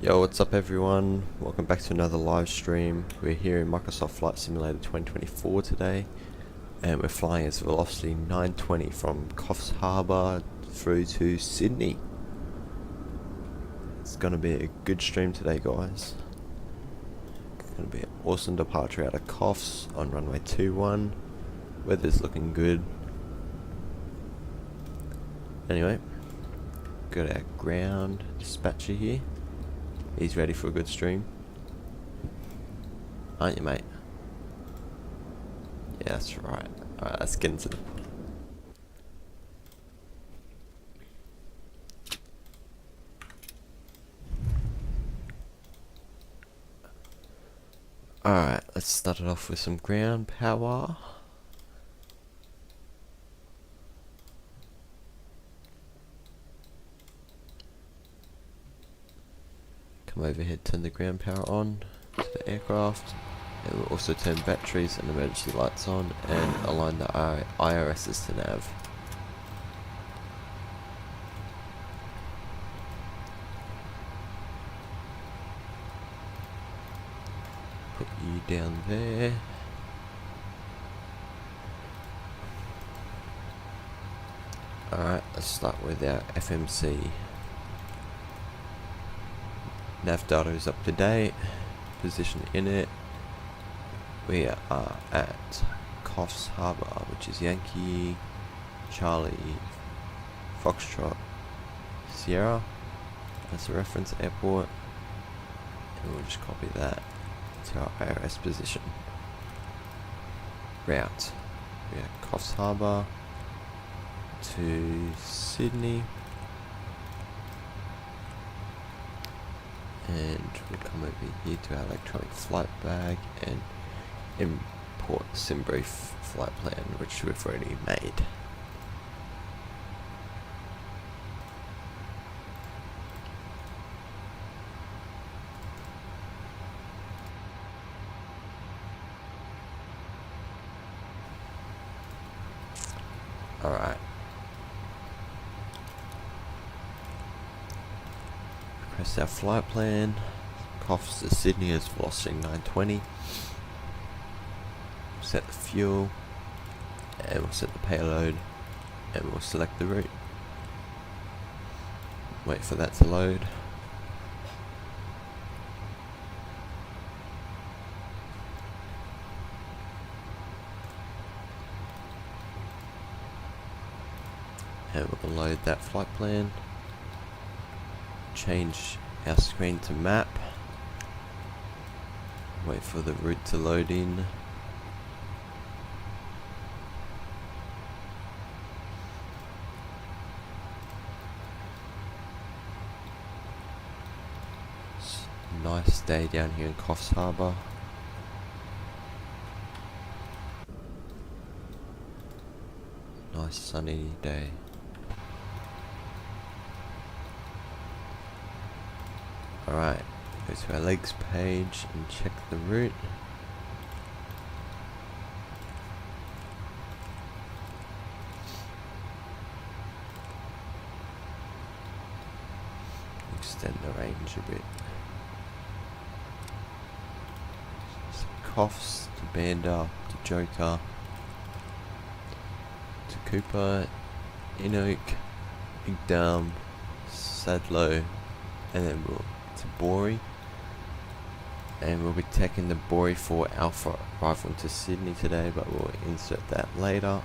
Yo, what's up everyone? Welcome back to another live stream. We're here in Microsoft Flight Simulator 2024 today, and we're flying as Velocity 920 from Coffs Harbour through to Sydney. It's gonna be a good stream today, guys. It's gonna be an awesome departure out of Coffs on runway 21. Weather's looking good. Anyway, got our ground dispatcher here. He's ready for a good stream. Aren't you, mate? Yeah, that's right. Alright, let's get into the... Alright, let's start it off with some ground power. Come overhead, turn the ground power on to the aircraft, and we'll also turn batteries and emergency lights on and align the IRSs to nav. Put you down there. Alright, let's start with our FMC. Nav data is up to date. Position in it. We are at Coffs Harbour, which is Yankee, Charlie, Foxtrot, Sierra. That's a reference airport. And we'll just copy that to our IRS position. Route. We are at Coffs Harbour to Sydney. And we'll come over here to our electronic flight bag and import SimBrief flight plan, which we've already made. Alright. Press our flight plan. Coffs to Sydney is Velocity 920. Set the fuel, and we'll set the payload, and we'll select the route. Wait for that to load. And we'll load that flight plan. Change our screen to map. Wait for the route to load in. Nice day down here in Coffs Harbour. Nice sunny day. Alright, go to our legs page and check the route. Extend the range a bit. Coffs to Banda to Joker to Cooper, Inuk, Igdam, Sadlo, and then we'll to Bori, and we'll be taking the Bori 4 Alpha arrival into Sydney today, but we'll insert that later.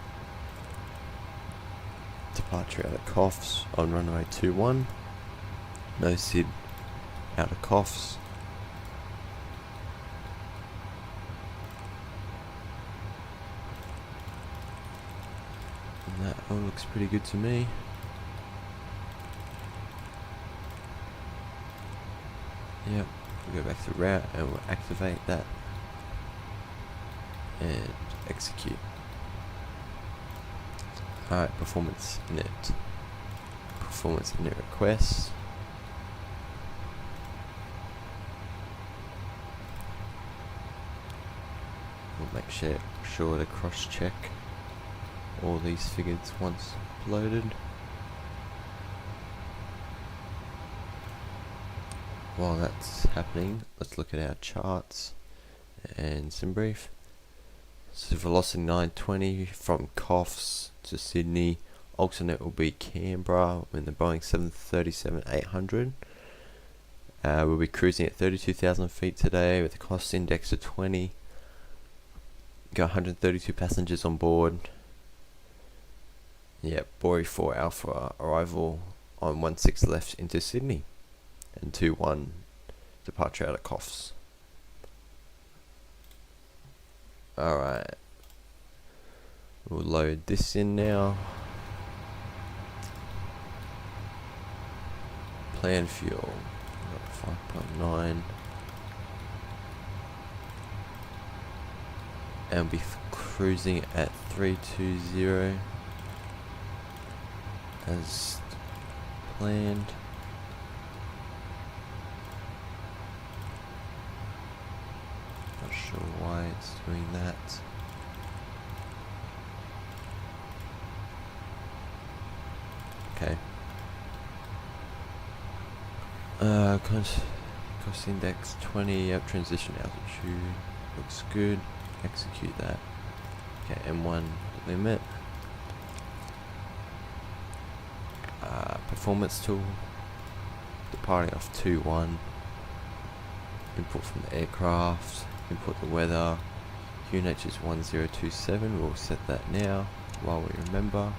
Departure out of Coffs on runway 21. No SID out of Coffs. And that all looks pretty good to me. Yep, we'll go back to route and we'll activate that and execute. Alright, performance init. Performance init request. We'll make sure to cross check all these figures once loaded. while that's happening, let's look at our charts and sim brief. So velocity 920 from Coffs to Sydney. Alternate will be Canberra in the Boeing 737-800. We'll be cruising at 32,000 feet today with a cost index of 20. Got 132 passengers on board. Yep, Bori 4 Alpha arrival on 16 left into Sydney, and 21 departure out of Coffs. Alright, we'll load this in now. Plan fuel, 5.9, and we'll be cruising at 320 as planned. Not sure why it's doing that. Okay. Cost index 20, up transition altitude, looks good, execute that. Okay, M1 limit. Performance tool, departing off 2-1, input from the aircraft, input the weather, QNH is 1027, we'll set that now while we remember.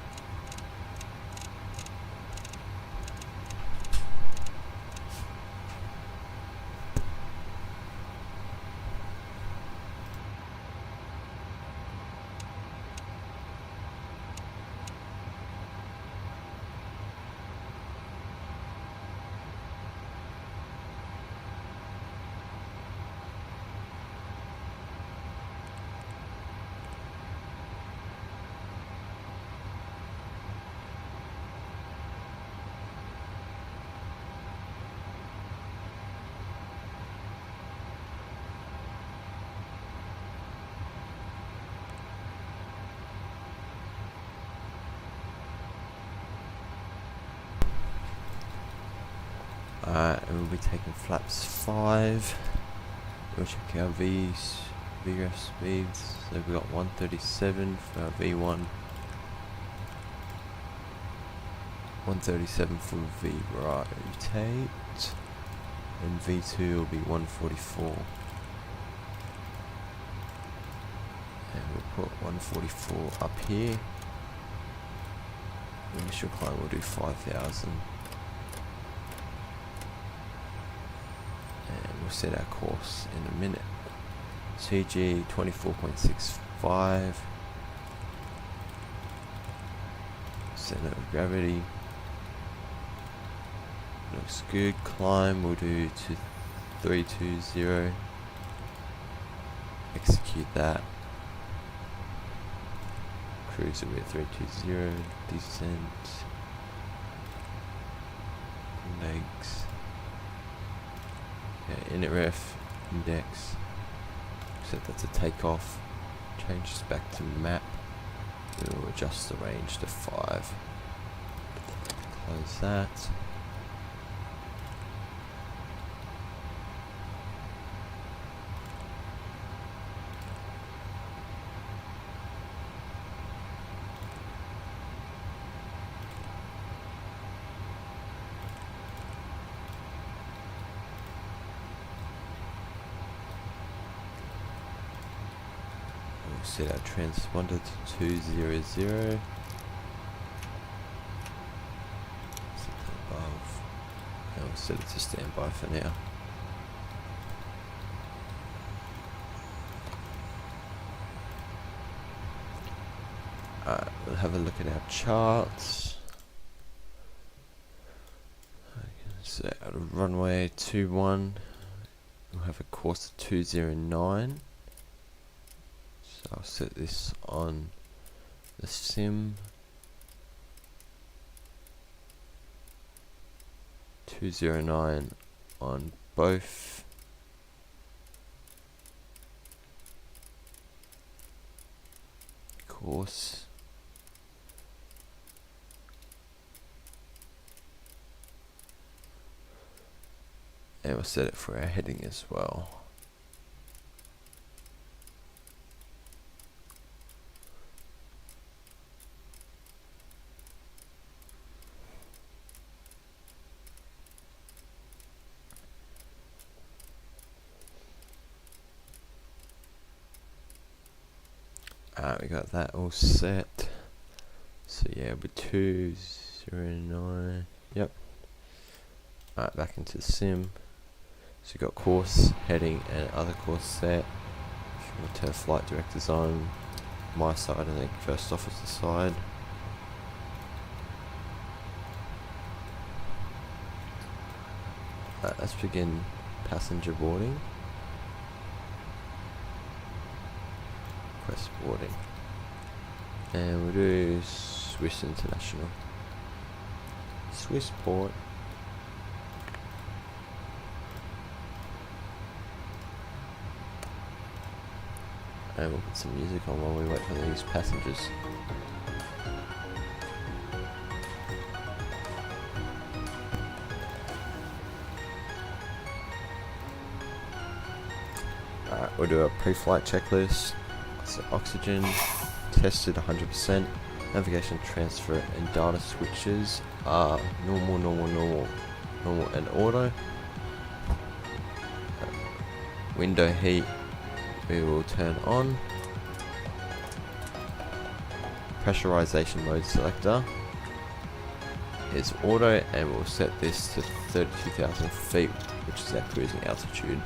And we'll be taking flaps 5. We'll check our VREF speeds. So we've got 137 for our V1, 137 for V rotate, and V2 will be 144. And we'll put 144 up here. The initial climb will do 5,000. We'll set our course in a minute. CG 24.65. Center of gravity. Looks good. Climb we'll do to 320. Execute that. Cruise will be at 320. Descent. Legs. Okay, init ref, index, set that to takeoff, change this back to map, we'll adjust the range to 5, close that. Set our transponder to 200. Set that above. And we'll set it to standby for now. Alright, we'll have a look at our charts. So out of runway 21, we'll have a course of 209. I'll set this on the sim. 209 on both. Course. And we'll set it for our heading as well. We got that all set. So yeah, it'll be 209. Yep. Alright, back into the sim. So you got course, heading, and other course set. If you want to turn flight directors on, my side and then first officer side. Let's begin passenger boarding. Request boarding. And we'll do Swiss International. Swiss port. And we'll put some music on while we wait for these passengers. Alright, we'll do a pre-flight checklist. So oxygen tested 100%. Navigation transfer and data switches are normal and auto. Window heat we will turn on. Pressurization mode selector is auto, and we'll set this to 32,000 feet, which is our cruising altitude.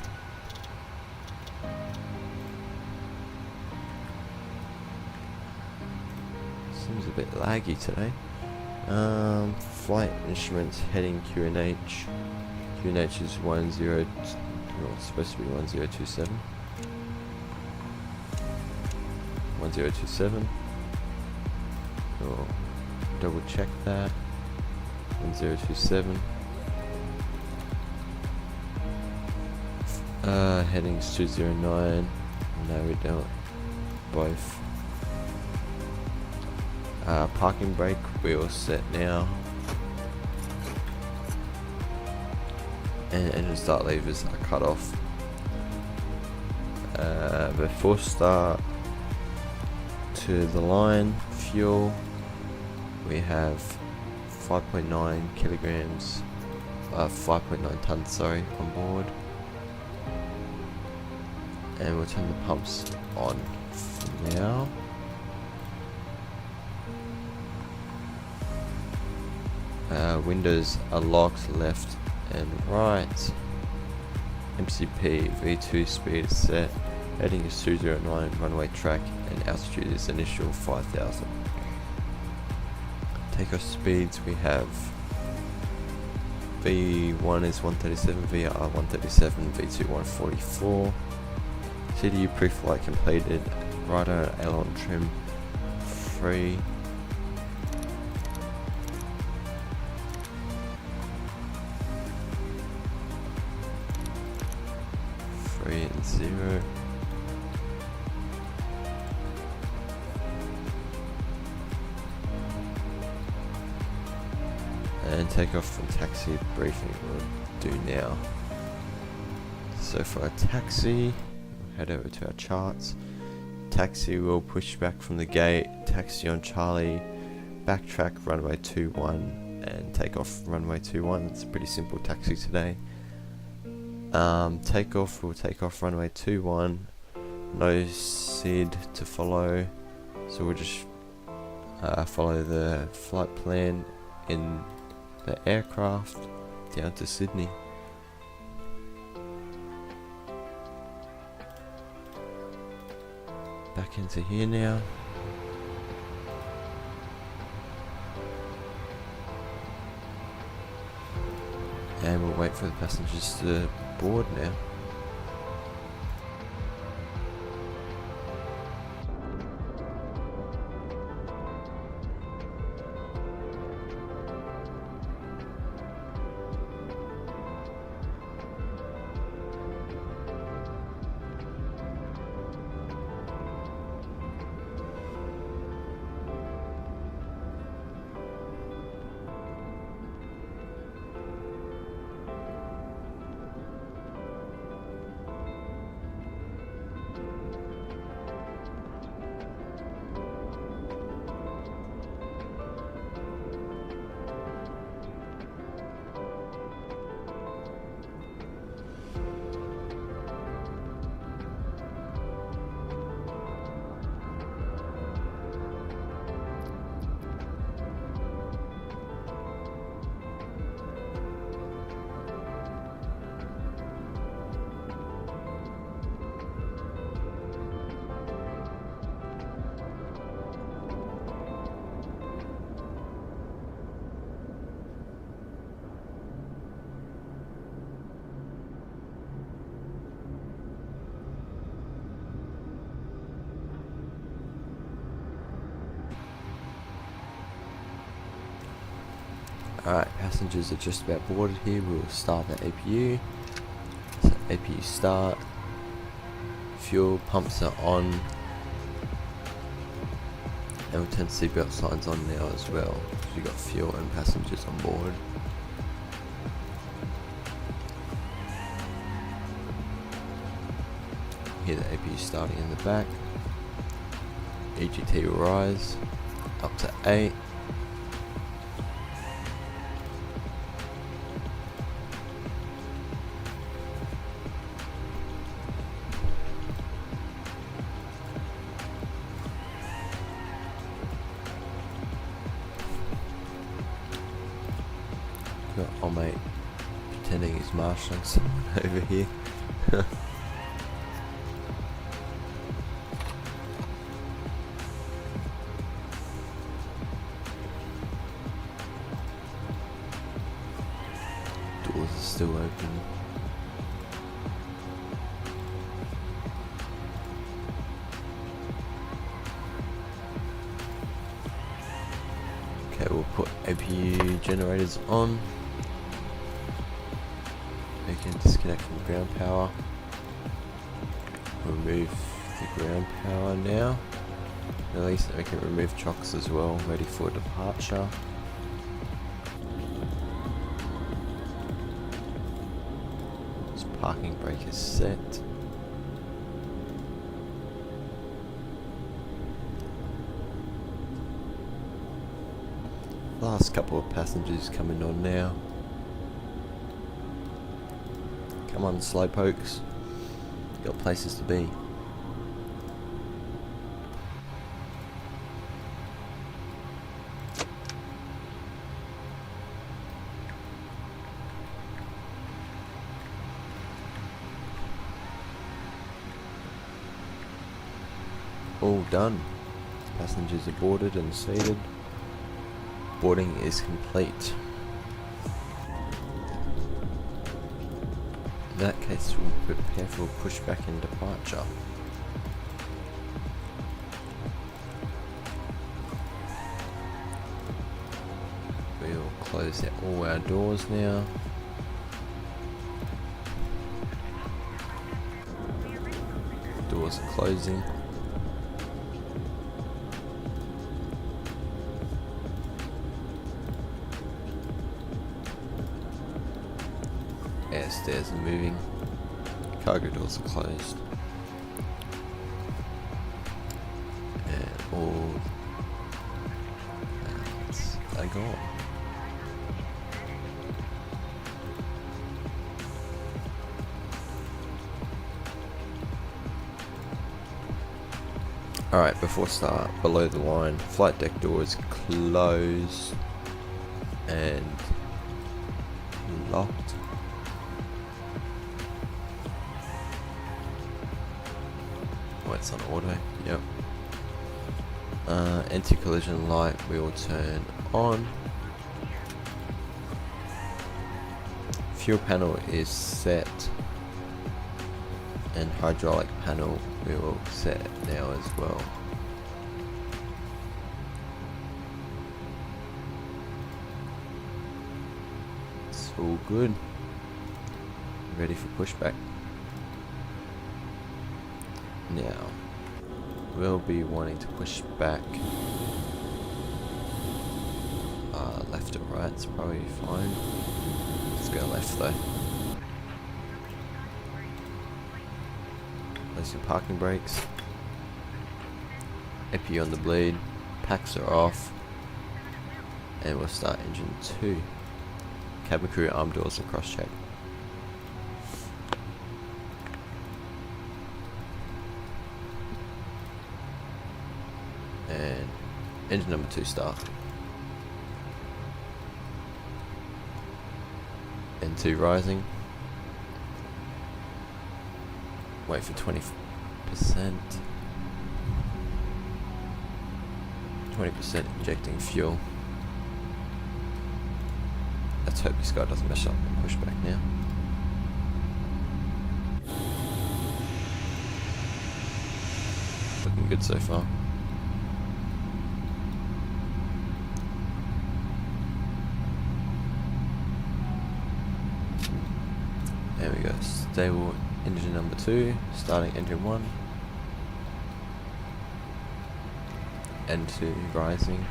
Seems a bit laggy today. Flight instruments heading QNH. QNH is 10. Well, it's supposed to be 1027. 1027. We'll double check that. 1027. Headings 209. No, we don't. Both. Parking brake we all set now. And engine start levers are cut off. Before start to the line, fuel, we have 5.9 kilograms, 5.9 tons, sorry, on board. And we'll turn the pumps on now. Windows are locked left and right. MCP V2 speed is set. Heading is 209, runway track, and altitude is initial 5,000. Takeoff speeds we have V1 is 137, VR 137, V2 144. CDU pre-flight completed. Radar aileron trim free. And 0. And takeoff and taxi briefing we'll do now. So for a taxi, we'll head over to our charts. Taxi will push back from the gate, taxi on Charlie, backtrack runway 21, and take off runway 21. It's a pretty simple taxi today. Takeoff, we'll take off runway 21, no SID to follow, so we'll just follow the flight plan in the aircraft down to Sydney. Back into here now. And we'll wait for the passengers to board now. Alright, passengers are just about boarded here. We'll start the APU. So APU start. Fuel pumps are on. And we'll turn seatbelt signs on now as well. So we've got fuel and passengers on board. Hear the APU starting in the back. EGT will rise up to 8. Got old mate pretending he's marshalling someone over here. Doors are still open. Okay, we'll put APU generators on. We can disconnect from ground power. Remove the ground power now. Release it. We can remove chocks as well, ready for departure. This parking brake is set. Last couple of passengers coming on now. Come on, slowpokes. Got places to be. All done. Passengers are boarded and seated. Boarding is complete. In that case, we'll prepare for pushback and departure. We'll close out all our doors now. Doors are closing. Air stairs are moving. Cargo doors are closed. And all hands are gone. Alright, before start, below the line, flight deck doors closed and locked. Oh, it's on auto, yep. Anti-collision light will turn on. Fuel panel is set. And hydraulic panel we will set now as well. It's all good. Ready for pushback. Now, we'll be wanting to push back left or right, it's probably fine. Let's go left though. Place your parking brakes. APU on the bleed. Packs are off. And we'll start engine 2. Cabin crew arm doors are cross-checked. And engine number 2 start. N2 rising. Wait for 20%. 20% injecting fuel. Let's hope this guy doesn't mess up and push back now. Looking good so far. There we go, stable engine number 2, starting engine 1, N2 rising.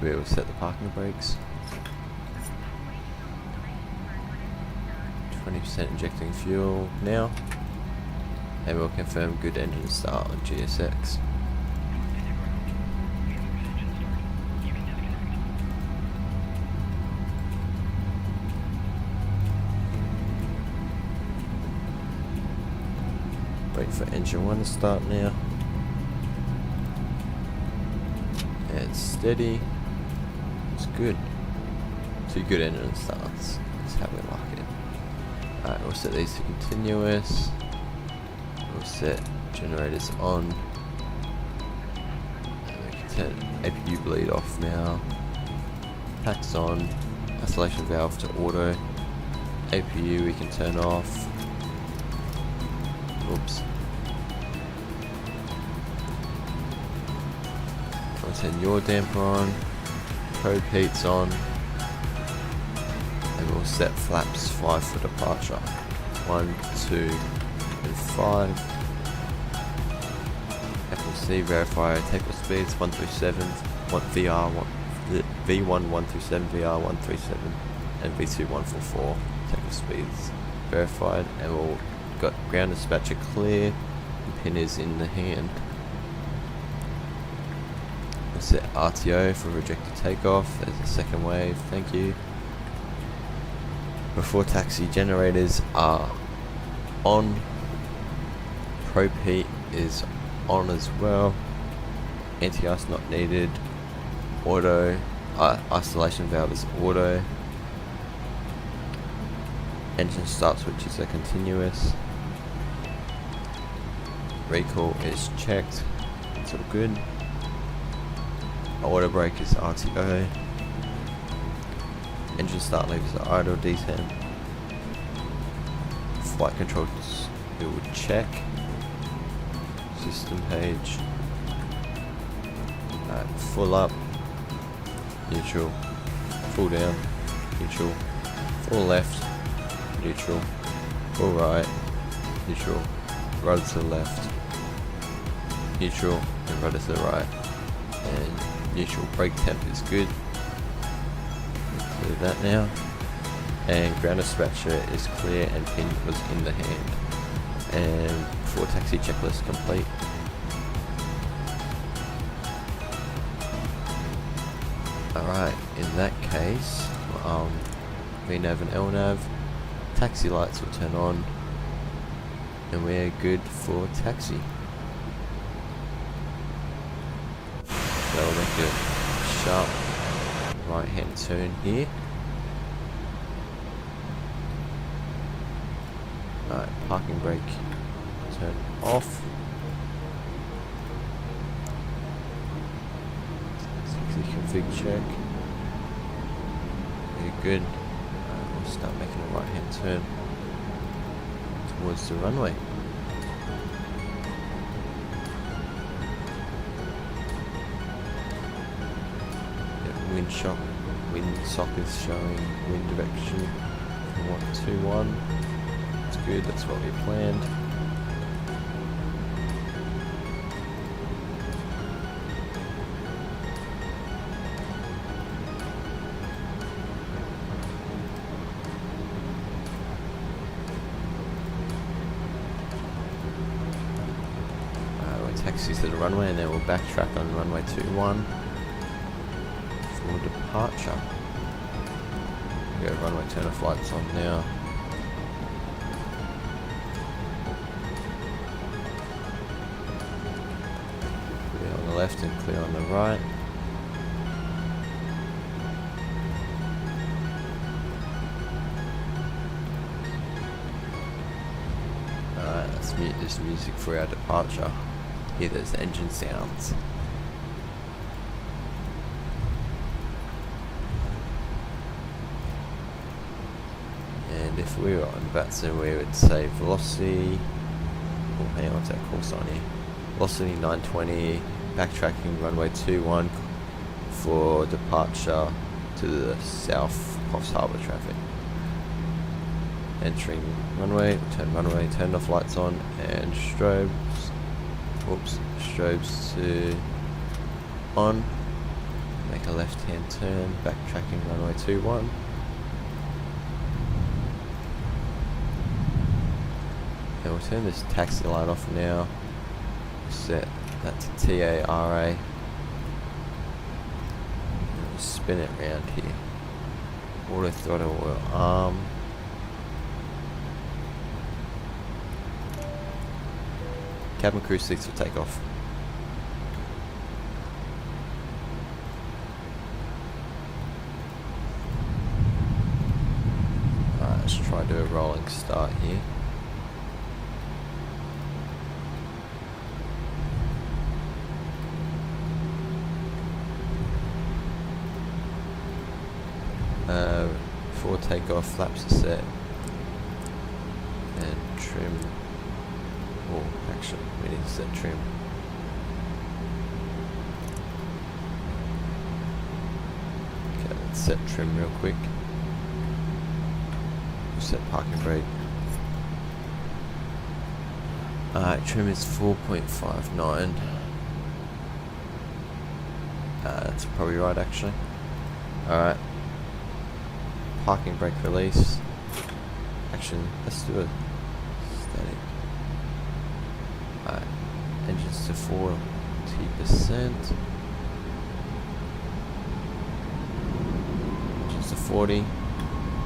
We will set the parking brakes. 20% injecting fuel now, and we'll confirm good engine start on GSX. Wait for engine 1 to start now. And steady. It's good. 2 good engine starts. That's how we like it. Alright, we'll set these to continuous. We'll set generators on. And we can turn APU bleed off now. Packs on. Isolation valve to auto. APU we can turn off. Oops. We'll turn yaw damper on. Probe heats on. And we'll set flaps 5 for departure. 1, 2, and 5. FLC verify takeoff speeds 137, V1 137, VR 137, and V2 144. Takeoff speeds verified, and we'll got ground dispatcher clear. The pin is in the hand. We'll set RTO for rejected takeoff. There's a second wave. Thank you. Before taxi, generators are on. Probe heat is on as well. Anti-ice not needed. Auto. Isolation valve is auto. Engine start switches are continuous. Recall is checked. It's all good. Auto brake is RTO. Engine start levers are idle D10. Flight controls it will check. System page. Full up. Neutral. Full down. Neutral. Full left. Neutral. Full right. Neutral. Rudder to the left. Neutral. And rudder to the right. And neutral. Brake temp is good. Clear that now. And ground dispatcher is clear and pin was in the hand. And before taxi checklist complete. Alright, in that case, VNAV and LNAV, taxi lights will turn on, and we're good for taxi. So we'll make a sharp right hand turn here. Alright, parking brake turn off. Config check. Very good. We'll start making a right hand turn towards the runway. Wind sockets showing wind direction from 121. That's good, that's what we planned. Taxi to the runway, and then we'll backtrack on runway 21 for departure. We go runway turner flights on now. Clear on the left and clear on the right. Alright, let's mute this music for our departure. Hear those engine sounds. And if we were on VATSIM, we would say velocity. Oh, hang on, what's that call sign here? Velocity 920, backtracking runway 21 for departure to the south Coffs Harbour traffic. Entering runway, turn off lights on, and strobes. Oops, strobes to on. Make a left-hand turn, backtracking runway 21. And we'll turn this taxi light off now. Set that to TARA. And we'll spin it around here. Auto throttle or arm. Cabin crew 6 for takeoff. Alright, let's try to do a rolling start here. Before takeoff, flaps are set. And trim. Oh, actually, we need to set trim. Okay, let's set trim real quick. We'll set parking brake. Alright, trim is 4.59. That's probably right, actually. Alright. Parking brake release. Action, let's do it. Static. Alright, engines to 40%. Engines to 40.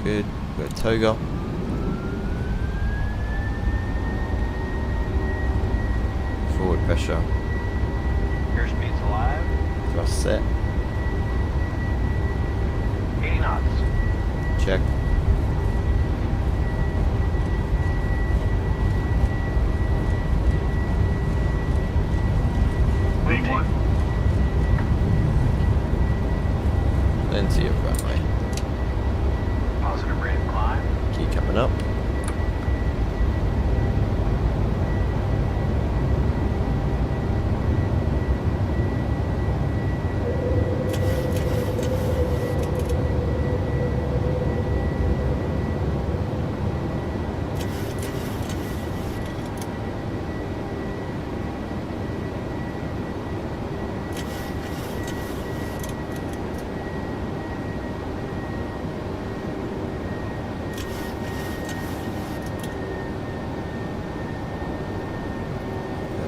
Good. We've got toga. Forward pressure. Airspeed's alive. Thrust set. 80 knots. Check. Waiting. Plenty of runway. Positive rate of climb. Key coming up.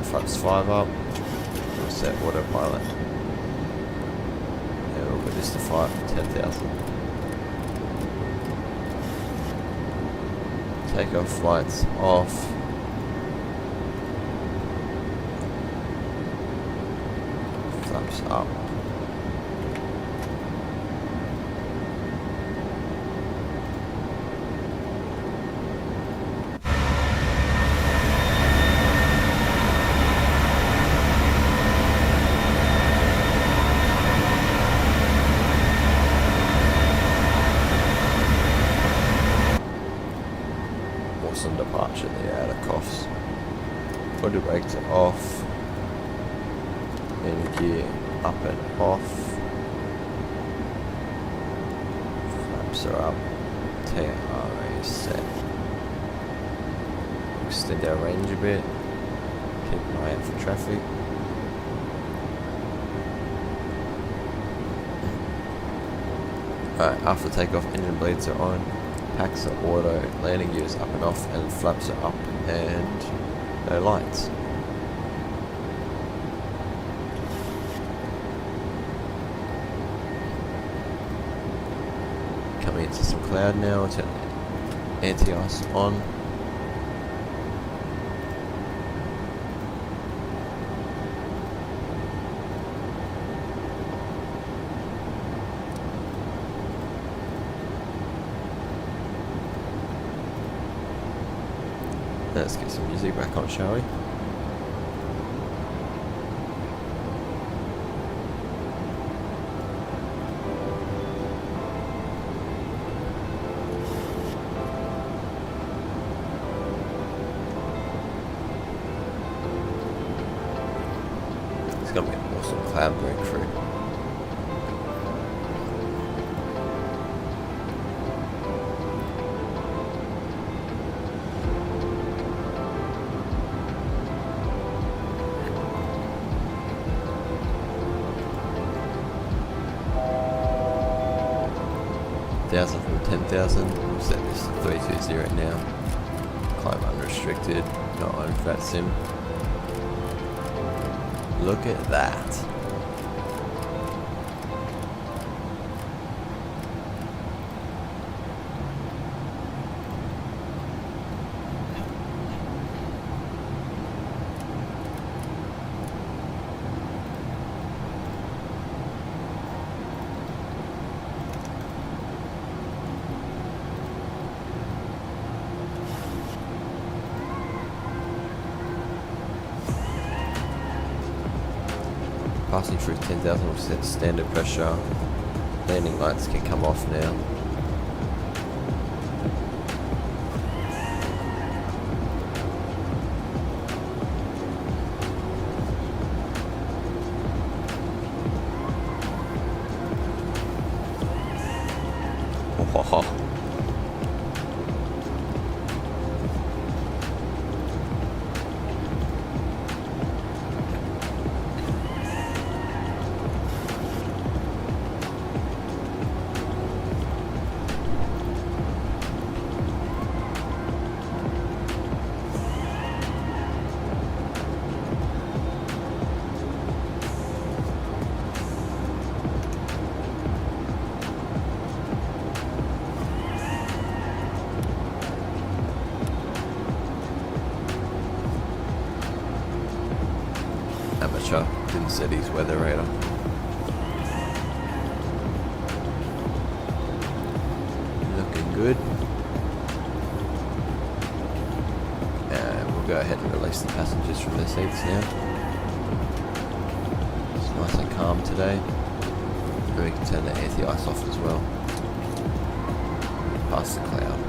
Flaps 5 up. We'll set autopilot. And we'll put this to 5 for 10,000. Takeoff lights off. Flaps up. Awesome departure there out of coughs. Body brakes are off. And gear up and off. Flaps are up. TRA set. Extend our range a bit. Keep an eye out for traffic. Alright, after takeoff, engine blades are on. Packs are auto, landing gears up and off, and flaps are up, and no lights. Coming into some cloud now, turn anti-ice on. Let's get some music back on, shall we? It's gonna be an awesome cloud breakthrough. 5,000 from 10,000. We'll set this to 320 now. Climb unrestricted, not on FlightSim. Look at that. Passing through 10,000 will set standard pressure. Landing lights can come off now. Oh. Amateur, didn't set his weather radar. Looking good. And we'll go ahead and release the passengers from their seats now. It's nice and calm today. And we can turn the anti-ice off as well. Past the cloud.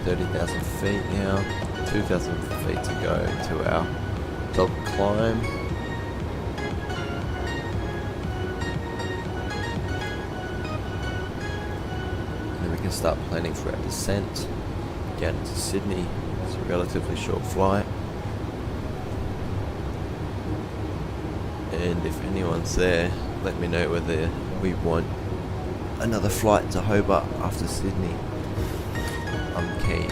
30,000 feet now. 2,000 feet to go to our top climb. And then we can start planning for our descent down into Sydney. It's a relatively short flight. And if anyone's there, let me know whether we want another flight to Hobart after Sydney. I'm keen.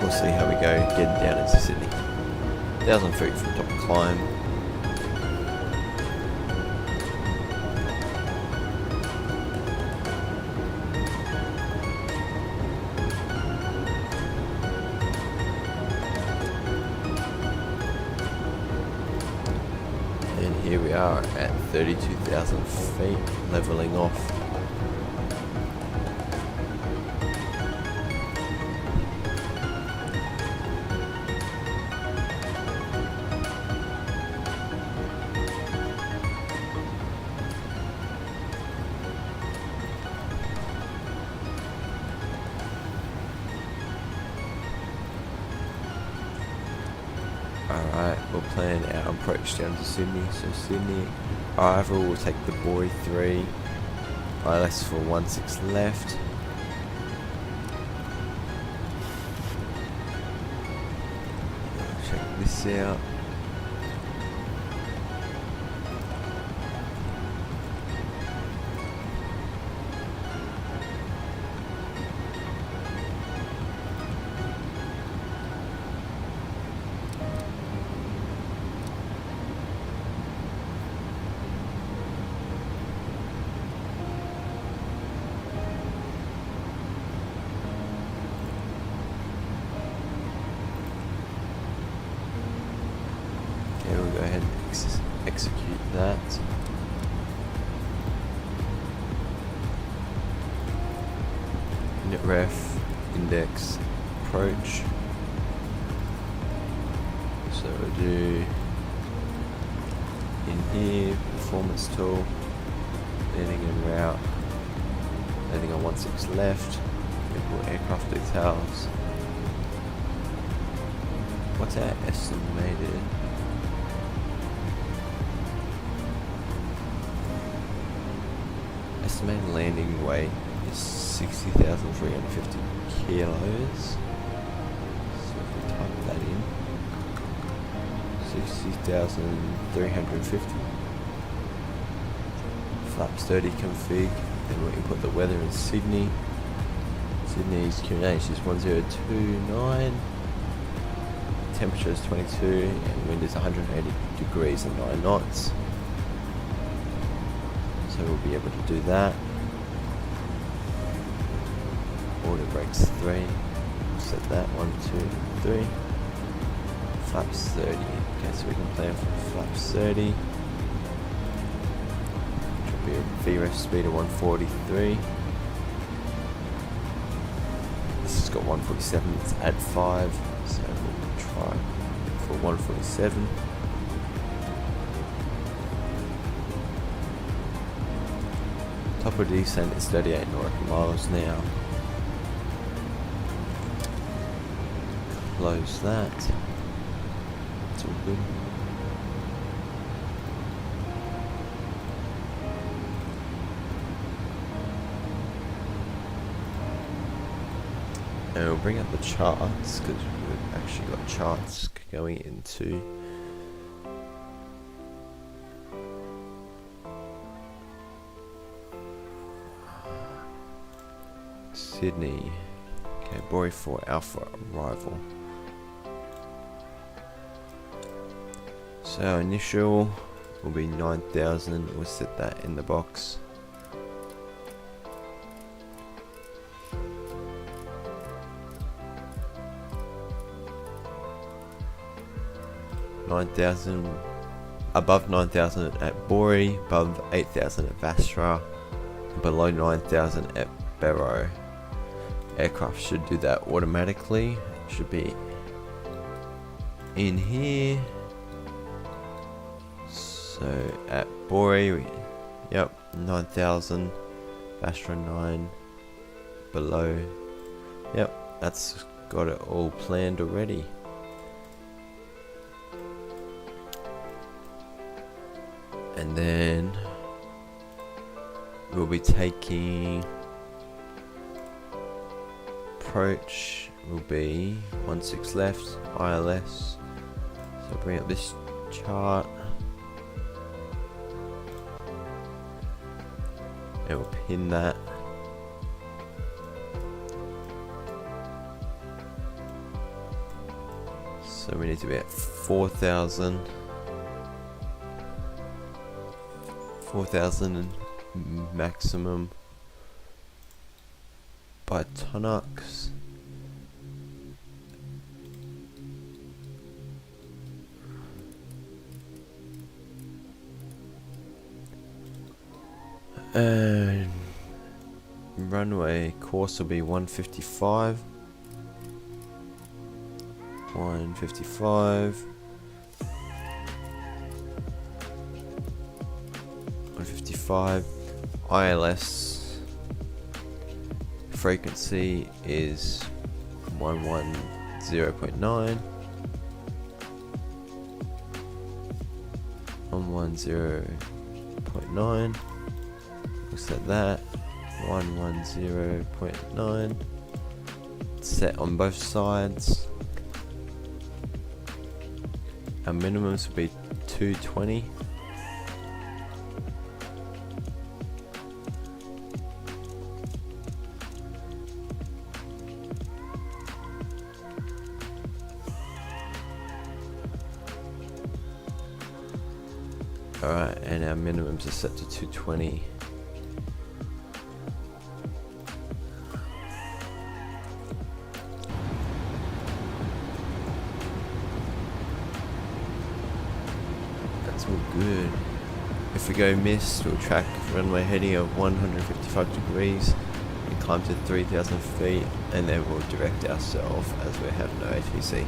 We'll see how we go getting down into Sydney. 1,000 feet from top climb. And here we are at 32,000 feet, leveling off. Alright, we'll plan our approach down to Sydney. So Sydney arrival, we'll take the Boy 3, ILS for 16 left. Check this out. We'll go ahead and execute that. Init ref, index, approach. So we'll do in here, performance tool, landing en route, landing on 16 left, import aircraft details. What's our estimated? Estimated landing weight is 60,350 kilos. So if we type that in, 60,350. Flaps 30 config. Then we input the weather in Sydney. Sydney's QNH is 1029. Temperature is 22 and wind is 180 degrees and 9 knots. So we'll be able to do that. Order brakes 3. Set that 1, 2, 3. Flaps 30. Okay, so we can plan for flaps 30. Which will be a VREF speed of 143. This has got 147. Let's add 5. So we'll try for 147. Top of descent is 38 nautical miles now. Close that. It's all good. And we'll bring up the charts because we've actually got charts going into Sydney. Okay, Boy 4 Alpha arrival. So our initial will be 9,000. We'll set that in the box. Above 9,000 at Bori, above 8,000 at Vastra, and below 9,000 at Barrow. Aircraft should do that automatically. Should be in here. So at Bori, yep, 9,000, Vastra 9, below. Yep, that's got it all planned already. And then we'll be taking approach will be 16 left, ILS. So I'll bring up this chart and we'll pin that. So we need to be at 4,000 maximum by Tonox. And runway course will be 155. 155. 155. ILS frequency is 110.9. 110.9. We'll set that 110.9. Set on both sides. Our minimums will be 220. Alright, and our minimums are set to 220. That's all good. If we go missed, we'll track runway heading of 155 degrees and climb to 3,000 feet, and then we'll direct ourselves as we have no ATC.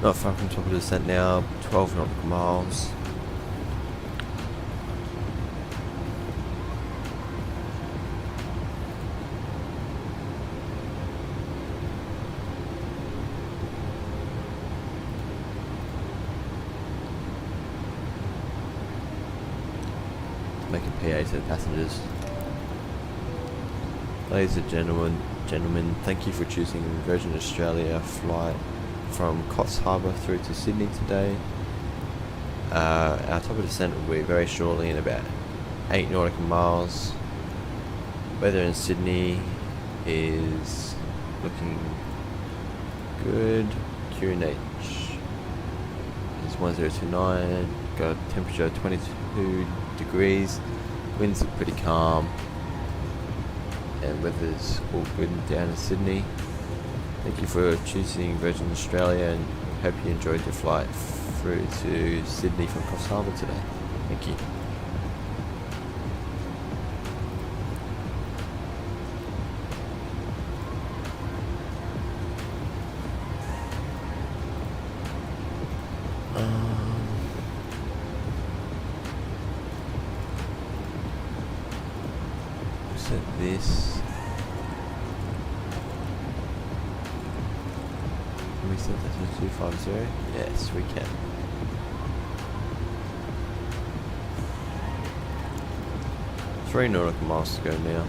Not far from top of the descent now, 12 nautical miles. Make a PA to the passengers. Ladies and gentlemen, thank you for choosing Virgin Australia flight from Coffs Harbour through to Sydney today. Our top of descent will be very shortly in about 8 nautical miles. Weather in Sydney is looking good. QNH is 1029, got a temperature of 22 degrees, winds are pretty calm, and weather's all good down in Sydney. Thank you for choosing Virgin Australia, and hope you enjoyed your flight through to Sydney from Coffs Harbour today. Thank you. Set this. Can we set that to 250? Yes, we can. Three nautical miles to go now.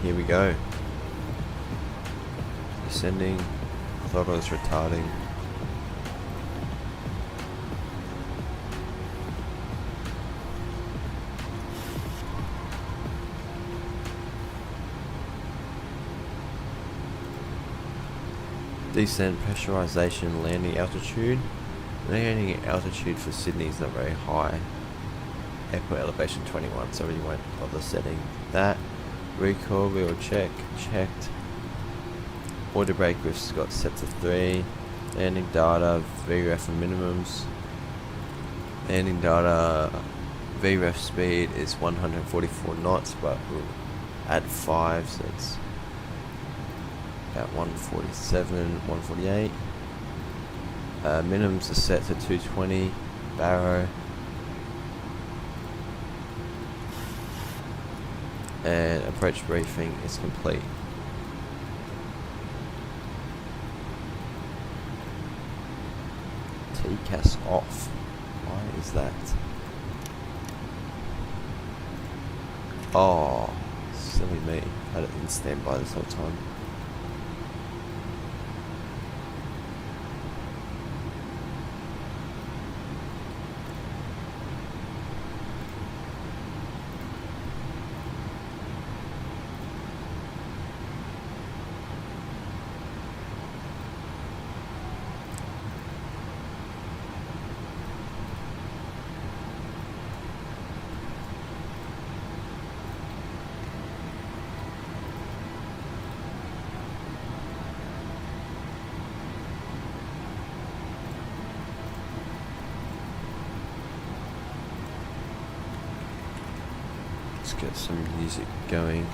Here we go. Descending. Thought I was retarding. Descent, pressurization, landing altitude. Landing altitude for Sydney is not very high. Airport elevation 21, so we won't bother setting that. Recoil, we will checked. Auto brake has got set to 3. Landing data, VREF and minimums. Landing data, VREF speed is 144 knots, but we'll add 5, so it's about 147, 148. Minimums are set to 220. Barrow. And approach briefing is complete. TCAS off. Why is that? Oh, silly me. Had it in standby this whole time. Let's get some music going.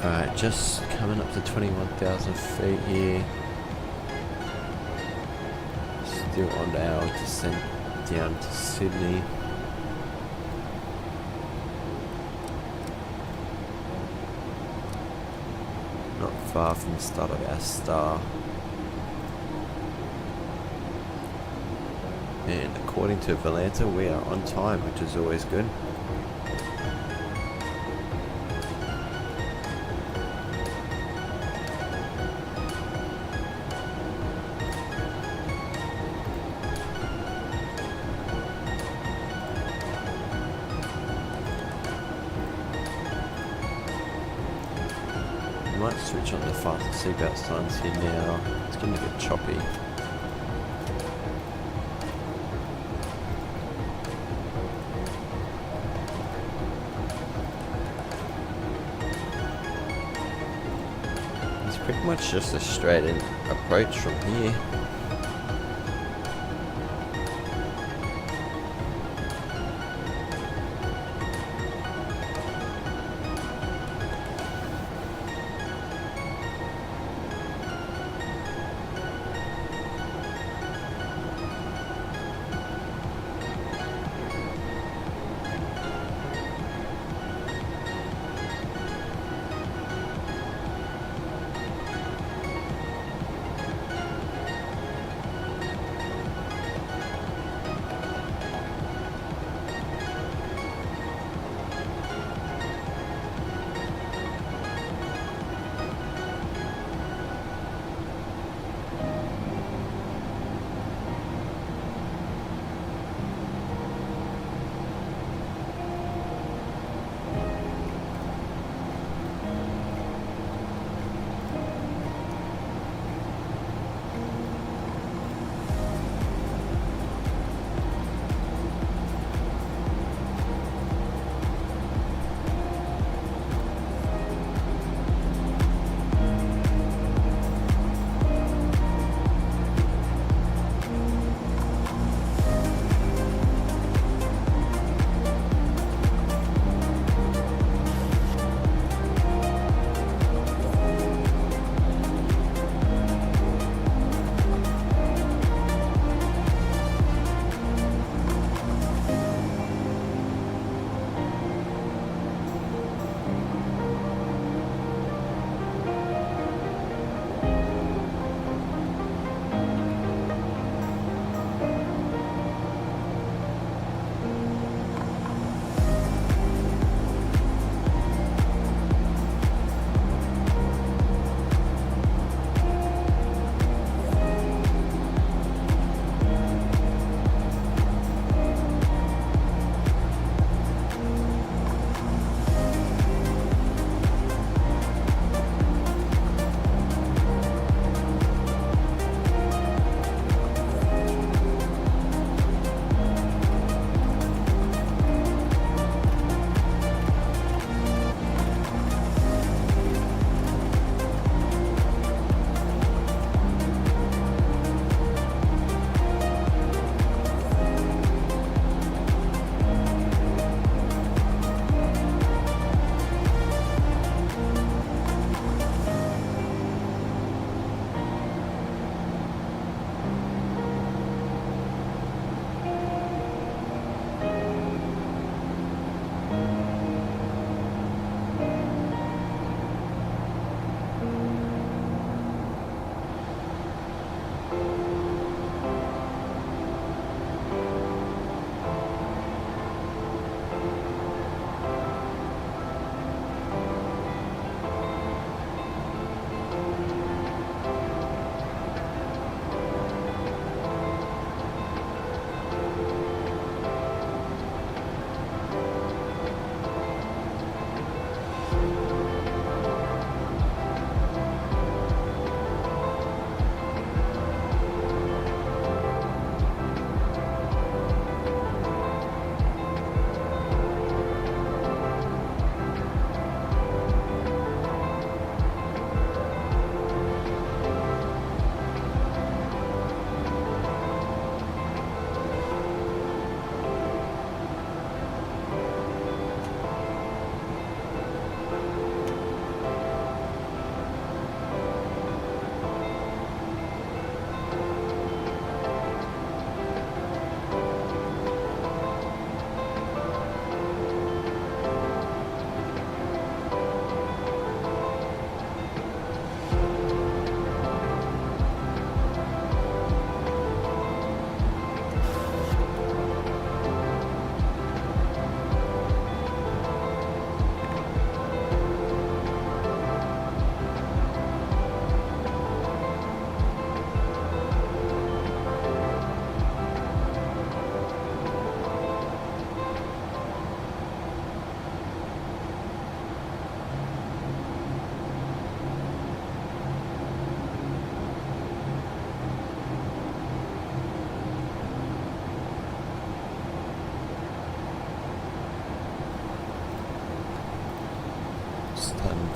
Alright, just coming up to 21,000 feet here. Still on our descent down to Sydney. Not far from the start of our star. And according to Valenta, we are on time, which is always good. Might switch on the fasten seatbelt signs here now. It's going to get choppy. It's pretty much just a straight in approach from here.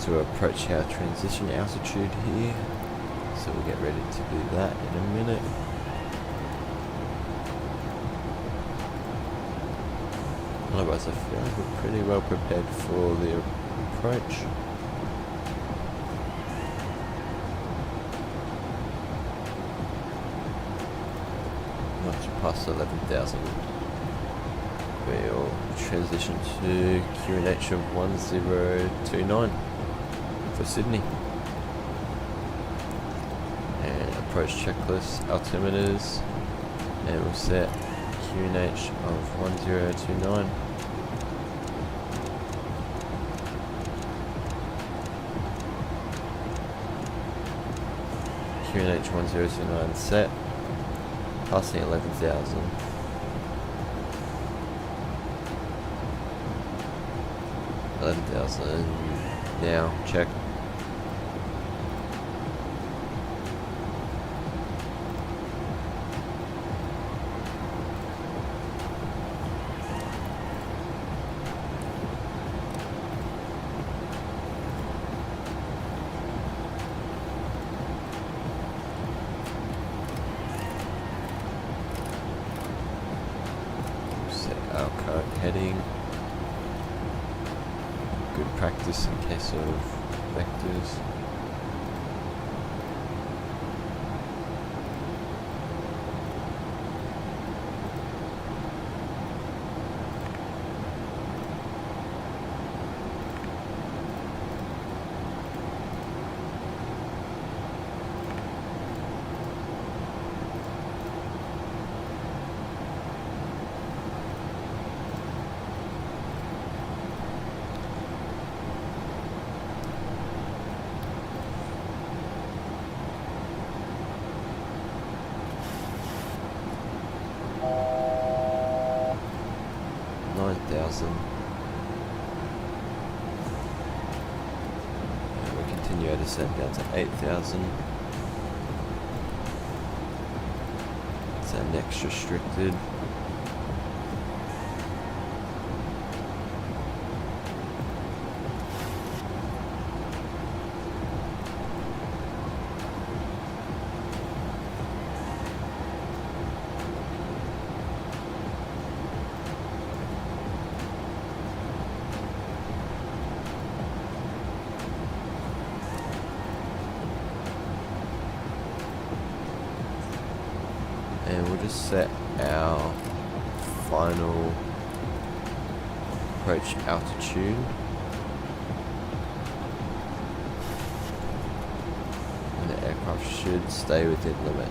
to approach our transition altitude here, so we'll get ready to do that in a minute. Otherwise, I feel like we're pretty well prepared for the approach. Much past 11,000. We'll transition to QNH of 1029 for Sydney. And approach checklist, altimeters, and we'll set QNH of 1029. QNH 1029 set, passing 11,000. 11,000 now, check. Set our current heading. Good practice in case of vectors. And we continue our descent down to 8,000. It's our next restricted. And we'll just set our final approach altitude. And the aircraft should stay within limit.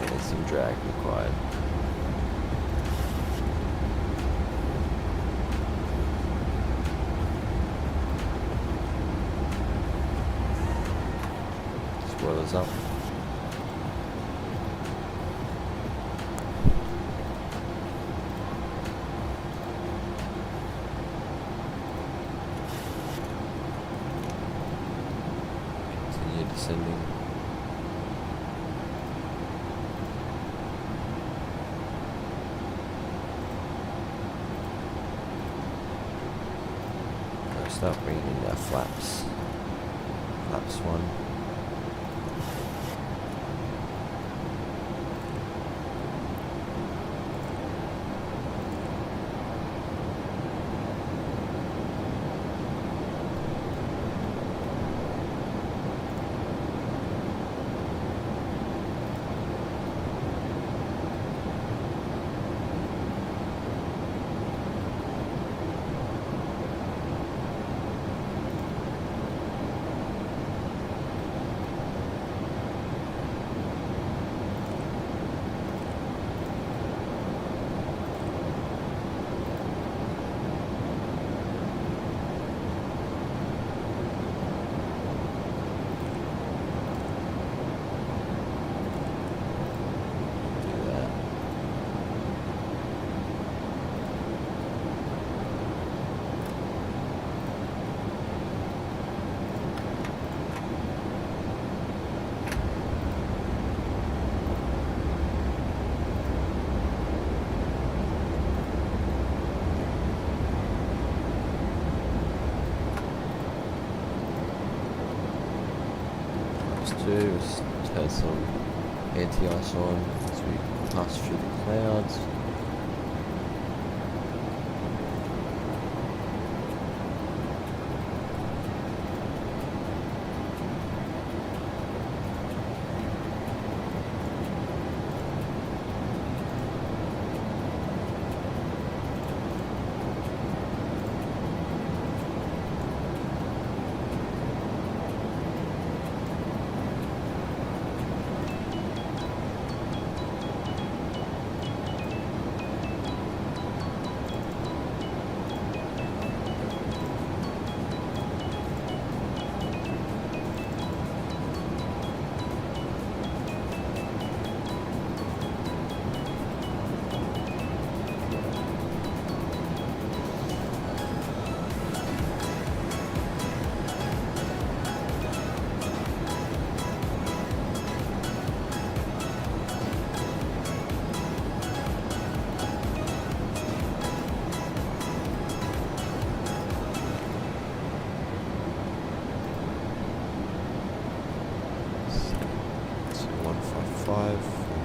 And there's some drag required. Spoilers up. Continue descending. I'll start bringing in our flaps. Flaps 1. do is turn some anti-ice on as we pass through the clouds.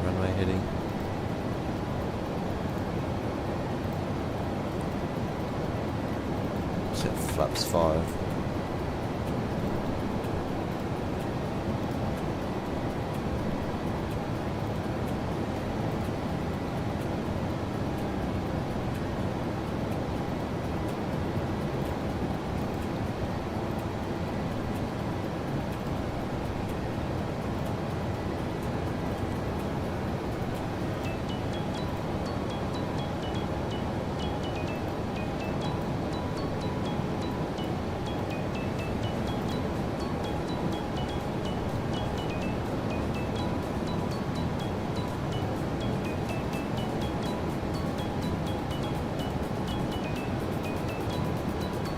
Runway heading. Set flaps 5.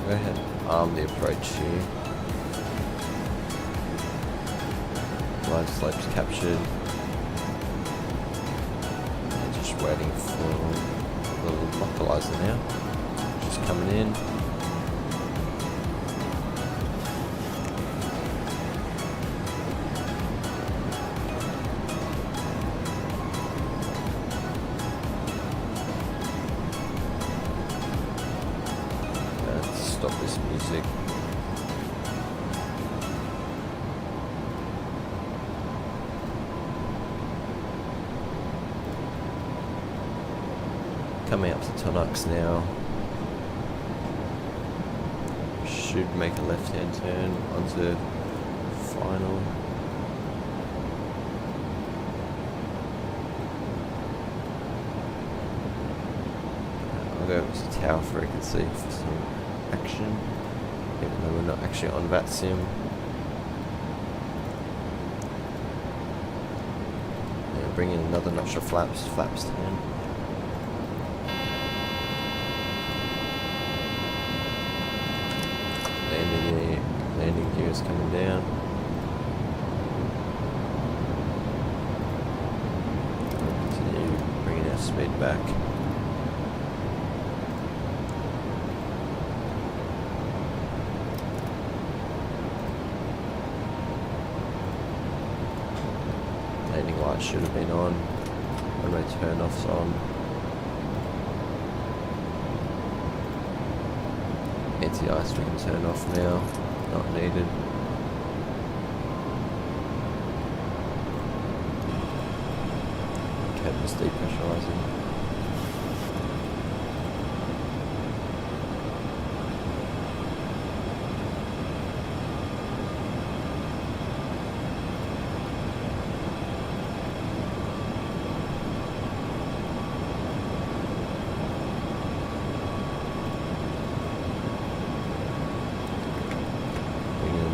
Go ahead and arm the approach here. Line slopes captured. And just waiting for the localizer now. Just coming in. Stop this music. Coming up to Tonux now. Should make a left-hand turn onto final. I'll go to tower frequency for some action, even though we're not actually on FlightSim. Bring in another notch of flaps 10. Landing gear is coming down. Continue bringing our speed back. Landing lights should have been on. Runway turn-offs on. Anti-ice we can turn off now. Not needed. Cabin is depressurizing.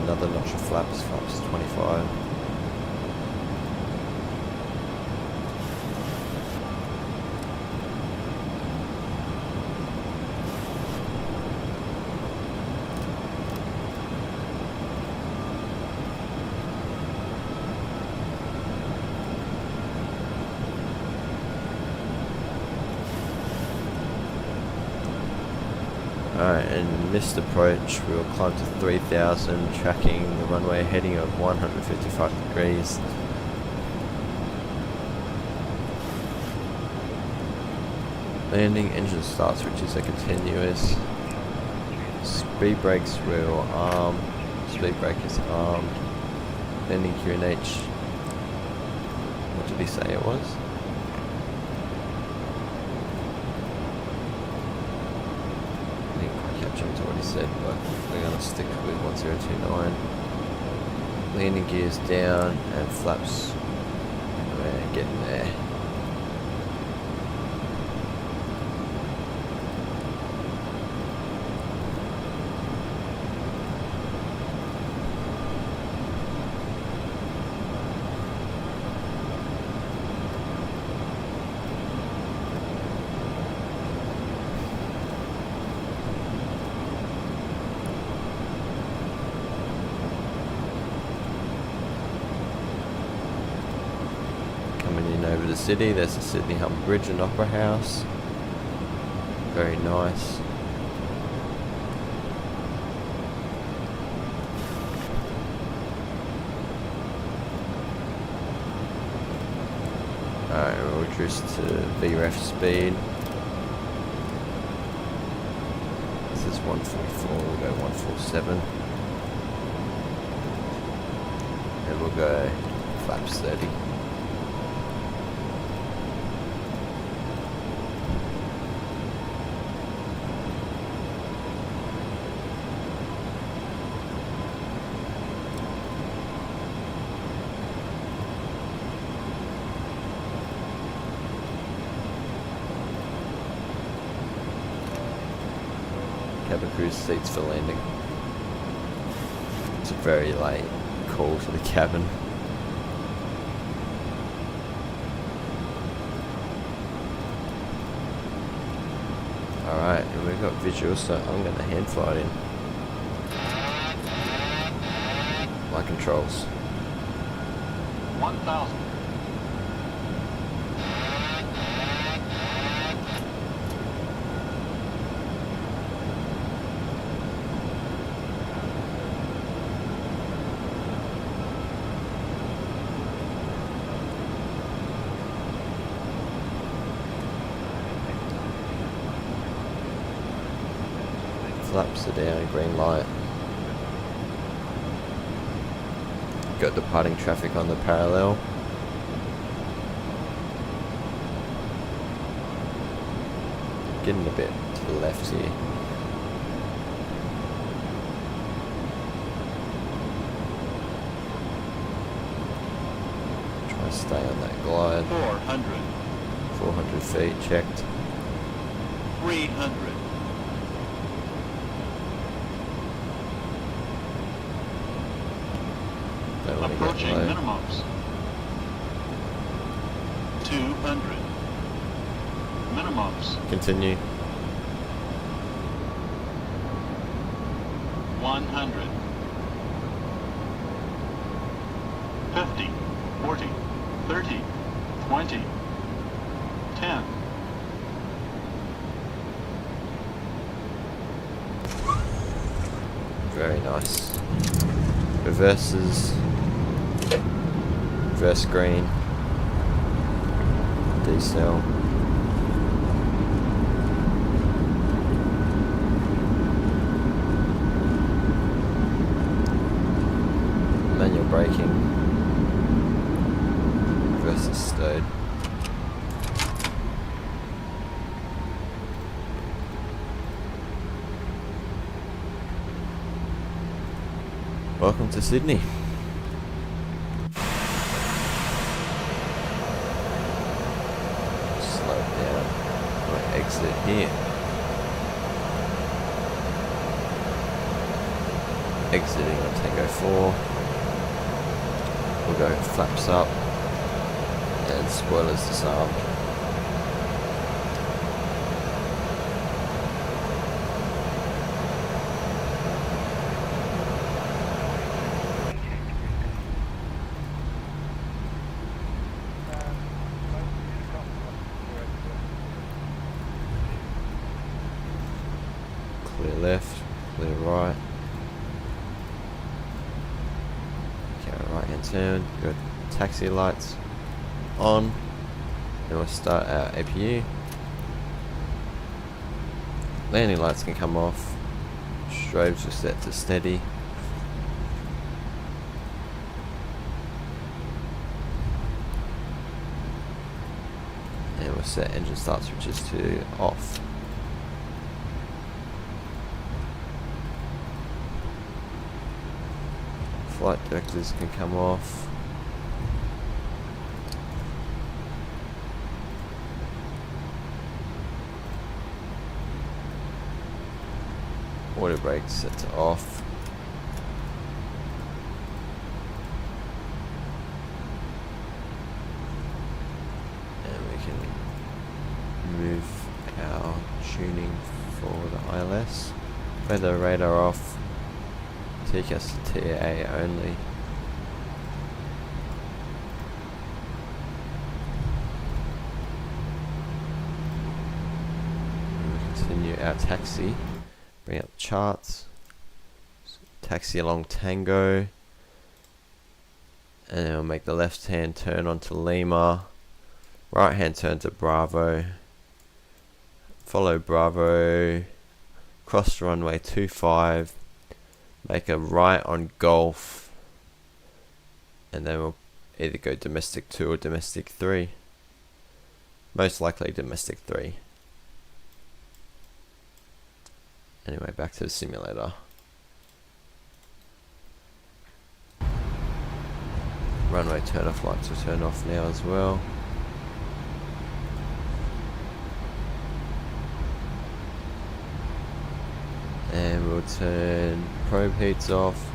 Another notch of flaps 25. Alright, and missed approach, we will climb to 3000, tracking the runway, heading of 155 degrees. Landing, engine start switches are continuous. Speed brakes will arm. Speed brake is armed. Landing QNH. What did he say it was? I didn't quite catch on to what he said, but we're going to stick with 1029. Landing gears down and flaps. We're getting there. Coming in over the city, there's the Sydney Harbour Bridge and Opera House. Very nice. Alright, we'll reduce to VREF speed. This is 144, we'll go 147. And we'll go flaps 30. Cabin crew seats for landing. It's a very late call to the cabin. Alright, and we've got visual, so I'm going to hand fly it in. My controls. 1,000. Flaps are down, green light. Got departing traffic on the parallel. Getting a bit to the left here. Try to stay on that glide. 400, 400 feet checked. 300, Don't want to get approaching low. minimums. 200, minimums. Continue. 100, 50, 40, 30, 20, 10. Very nice. Reverses. Reverse green. Decel. Manual braking. Reverses stowed. Welcome to Sydney. Slow it down. We'll exit here. Exiting on Tango 4. We'll go flaps up and spoilers disarmed. Clear turn, got taxi lights on, and we'll start our APU. Landing lights can come off, strobes are set to steady. And we'll set engine start switches to off. Flight directors can come off. Auto brakes set to off. And we can move our tuning for the ILS. Weather radar off. TCAS to TA only. And we continue our taxi. Bring up charts. Taxi along Tango. And then we'll make the left hand turn onto Lima. Right hand turn to Bravo. Follow Bravo. Cross runway 25. Make a right on Golf. And then we'll either go domestic 2 or domestic 3. Most likely domestic 3. Anyway, back to the simulator. Runway turn off lights will turn off now as well. And we'll turn probe heats off.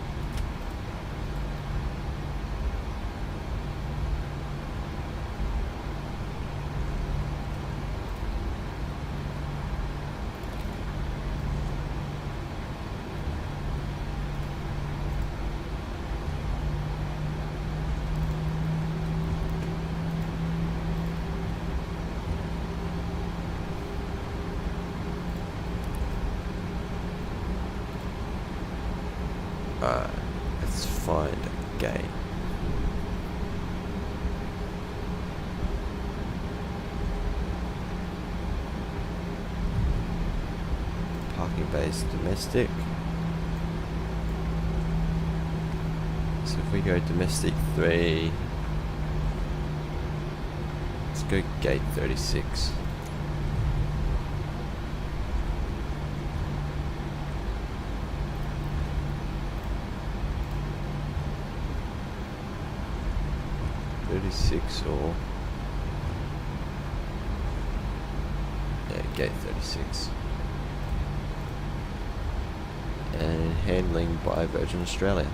Alright, let's find a gate. Parking base domestic. So if we go domestic 3, let's go gate 36. Or yeah, gate 36. And handling by Virgin Australia.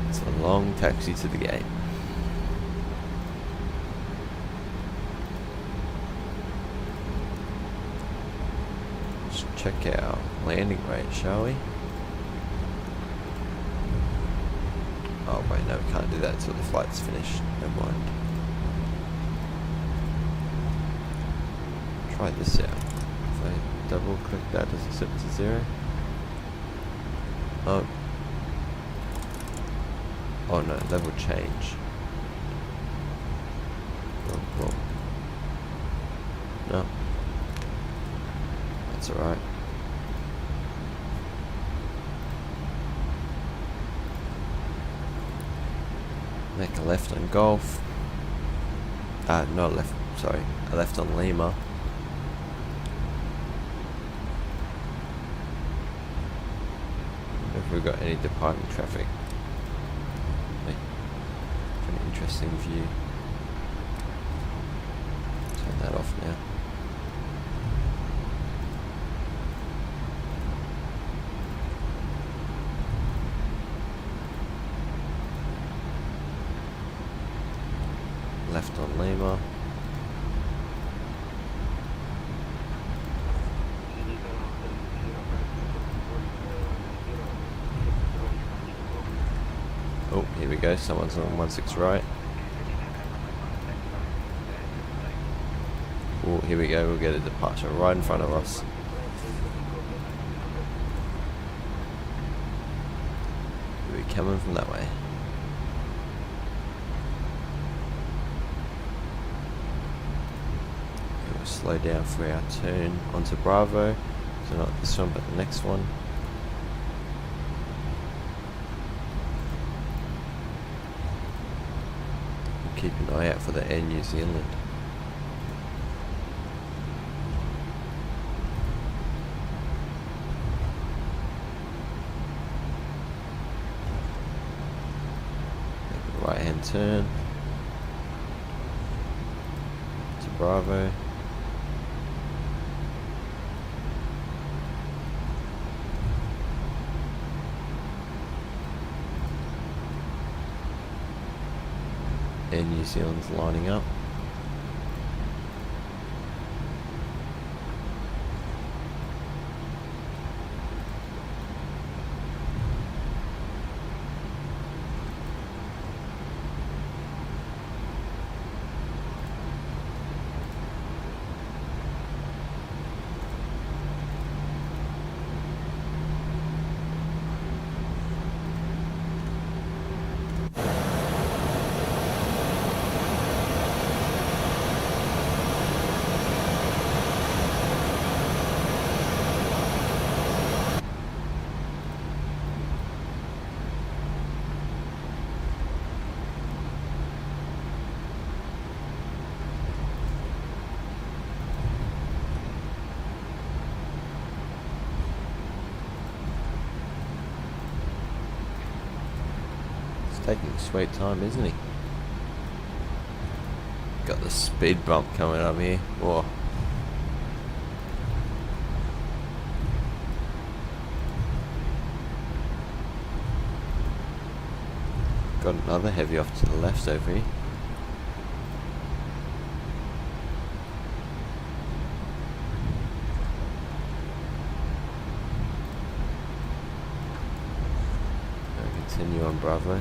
It's a long taxi to the gate. Check our landing rate, shall we? Oh wait, no, we can't do that until the flight's finished. Never mind. Try this out. If I double click that, does it set to 0? Oh. Oh no, level change. Oh, no. That's alright. Make a left on Golf. Not left, sorry. A left on Lima. If we've got any departing traffic. An interesting view. Turn that off now. Left on Lima. Oh, here we go. Someone's on 16 right. Oh, here we go. We'll get a departure right in front of us. We're coming from that way. We'll slow down for our turn onto Bravo. So not this one, but the next one. Keep an eye out for the Air New Zealand. Make a right hand turn to Bravo. Air New Zealand's lining up. Taking sweet time, isn't he? Got the speed bump coming up here. Whoa. Got another heavy off to the left over here. I'll continue on Bravo.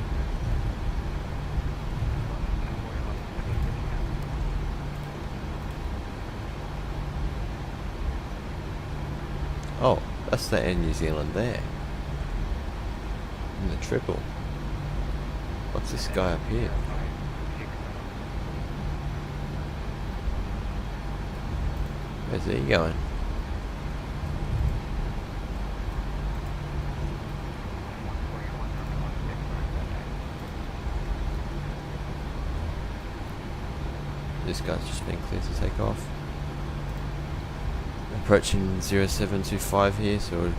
Oh, that's the Air New Zealand there. In the triple. What's this guy up here? Where's he going? This guy's just been cleared to take off. Approaching 0725 here, so we'll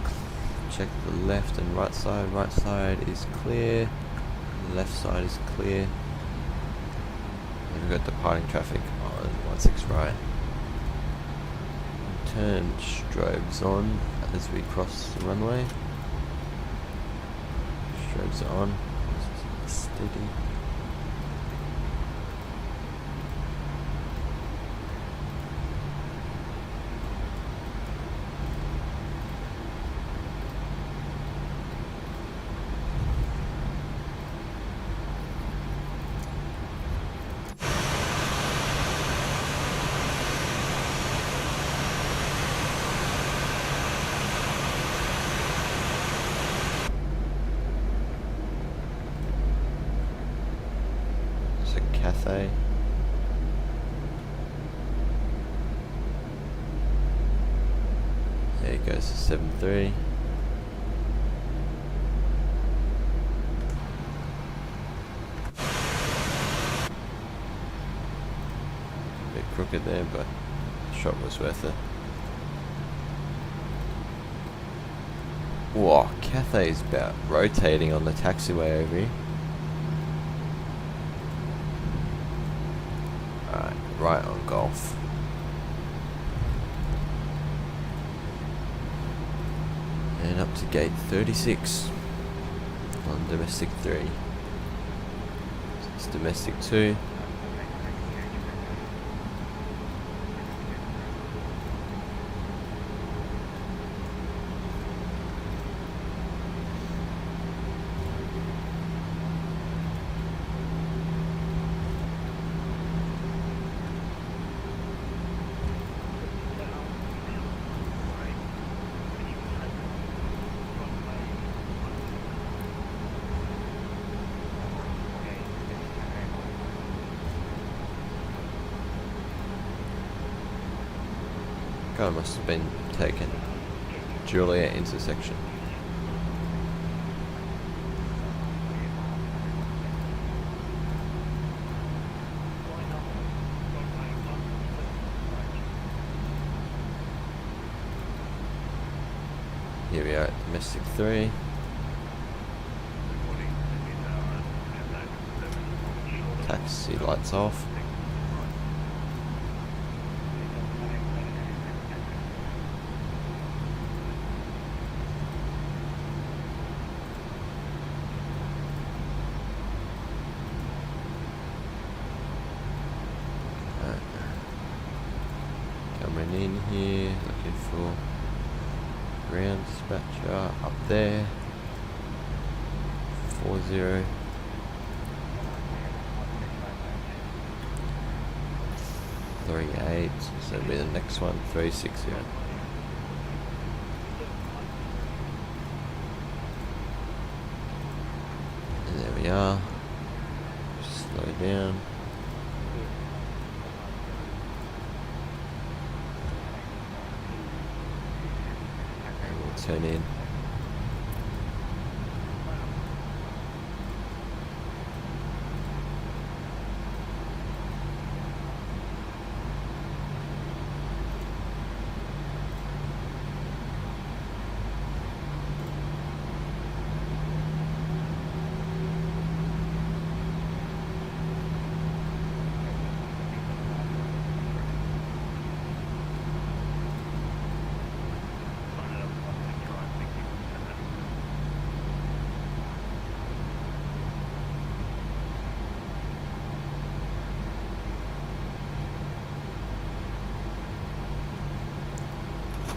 check the left and right side. Right side is clear, left side is clear. And we've got departing traffic on 16 right. Turn strobes on as we cross the runway. Strobes are on. Steady. Cathay. There it goes to 7-3. A bit crooked there, but the shot was worth it. Whoa, Cathay's about rotating on the taxiway over here. Right on Golf. And up to gate 36 on domestic 3. It's domestic 2. guy must have been taking Juliet intersection. Here we are at Domestic 3. Taxi lights off. Coming in here, looking for ground dispatcher up there. 40. Three 8, so that'll be the next one. 360. And there we are. Slow down. And we'll turn in.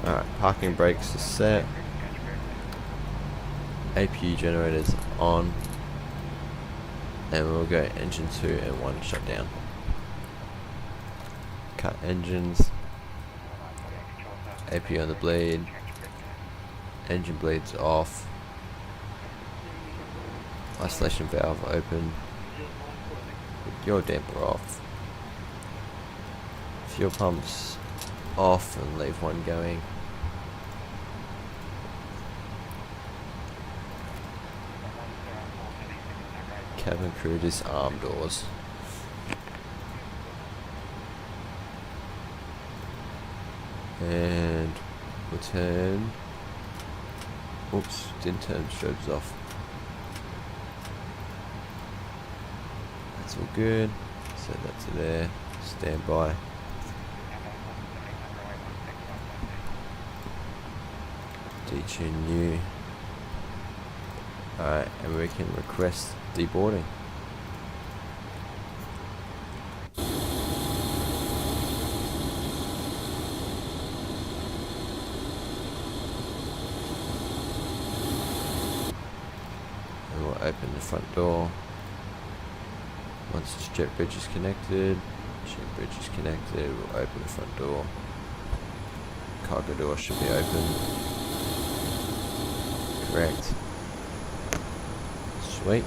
Alright, parking brakes are set. APU generators on. And we'll go engine 2 and 1 shut down. Cut engines. APU on the bleed. Engine bleeds off. Isolation valve open. Your damper off. Fuel pumps off and leave one going. Cabin crew disarm doors. And we'll turn. Oops, didn't turn strobes off. That's all good. Set that to there. Stand by. Detune new. Alright, and we can request deboarding. And we'll open the front door. Once the jet bridge is connected, we'll open the front door. Cargo door should be open. Correct. Sweet.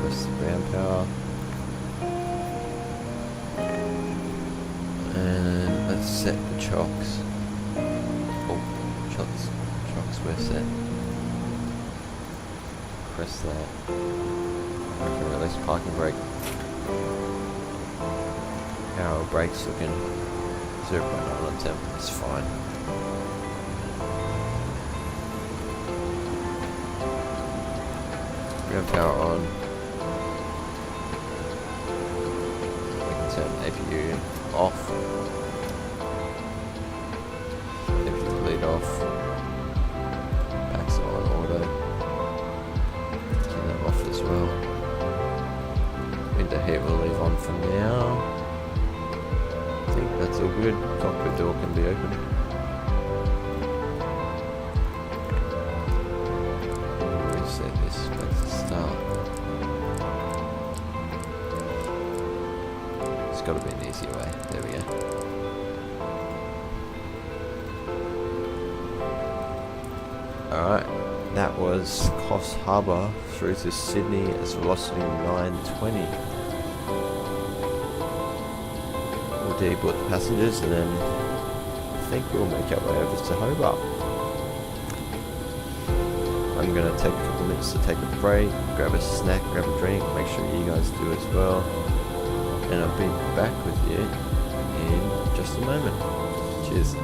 Press the ground power. And let's set the chocks. Oh, chocks were set. Press that. We can release parking brake. Our brake's looking 0.9 on 10, it's fine. Ground power on. We can turn APU off. APU lead off. Backs on auto. Turn that off as well. Window heat we'll leave on for now. I think that's all good. Cockpit door can be opened. Reset this back to start. It's got to be an easier way. There we go. Alright. that was Coffs Harbour through to Sydney as velocity 920. We'll deboard the passengers and then I think we'll make our way over to Hobart. I'm going to take a couple minutes to take a break, grab a snack, grab a drink, make sure you guys do as well. And I'll be back with you in just a moment. Cheers.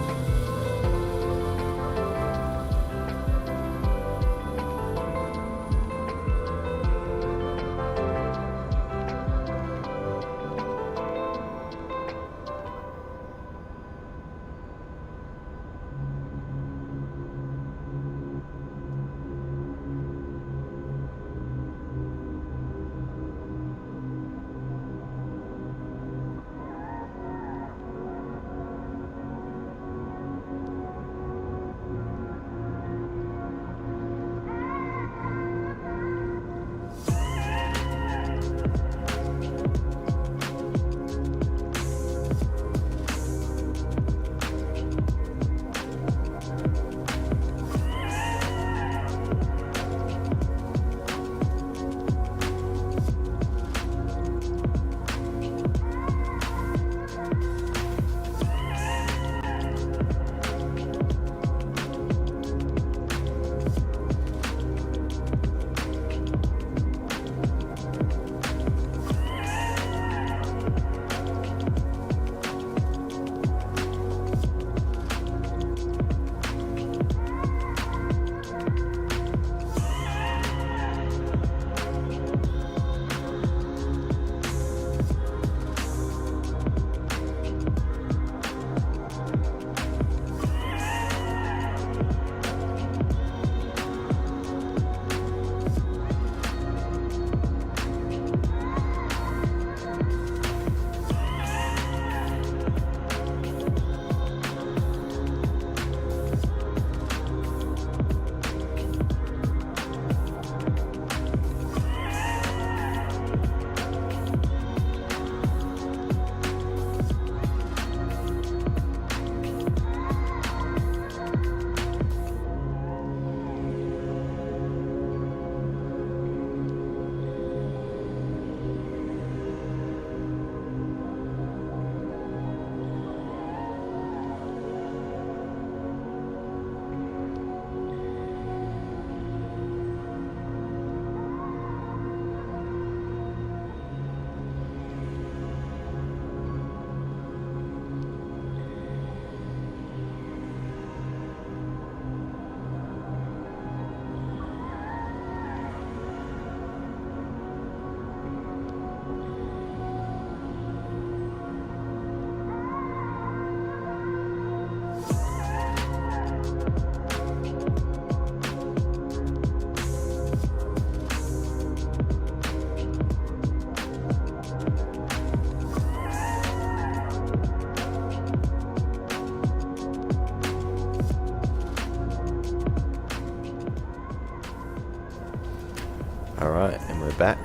Alright, and we're back.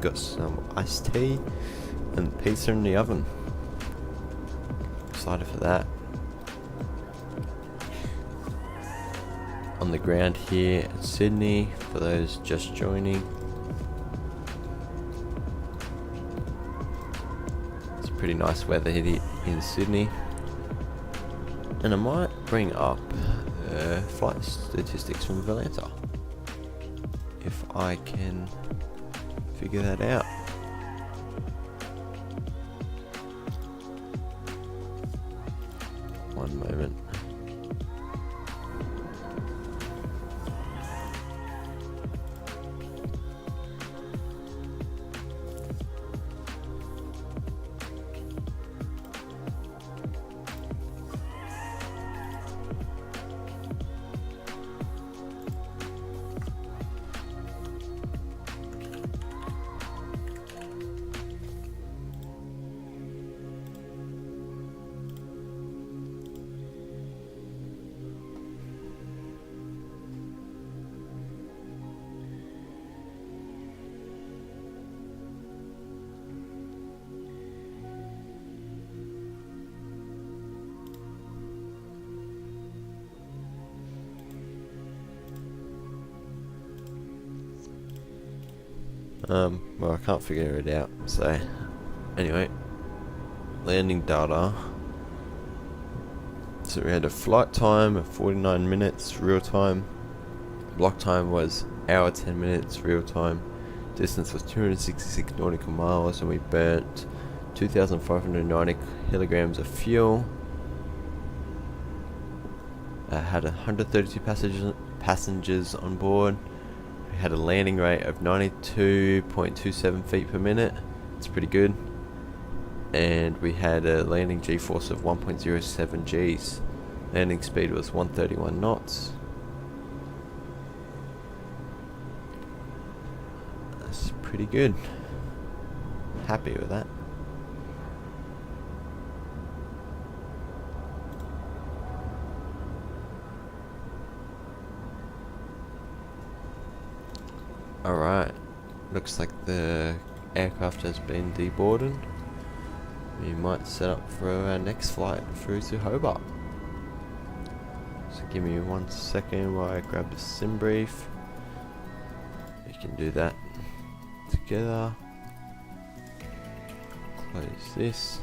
Got some iced tea and pizza in the oven. Excited for that. On the ground here at Sydney, for those just joining. It's pretty nice weather here in Sydney. And I might bring up flight statistics from Atlanta, if I can figure that out. One moment. Well, I can't figure it out, so anyway, landing data. So we had a flight time of 49 minutes real time, block time was hour 10 minutes real time, distance was 266 nautical miles, and we burnt 2,590 kilograms of fuel. Had 132 passengers on board. We had a landing rate of 92.27 feet per minute. It's pretty good. And we had a landing G-force of 1.07 Gs. Landing speed was 131 knots. That's pretty good. Happy with that. Alright, looks like the aircraft has been deboarded. We might set up for our next flight through to Hobart. So give me 1 second while I grab the sim brief. We can do that together. Close this.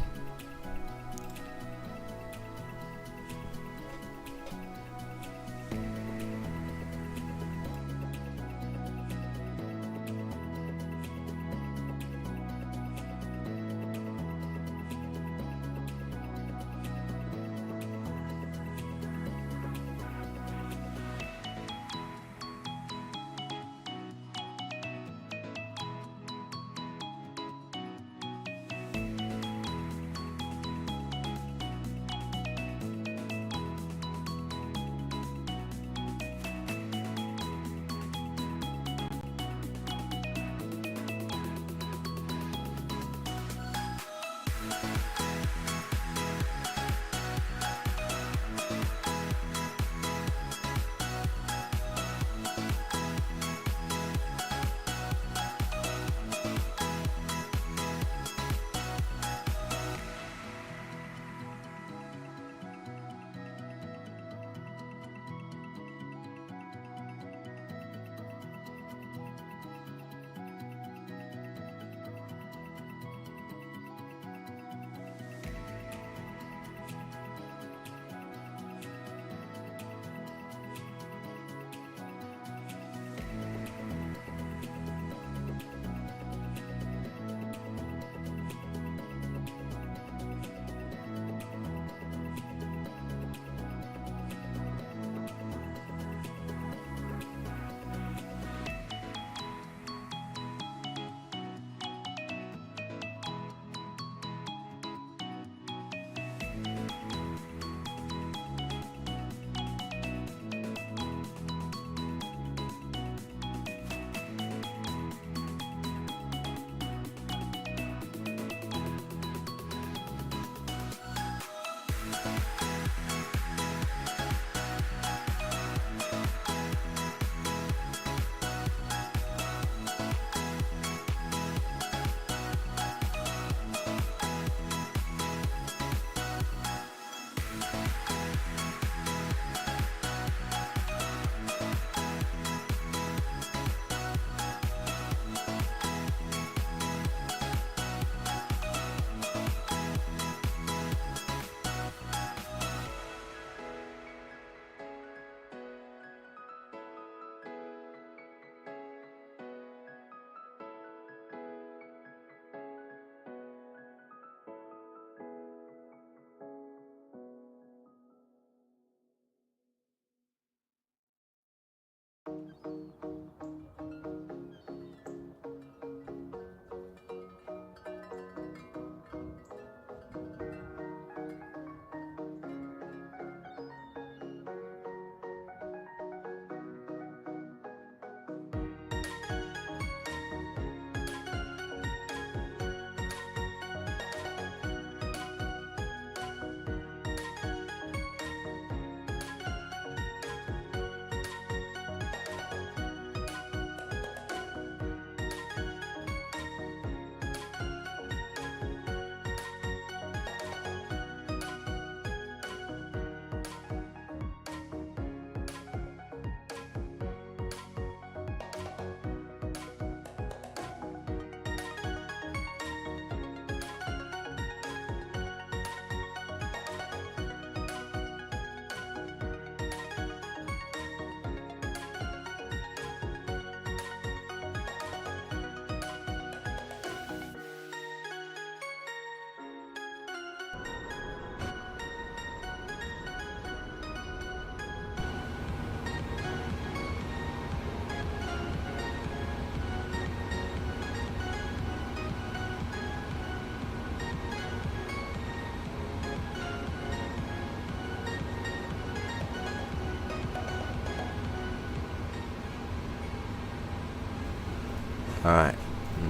Alright,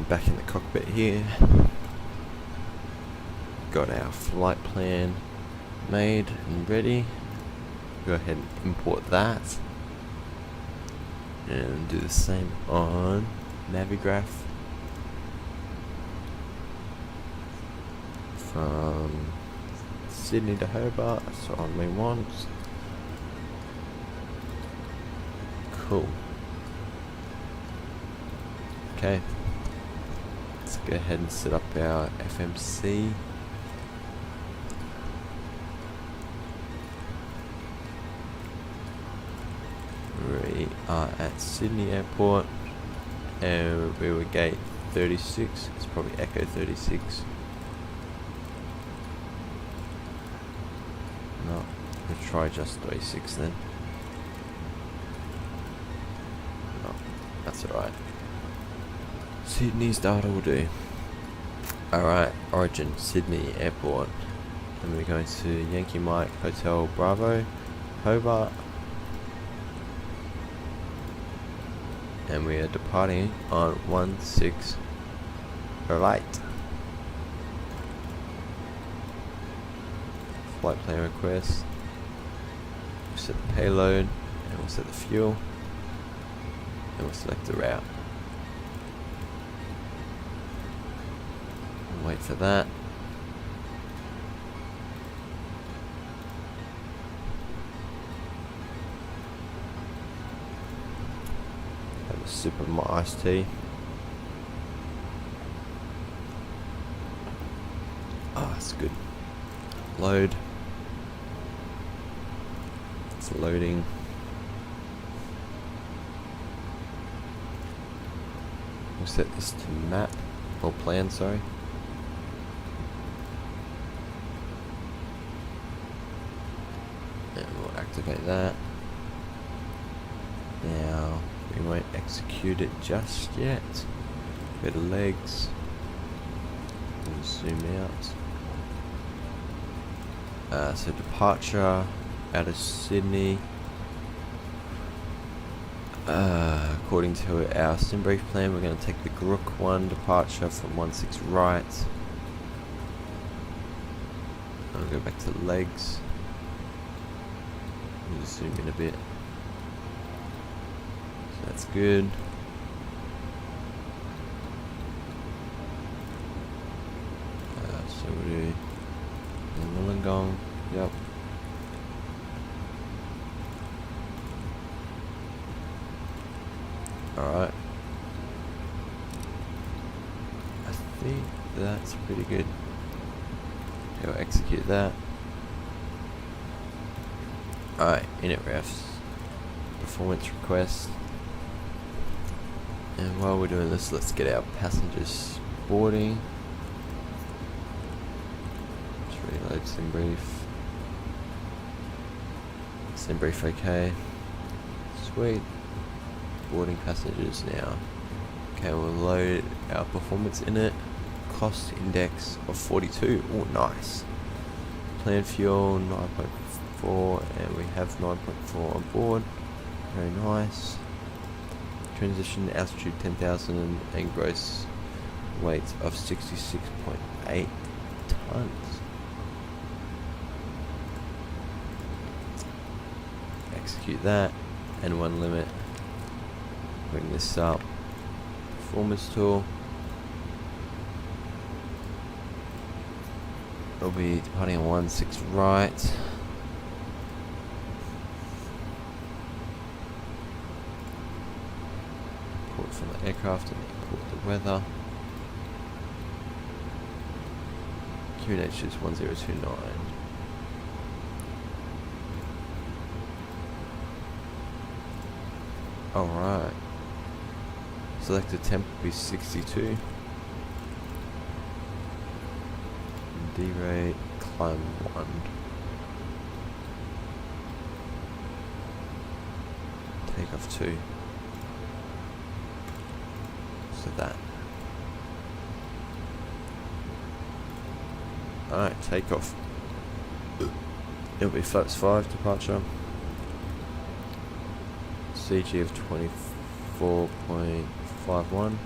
back in the cockpit here. Got our flight plan made and ready. Go ahead and import that. And do the same on Navigraph. From Sydney to Hobart, so on we want. Cool. Okay. Let's go ahead and set up our FMC. We are at Sydney Airport and we were gate 36. It's probably Echo 36. No, we'll try just 36 then. No, that's alright. Sydney's data will do. Alright, origin, Sydney Airport. And we're going to Yankee Mike Hotel Bravo, Hobart. And we are departing on 1608. Flight plan request. We'll set the payload, and we'll set the fuel, and we'll select the route. We'll wait for that. Have a sip of my iced tea. Oh, that's good. Load. It's loading. We'll set this to map, or plan, sorry. And we'll activate that. Now, we won't execute it just yet. Go to legs. And zoom out. So departure out of Sydney. According to our sim brief plan, we're going to take the Grook 1 departure from 16 right. I'll go back to the legs. We'll zoom in a bit. So that's good. So we'll do Wollongong. Yep. Alright. I think that's pretty good. Okay, we'll execute that. Alright, init refs. Performance request. And while we're doing this, let's get our passengers boarding. Let's reload sim brief. Sim brief okay. Sweet. Boarding passengers now. Okay, we'll load our performance in it. Cost index of 42. Oh, nice. Plan fuel 9.4, and we have 9.4 on board. Very nice. Transition altitude 10,000 and gross weight of 66.8 tons. Execute that, and one limit. Bring this up. Performance tool. It'll be departing on 16 right. Import from the aircraft and import the weather. QNH is 1029. Alright. Selected temp will be 62. D-rate, climb 1. Takeoff 2. So that. Alright, takeoff. It'll be flaps 5 departure. CG of 24.51.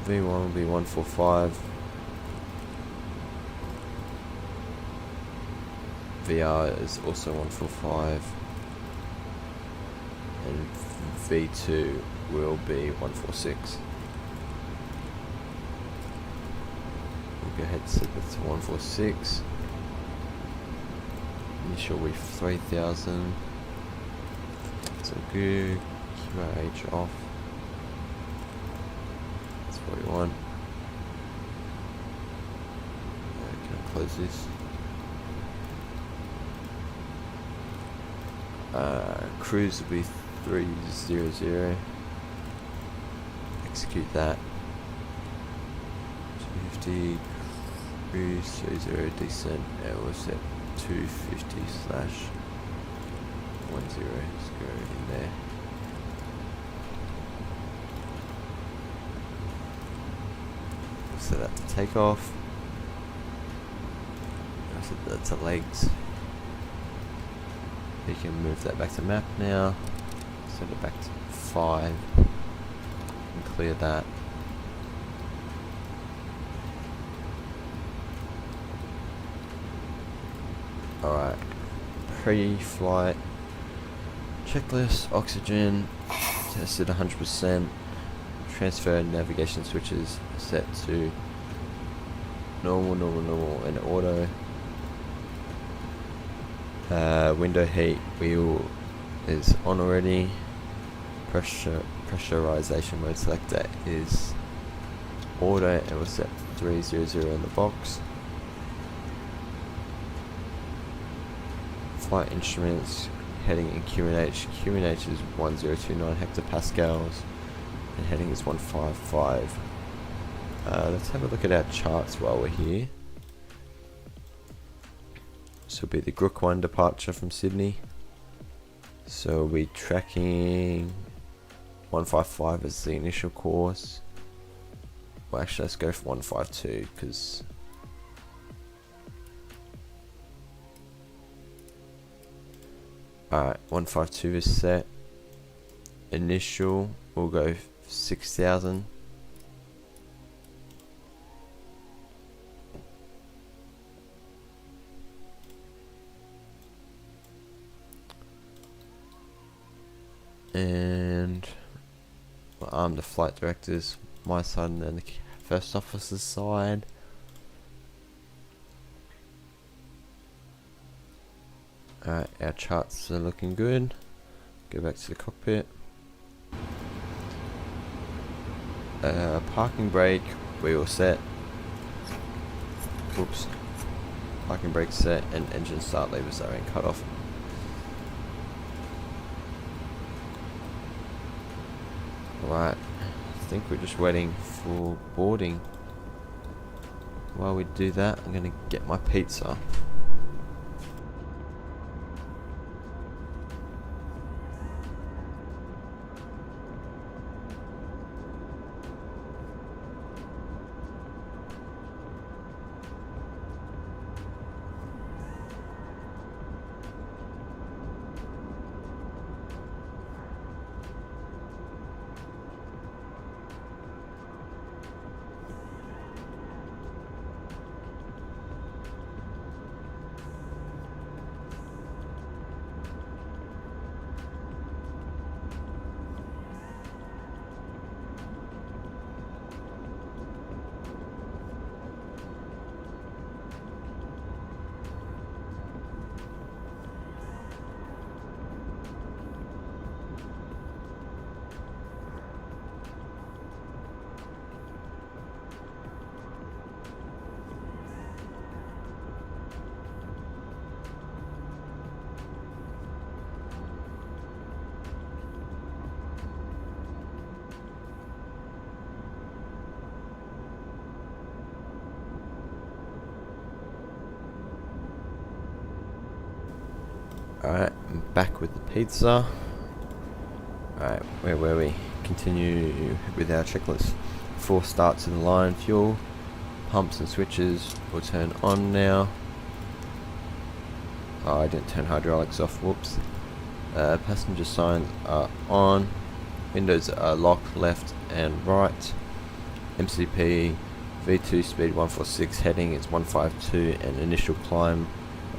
V1 will be 145. VR is also 145. And V2 will be 146. We'll go ahead and set that to 146. Initial with 3000. So good. QRH off. That's what we want. Can I close this? Cruise will be 300. Execute that. 250. Cruise 30 decent. And we'll set 250/10. Let's go in there. Set that to take off. I set that to legs. You can move that back to map now. Set it back to 5. And clear that. Alright. Pre-flight checklist, oxygen tested 100%. Transfer navigation switches set to normal and auto. Window heat wheel is on already. Pressurization mode selector is auto, and we'll set 300 in the box. Flight instruments heading in QNH. QNH is 1029 hectopascals and heading is 155. Let's have a look at our charts while we're here. This will be the Grook 1 departure from Sydney. So we'll be tracking 155 as the initial course. Well, actually, let's go for 152 because alright, 152 is set. Initial, we'll go 6,000. And well, I'm the flight director's, my side, and then the first officer's side. Alright, our charts are looking good. Go back to the cockpit. Parking brake, we will set. Oops. Parking brake set, and engine start levers are in cut off. Alright, I think we're just waiting for boarding. While we do that, I'm going to get my pizza. Alright, I'm back with the pizza. Alright, where were we? Continue with our checklist. 4 starts in the line, fuel, pumps and switches will turn on now. Oh, I didn't turn hydraulics off, whoops. Passenger signs are on. Windows are locked left and right. MCP V2 speed 146, heading is 152, and initial climb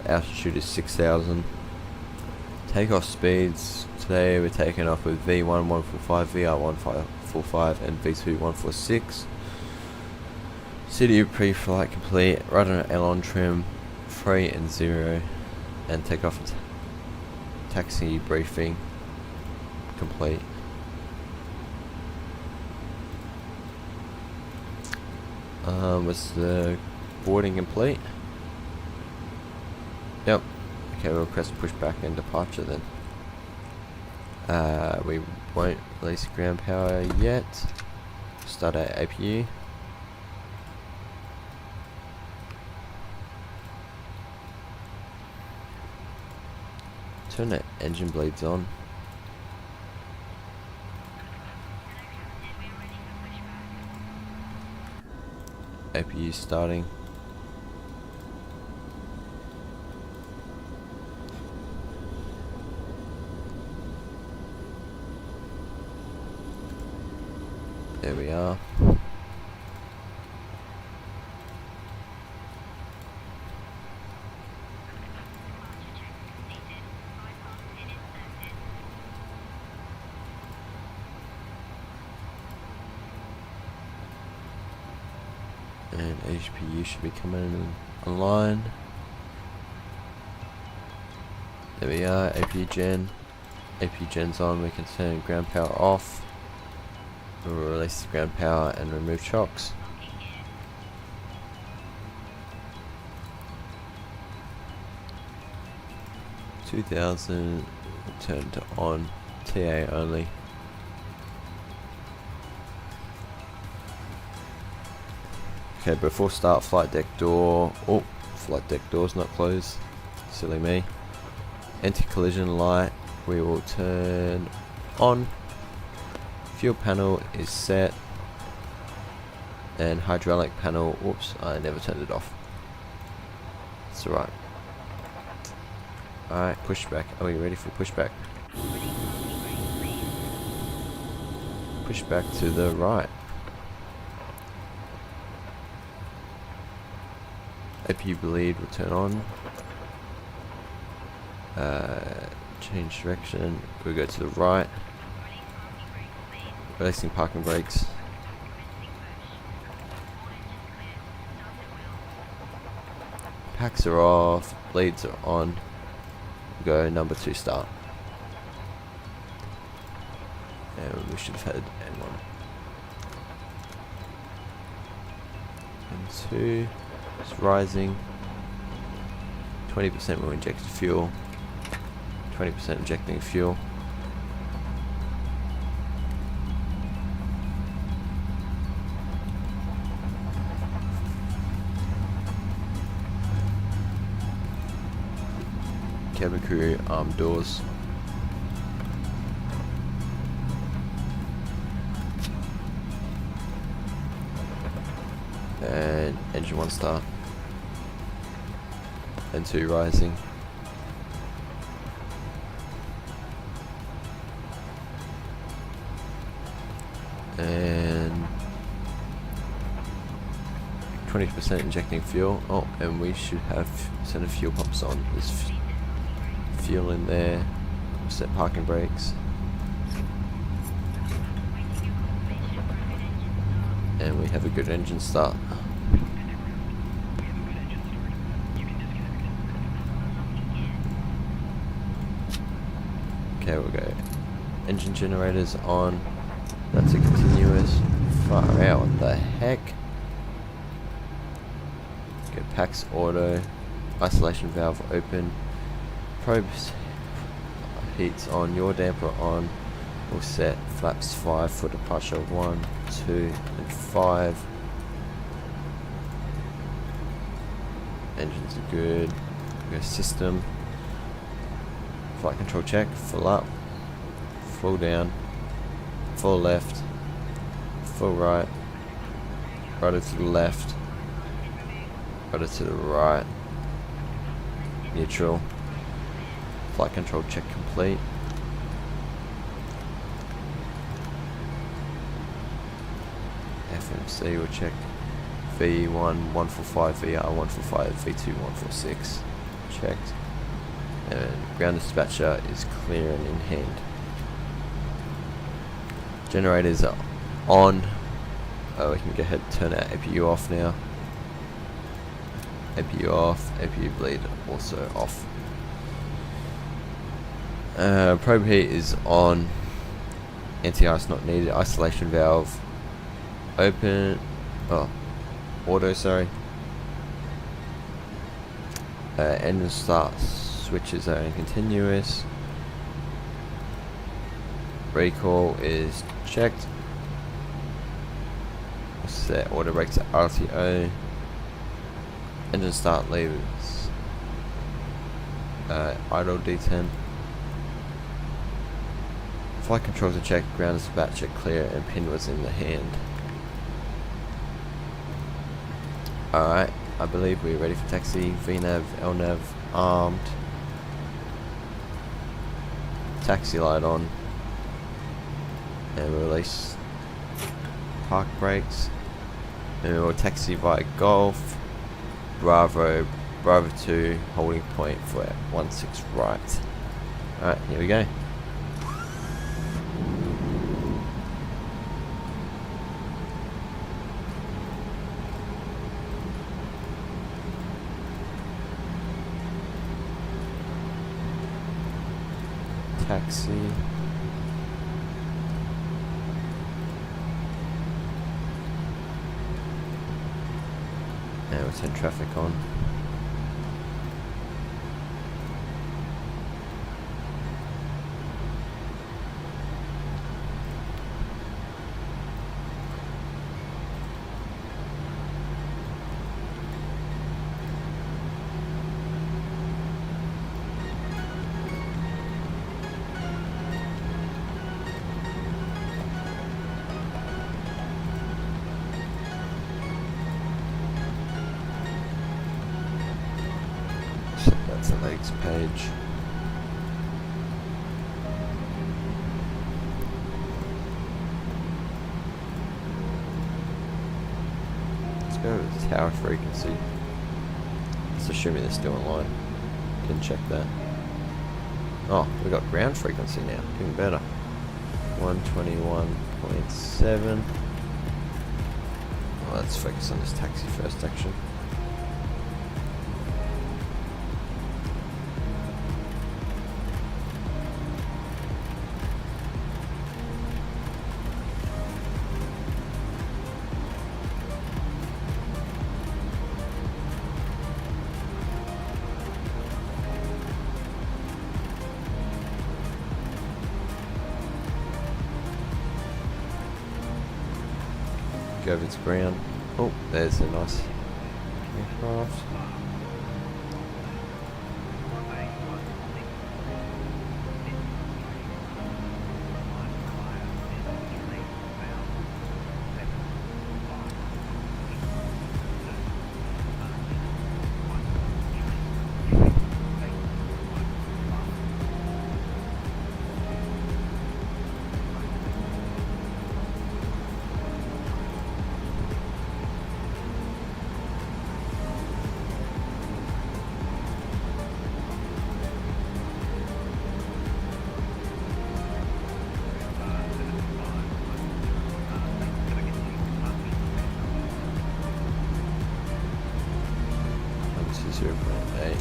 altitude is 6,000. Takeoff speeds today we're taking off with V1 145, VR 145, and V2 146. City pre-flight complete, rudder and aileron trim 3 and 0, and takeoff and taxi briefing complete. Was the boarding complete? Yep. Okay, we'll request pushback and departure then. We won't release ground power yet. Start our APU. Turn the engine blades on. APU starting. There we are. And HPU should be coming online. There we are, APU gen. APU gen's on, we can turn ground power off. We'll release the ground power and remove shocks. $2,000 turn to on, TA only. Okay, before start, flight deck door. Oh, flight deck door's not closed. Silly me. Anti-collision light we will turn on. Fuel panel is set. And hydraulic panel, whoops, I never turned it off. It's alright. Alright, pushback. Are we ready for pushback? Pushback to the right. APU bleed will turn on. Change direction. We'll go to the right. Releasing parking brakes. Packs are off. Bleeds are on. Go number 2 start. And we should have had N1. N2. It's rising. 20% will inject fuel. 20% injecting fuel. Cabin crew armed doors. And engine 1 start. And 2 rising. And 20% injecting fuel. Oh, and we should have center fuel pumps on. There's fuel in there. Set parking brakes. And we have a good engine start. Okay, we'll go. Engine generators on. That's a continuous. Far out. What the heck? Go packs auto. Isolation valve open. Probes heats on. Yaw damper on. We'll set flaps 5 for departure 1, 2, and 5. Engines are good. Go system. Flight control check. Full up. Full down. Full left. Full right. Rudder to the left. Rudder to the right. Neutral. Flight control check complete. FMC, we'll check V1 145, VR 145, V2 146, checked. And ground dispatcher is clear and in hand. Generators are on. We can go ahead and turn our APU off now. APU off, APU bleed also off. Probe heat is on. Anti-ice not needed. Isolation valve open. Auto, sorry. Engine start switches are in continuous. Recall is checked. Set auto brakes at RTO. Engine start levers. Idle D10. Flight controls are checked. Ground dispatcher clear and pin was in the hand. Alright, I believe we're ready for taxi. VNAV, LNAV armed. Taxi light on. And we'll release park brakes. And we'll taxi via Golf. Bravo 2 holding point for 16 right. Alright, here we go. Taxi. And we'll turn traffic on. That's the legs page. Let's go with tower frequency. Let's assuming they're still online. Can check that. Oh, we got ground frequency now. Even better. 121.7. Well, let's focus on this taxi first, actually. Go over to ground. Oh, there's a nice aircraft. to 0.8.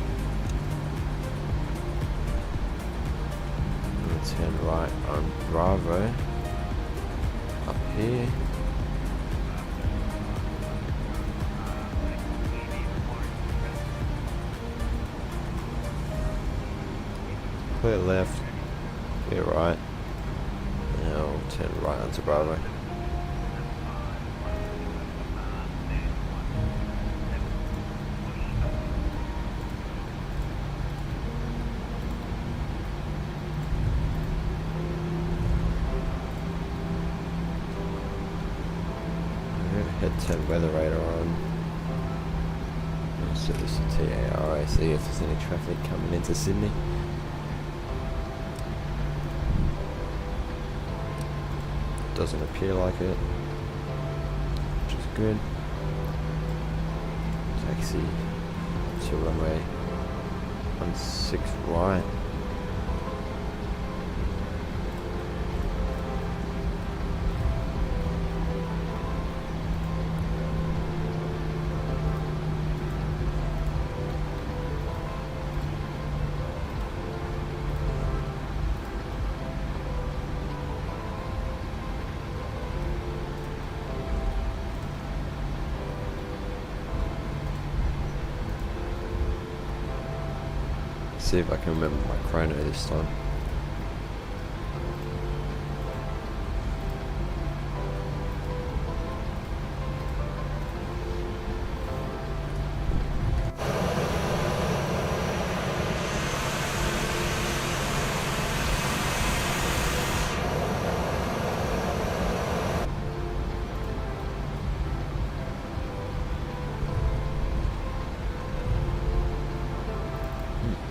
We'll turn right on Bravo up here. Clear left, clear right. Now we'll turn right onto Bravo. Head 10 weather radar on. So this is TARA, see if there's any traffic coming into Sydney. Doesn't appear like it. good. Taxi to runway 16 right. See if I can remember my chrono this time.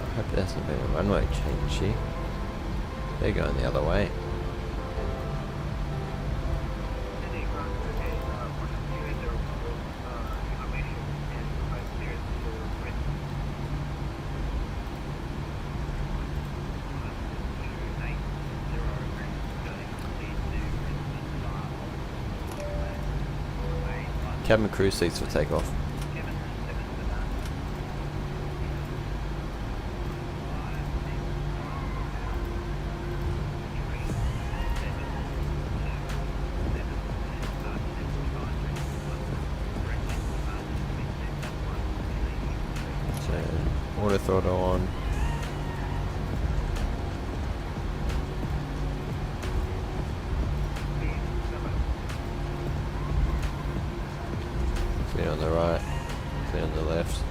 I hope there hasn't been a runway change here. They're going the other way. Cabin crew seats for takeoff. Auto throttle on. Clear on the right, clear on the left.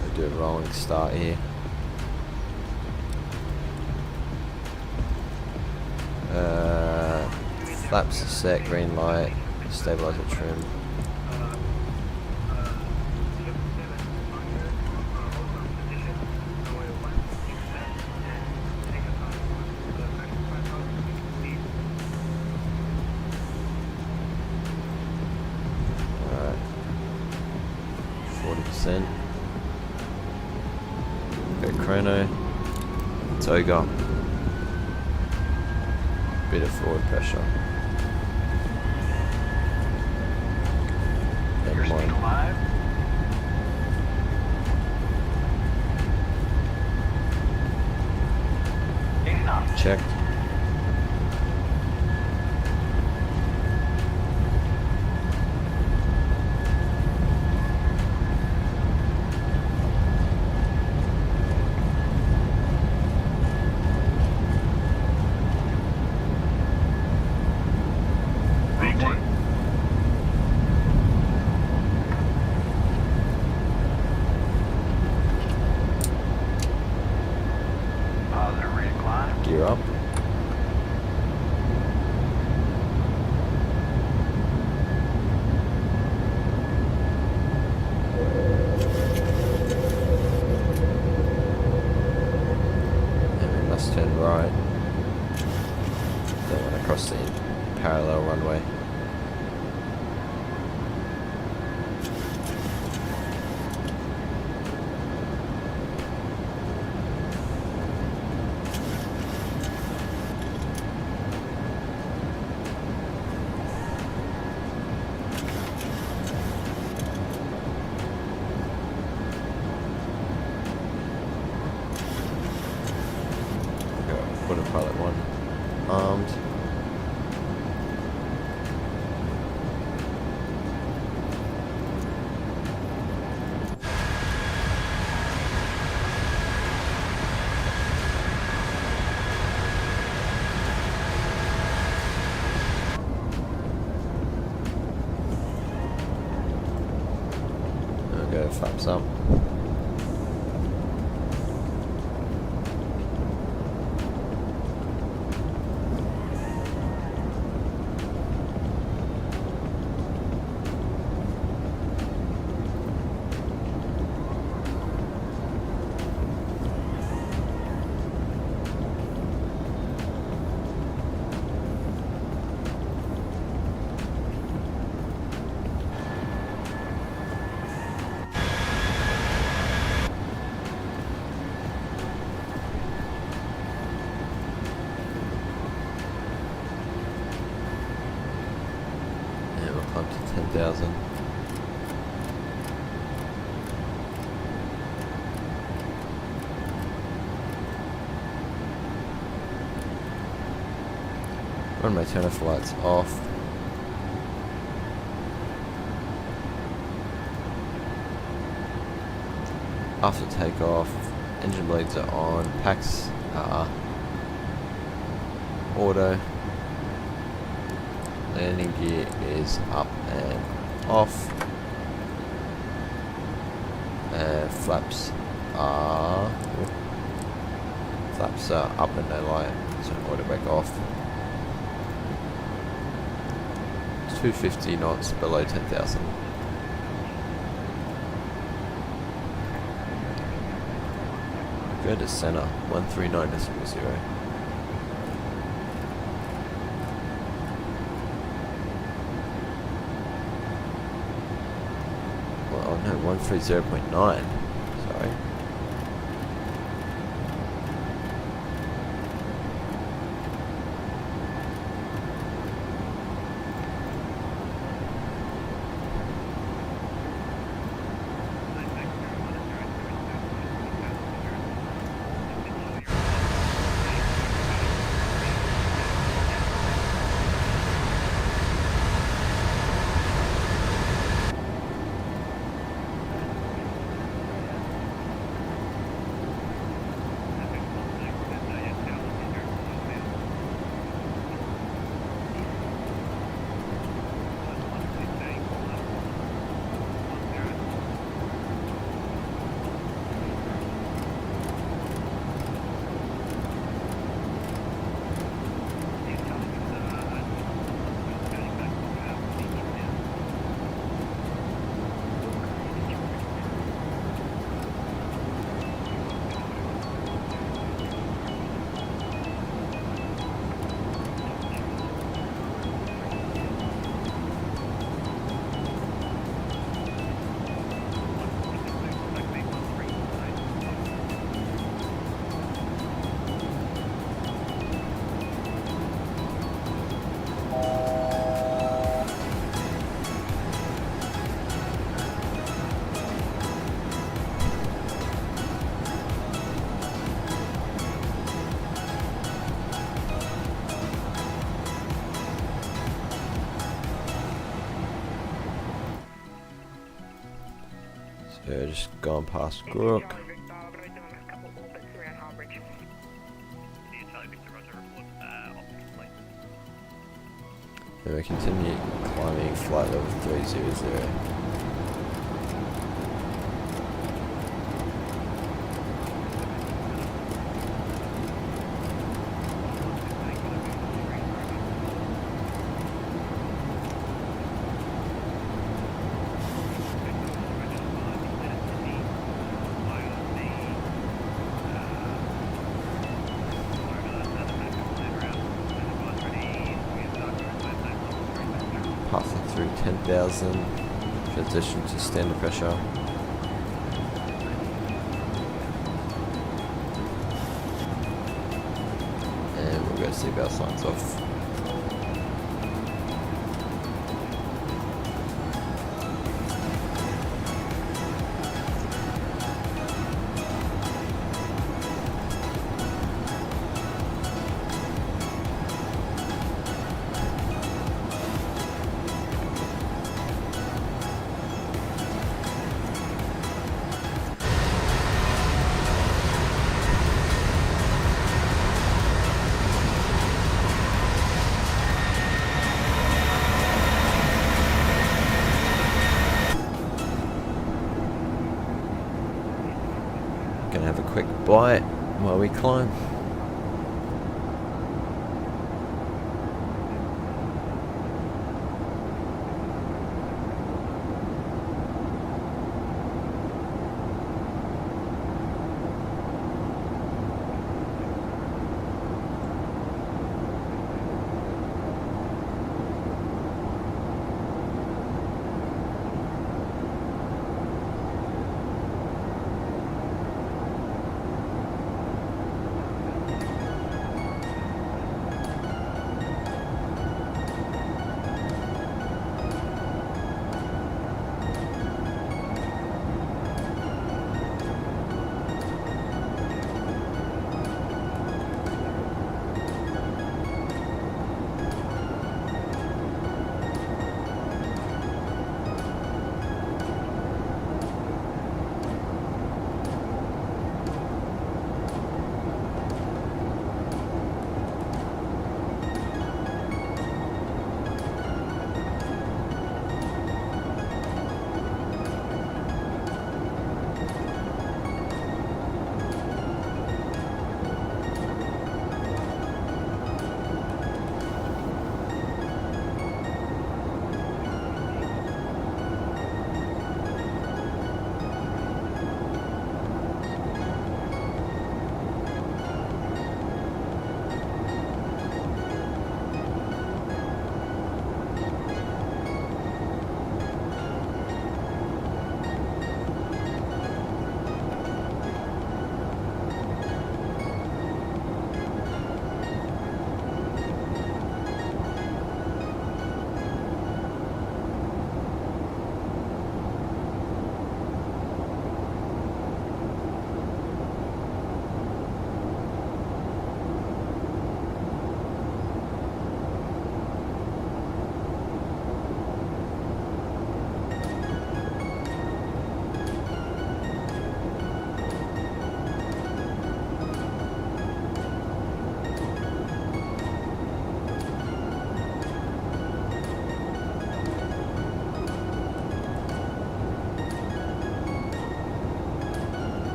We'll do a rolling start here. Flaps are set, green light, stabilizer trim. Alright, 40%. Go chrono, toga. Bit of forward pressure. Never Airspeed mind. alive. Check. Positive recline. Gear up. And we must turn right. Then when across the parallel runway. Autopilot 1 armed. I'll go flaps up. 10,000. Run my turner flights off. After takeoff, engine blades are on, packs are auto, landing gear is up and off, and flaps are up and no light, so auto brake off. 250 knots below 10,000. Go to center, 139.0. Well, no, 130.9. Sorry. So just gone past Grook. Then we continue climbing flight level 300. Passing through 10,000, transition to standard pressure. And we'll go seatbelt signs off. Gonna have a quick bite while we climb.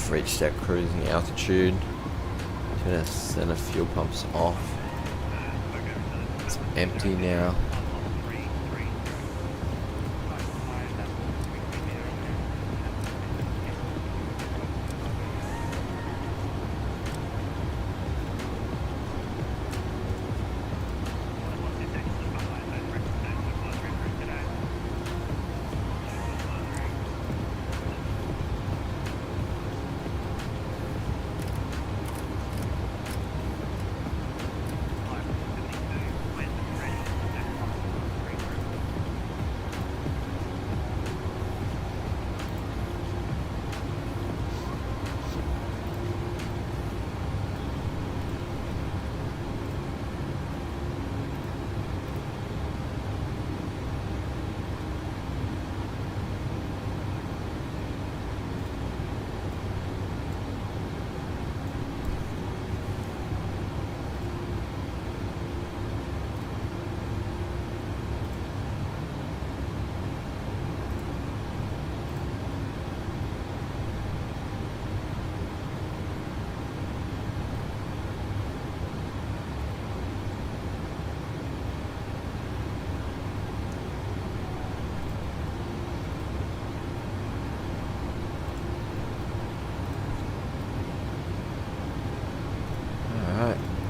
We've reached our cruising altitude. Gonna send the fuel pumps off. It's empty now.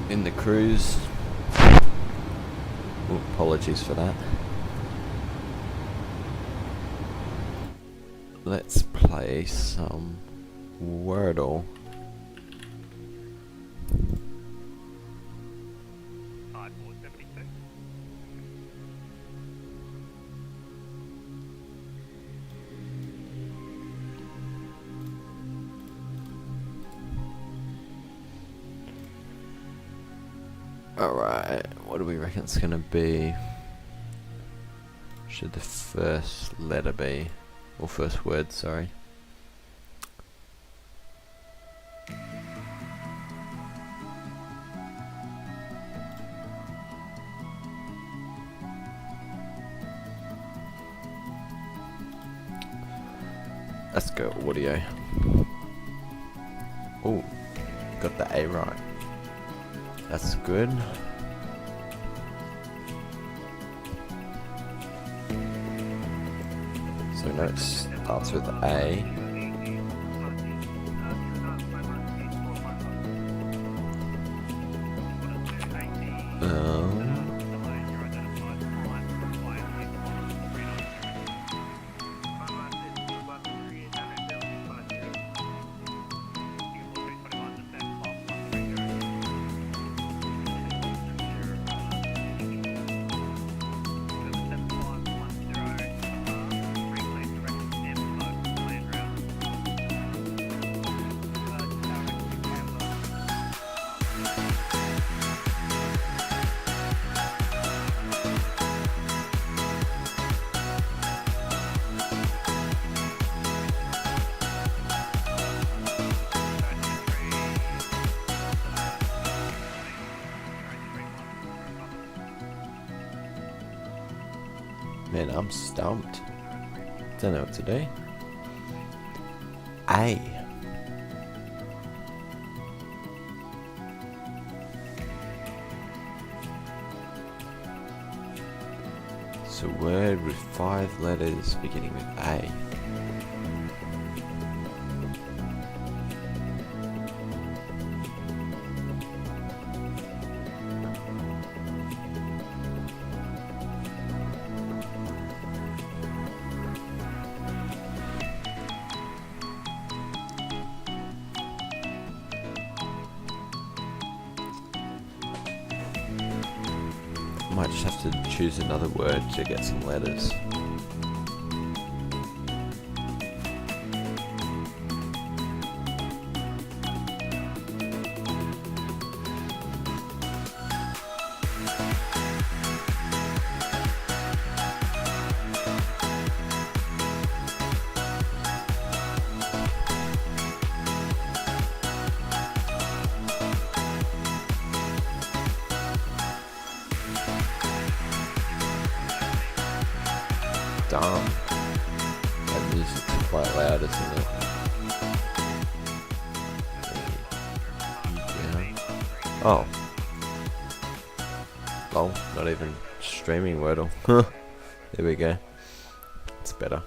In the cruise. Ooh, apologies for that. Let's play some Wordle. Alright, what do we reckon it's gonna be? Should the first letter be? Or first word, sorry. Let's go audio. Oh, got the A right. That's good. So no, it starts with A. Man, I'm stumped. Don't know what to do. A. So word with 5 letters beginning with A. Might just have to choose another word to get some letters. Damn. That music's quite loud, isn't it? Oh. Lol, not even streaming Wordle. There we go. It's better.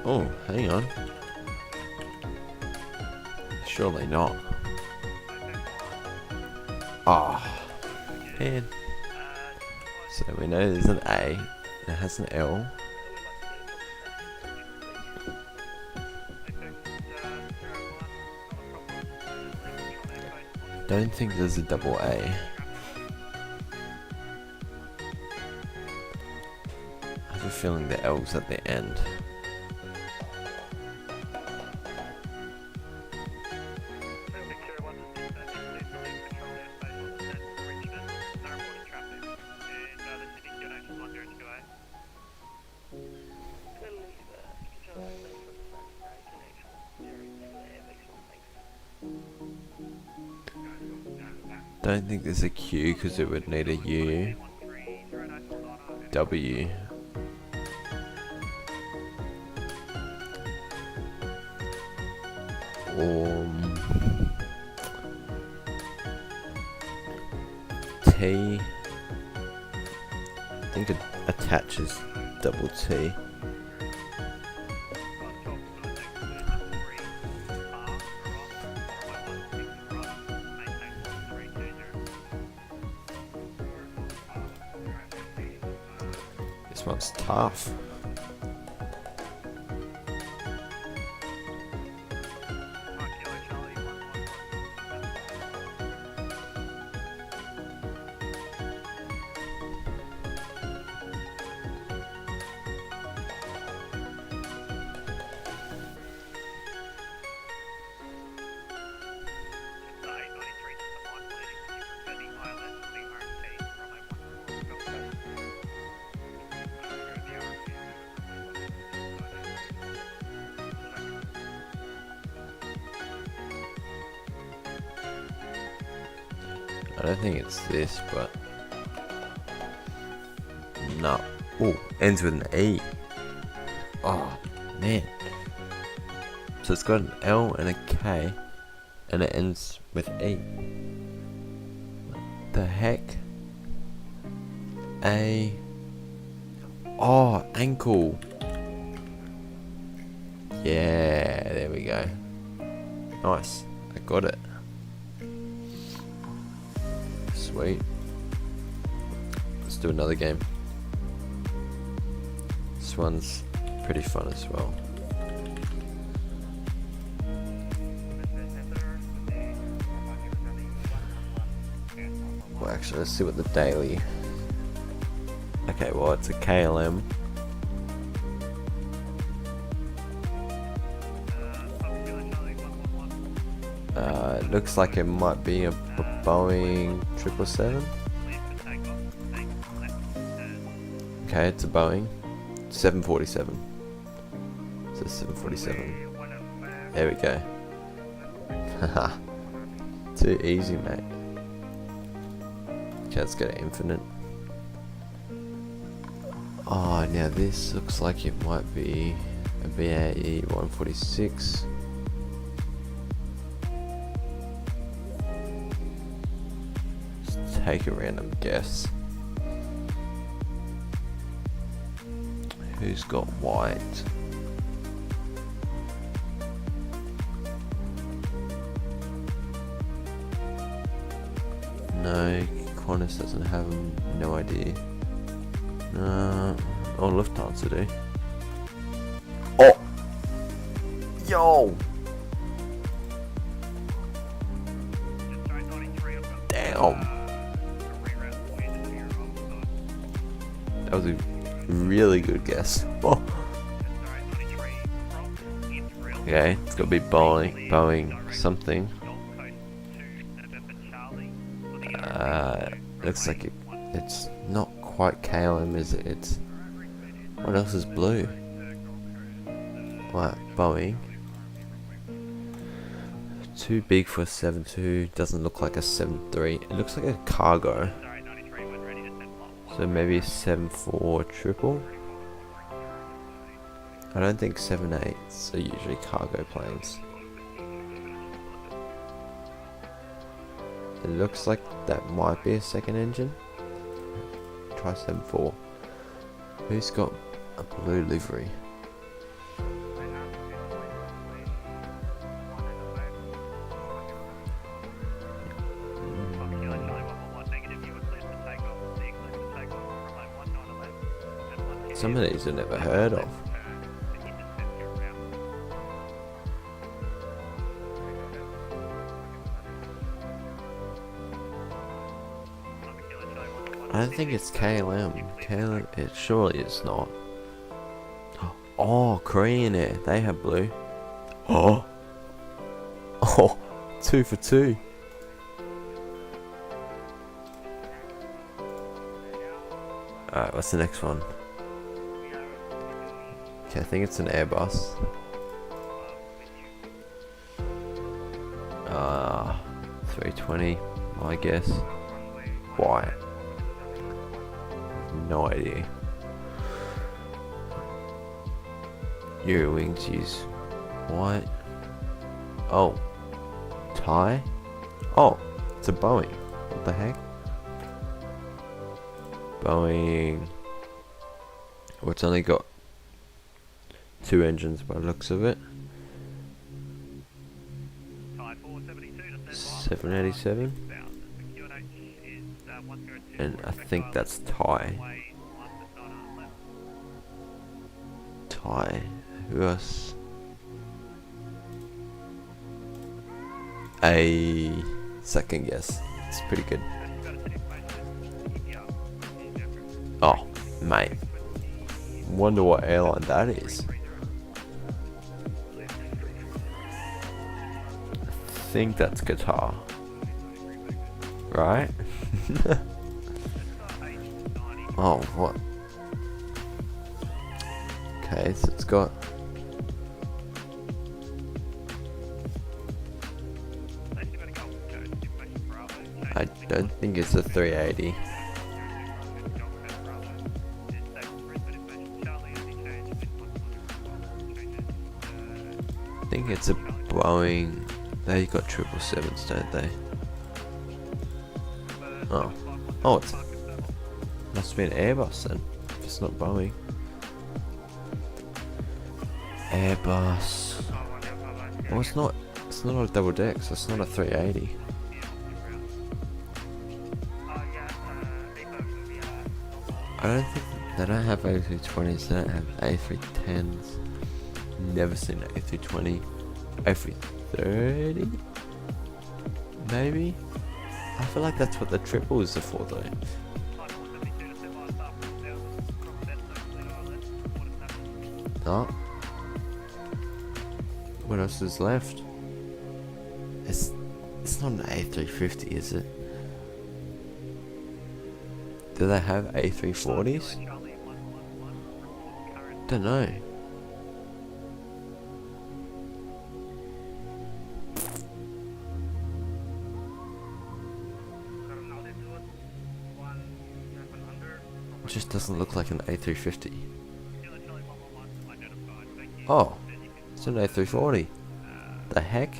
Oh, hang on. Surely not. Ah, man. So we know there's an A, and it has an L. Don't think there's a double A. I have a feeling the L's at the end. Don't think there's a Q because it would need a U. W. T. I think it attaches double T. This one's tough. I don't think it's this, but no. Oh, ends with an E. Oh man. So it's got an L and a K, and it ends with E. What the heck? A. Oh, ankle. Yeah, there we go. Nice. I got it. Sweet. Let's do another game. This one's pretty fun as well. Well, actually, let's see what the daily. Okay, well, it's a KLM. It looks like it might be a Boeing 777. Okay, it's a Boeing 747. So 747. There we go. Haha. Too easy, mate. Okay, let's go to infinite. Oh, now this looks like it might be a BAE 146. Take a random guess. Who's got white? No, Qantas doesn't have them. No idea. Oh, Lufthansa do. Oh! Yo! Damn! That was a really good guess. Oh. Okay, it's got to be Boeing something. Looks like it's not quite KLM, is it? It's what else is blue? What, Boeing? Too big for a 7.2. Doesn't look like a 7.3. It looks like a cargo. So maybe a 7.4 triple. I don't think 7.8s are usually cargo planes. It looks like that might be a second engine. Try 7.4. Who's got a blue livery? Some of these I've never heard of. I don't think it's KLM. KLM, it surely is not. Oh, Korean Air, they have blue. Oh, 2 for 2. Alright, what's the next one? Okay, I think it's an Airbus. 320, my guess. Why? No idea. Eurowings use white. Oh, Thai. Oh, it's a Boeing. What the heck? Boeing. Oh, it's only got 2 engines by the looks of it. 787. And I think that's Thai. Thai. Who else? A second guess. It's pretty good. Oh, mate. Wonder what airline that is. I think that's Qatar. Right? Oh, what? Okay, so it's got... I don't think it's a 380. I think it's a Boeing. They got 777s, don't they? Oh, it's must be an Airbus then. If it's not Boeing. Airbus. Oh, it's not. It's not a double deck, so it's not a 380. I don't think they don't have A320s. They don't have A310s. Never seen an A320. A330? Maybe? I feel like that's what the triples are for though. Oh. What else is left? It's not an A350, is it? Do they have A340s? Don't know. It just doesn't look like an A350. Oh, it's an A340. The heck?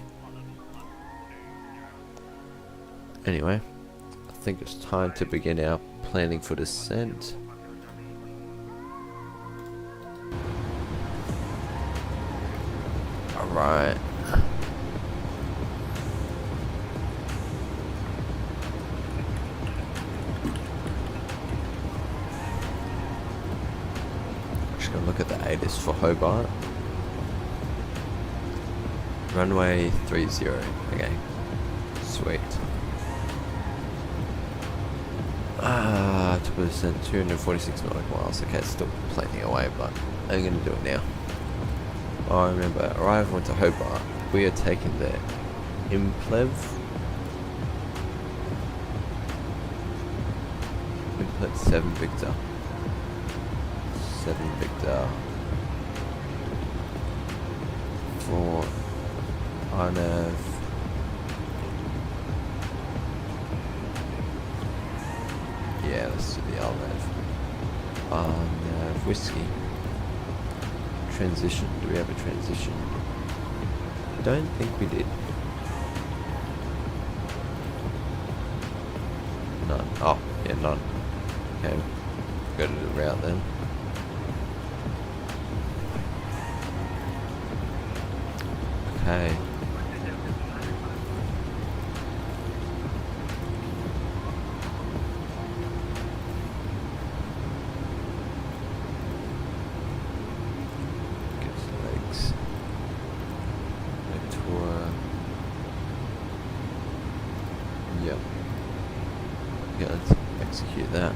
Anyway, I think it's time to begin our planning for descent. right. Just gonna look at the ATIS for Hobart. Runway 30. Okay. Sweet. 2%, 246 nautical miles. Okay, it's still plenty away, but I'm gonna do it now. Oh, I remember, arrival into Hobart. We are taking the Implev. Implev 7 Victor. 7 Victor. For RNAV. Yeah, let's do the RNAV. RNAV whiskey. Transition. Do we have a transition? I don't think we did. None. Oh, yeah, none. Okay. Go to the route then. Okay. Yep. Okay, let's execute that.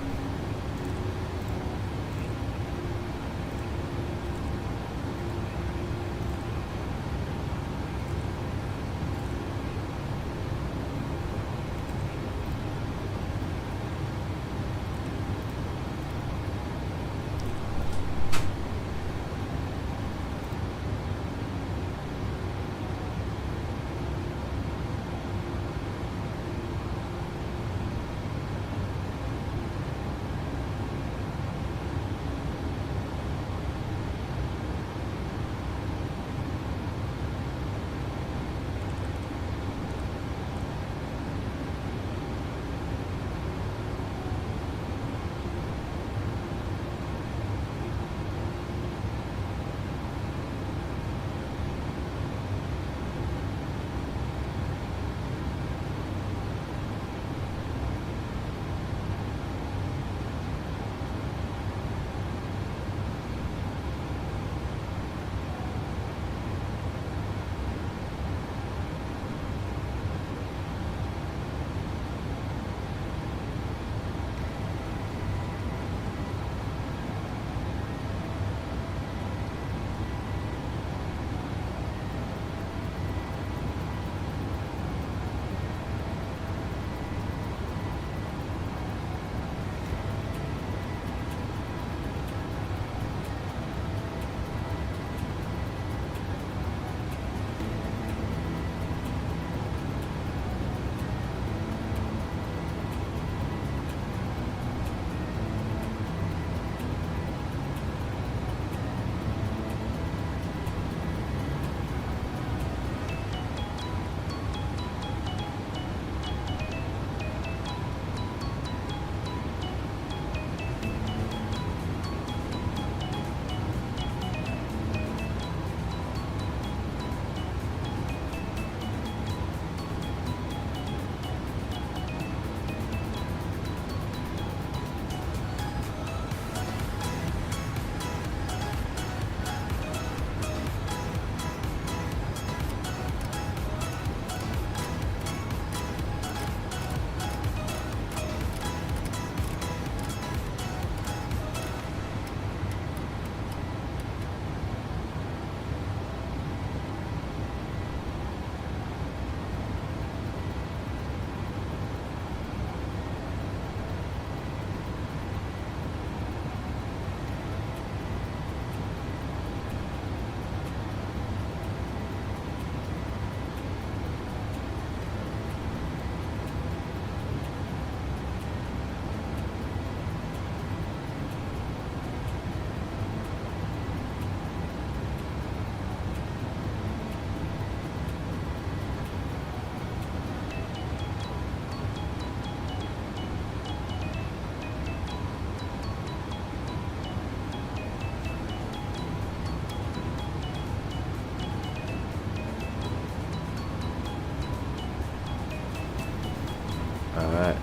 Alright,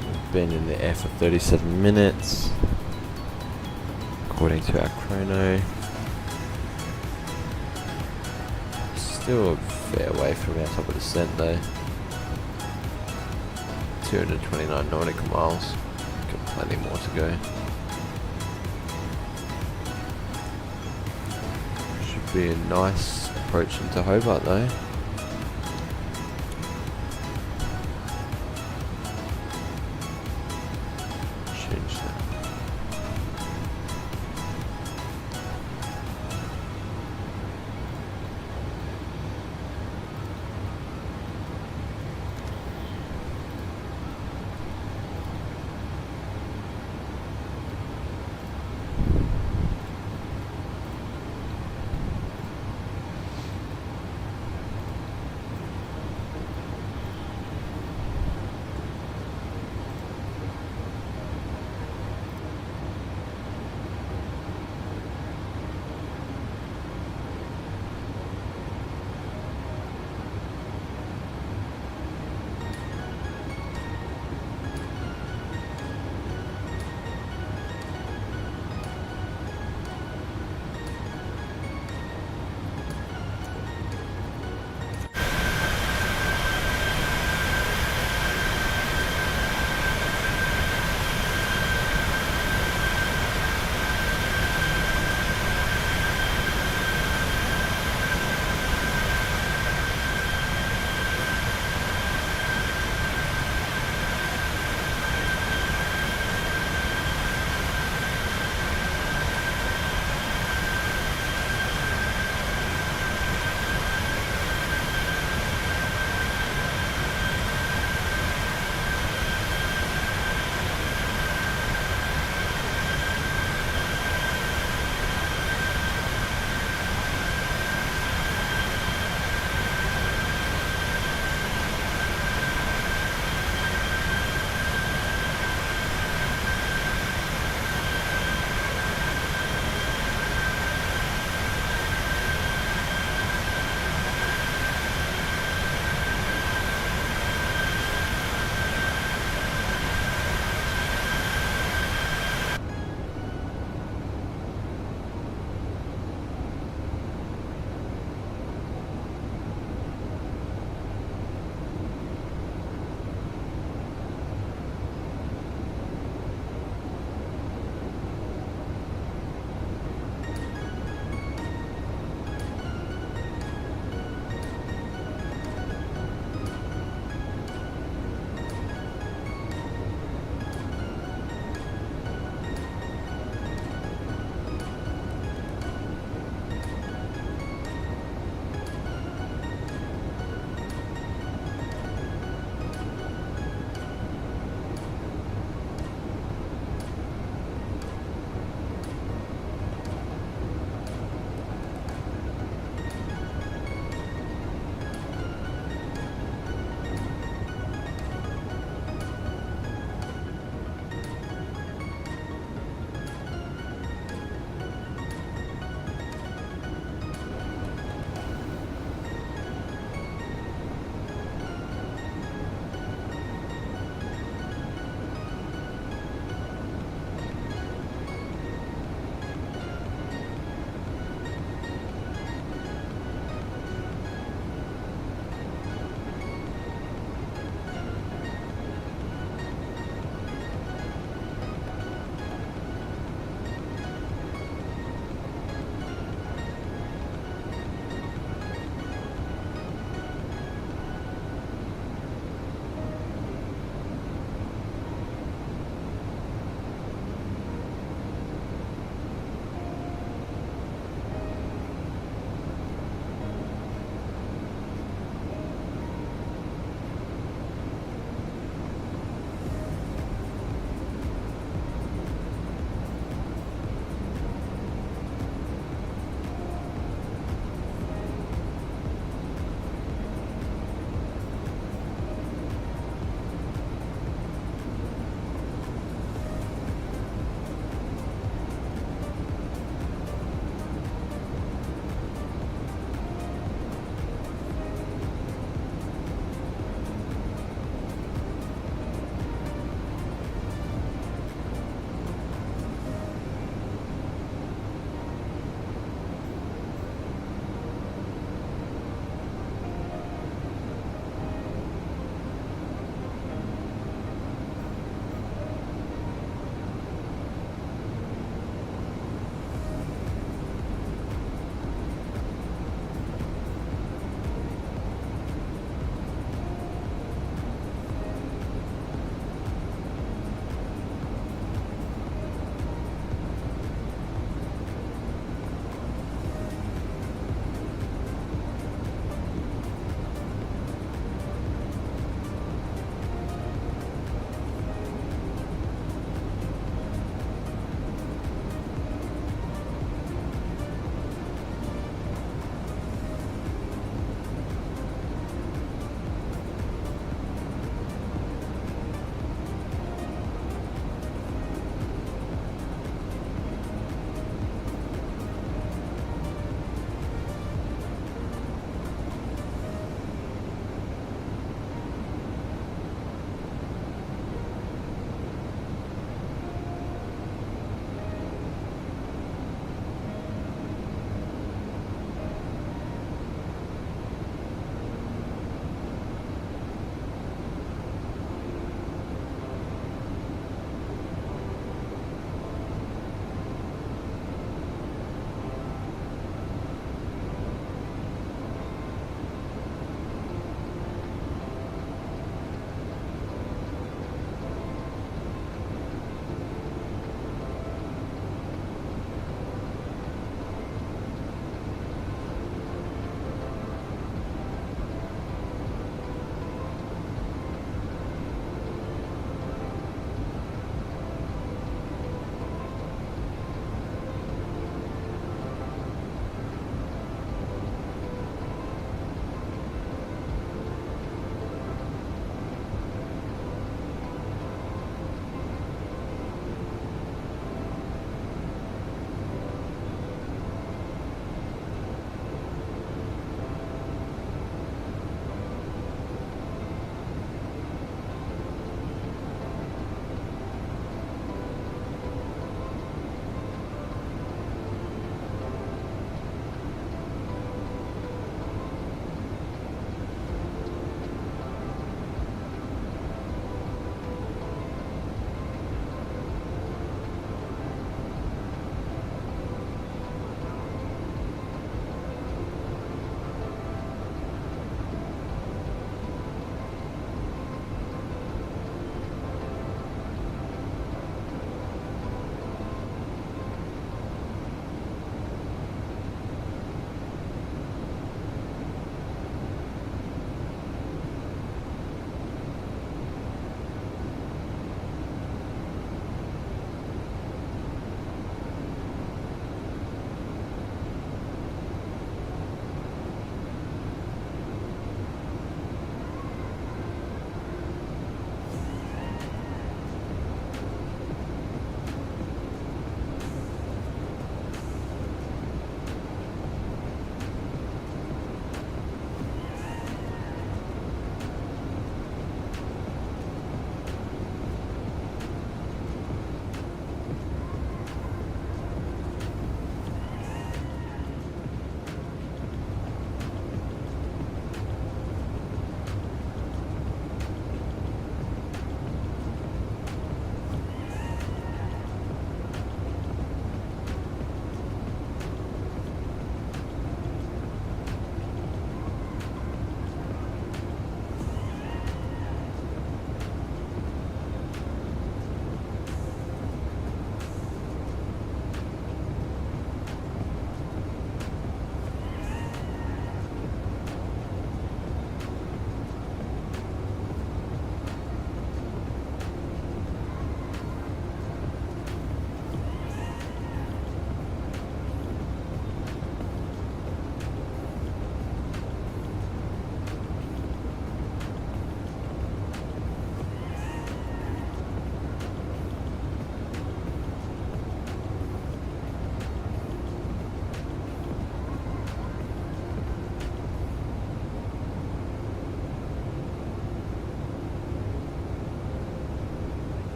we've been in the air for 37 minutes, according to our chrono. Still a fair way from our top of descent though. 229 nautical miles, got plenty more to go. Should be a nice approach into Hobart though. Change that.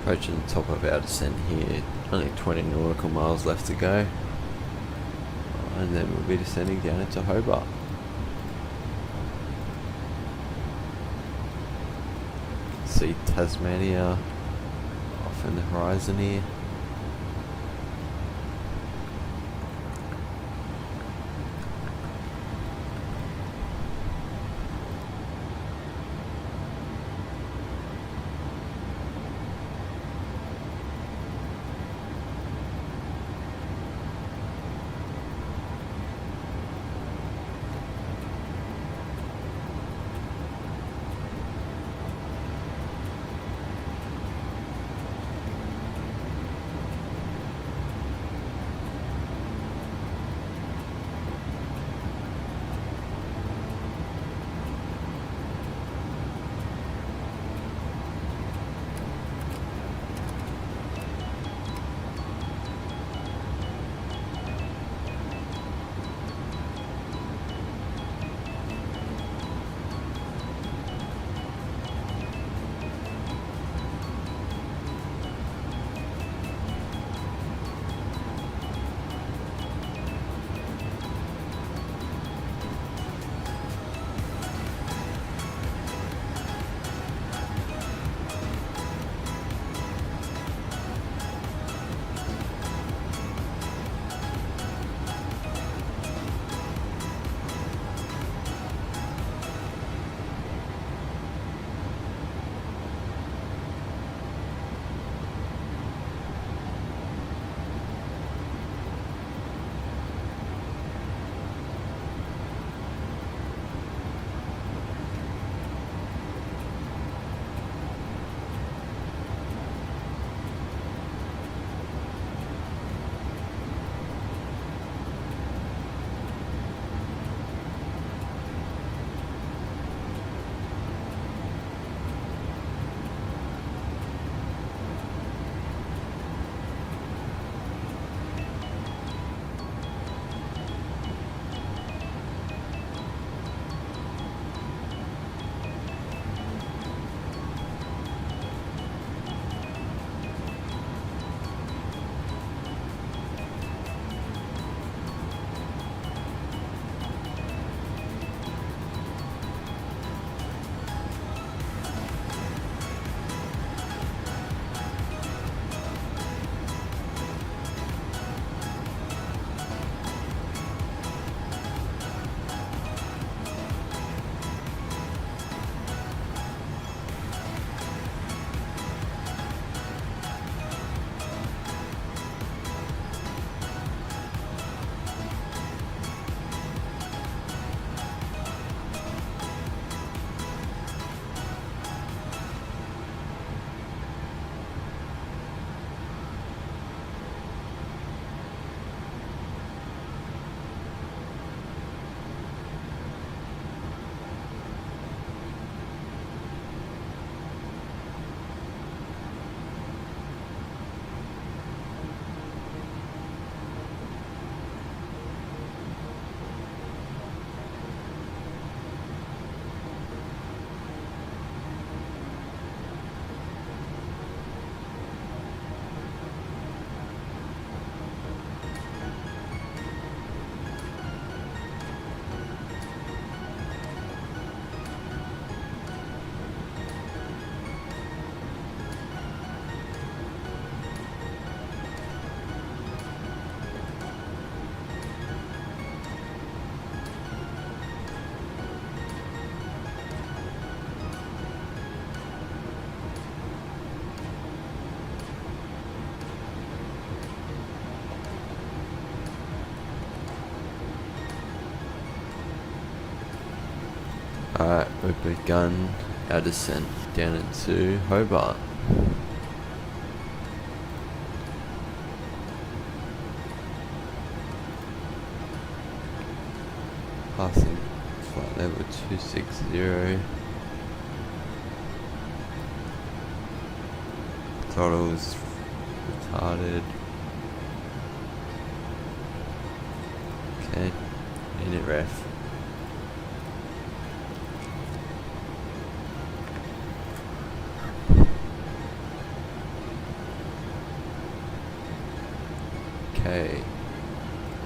Approaching the top of our descent here, only 20 nautical miles left to go, and then we'll be descending down into Hobart. See Tasmania off in the horizon here. Alright, we've begun our descent down into Hobart. Passing flight level 260. Throttle's retarded. Okay, init ref. Okay,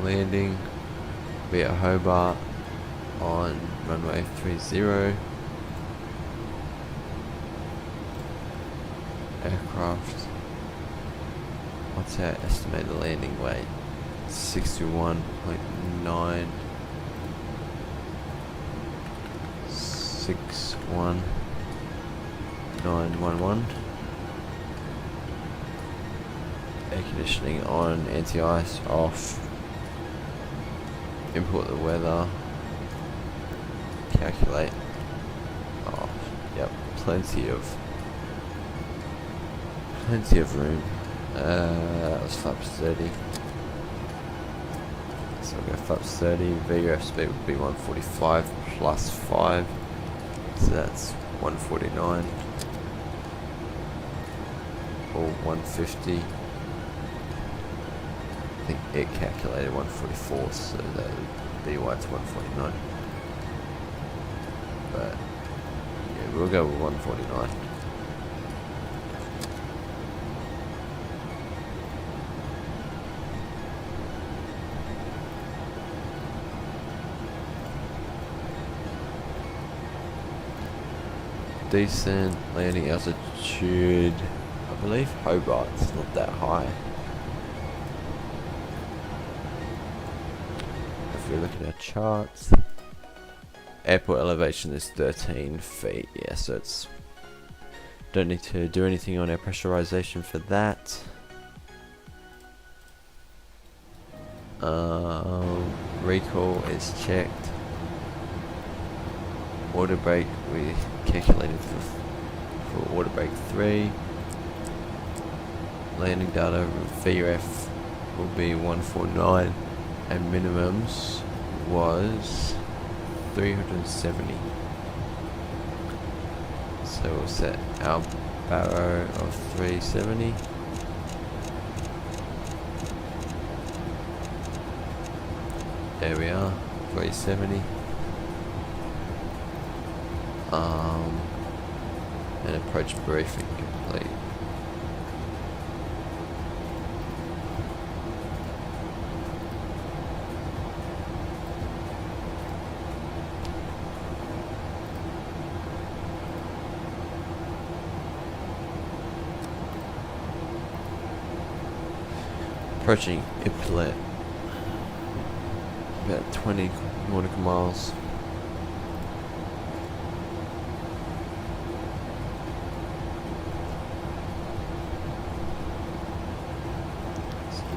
landing via Hobart on runway 30. Aircraft, what's our estimated landing weight? 61.9 61911. Air conditioning on, anti-ice off. Import the weather. Calculate. Oh, yep, plenty of room. That was flaps 30. So we'll go flaps 30. VUF speed would be 145 plus 5. So that's 149. Or 150. I think it calculated 144, so that would be why it's 149. But yeah, we'll go with 149. Decent landing altitude. I believe Hobart's not that high. If we look at our charts, airport elevation is 13 feet. Yeah, so it's don't need to do anything on air pressurization for that. Recall is checked. Water brake we calculated for water brake 3. Landing data VRF will be 149 and minimums was 370. So we'll set our barrow of 370. There we are, 370. And approach briefing complete. Approaching Iplet, about 20 nautical miles.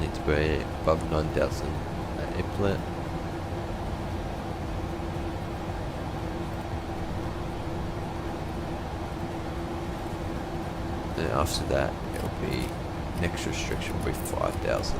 Need to be above 9,000 at Iplet. And after that, it'll be next restriction will be 5,000.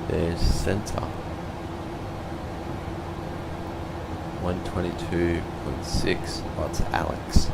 There's center 122.6. Oh, it's Alex.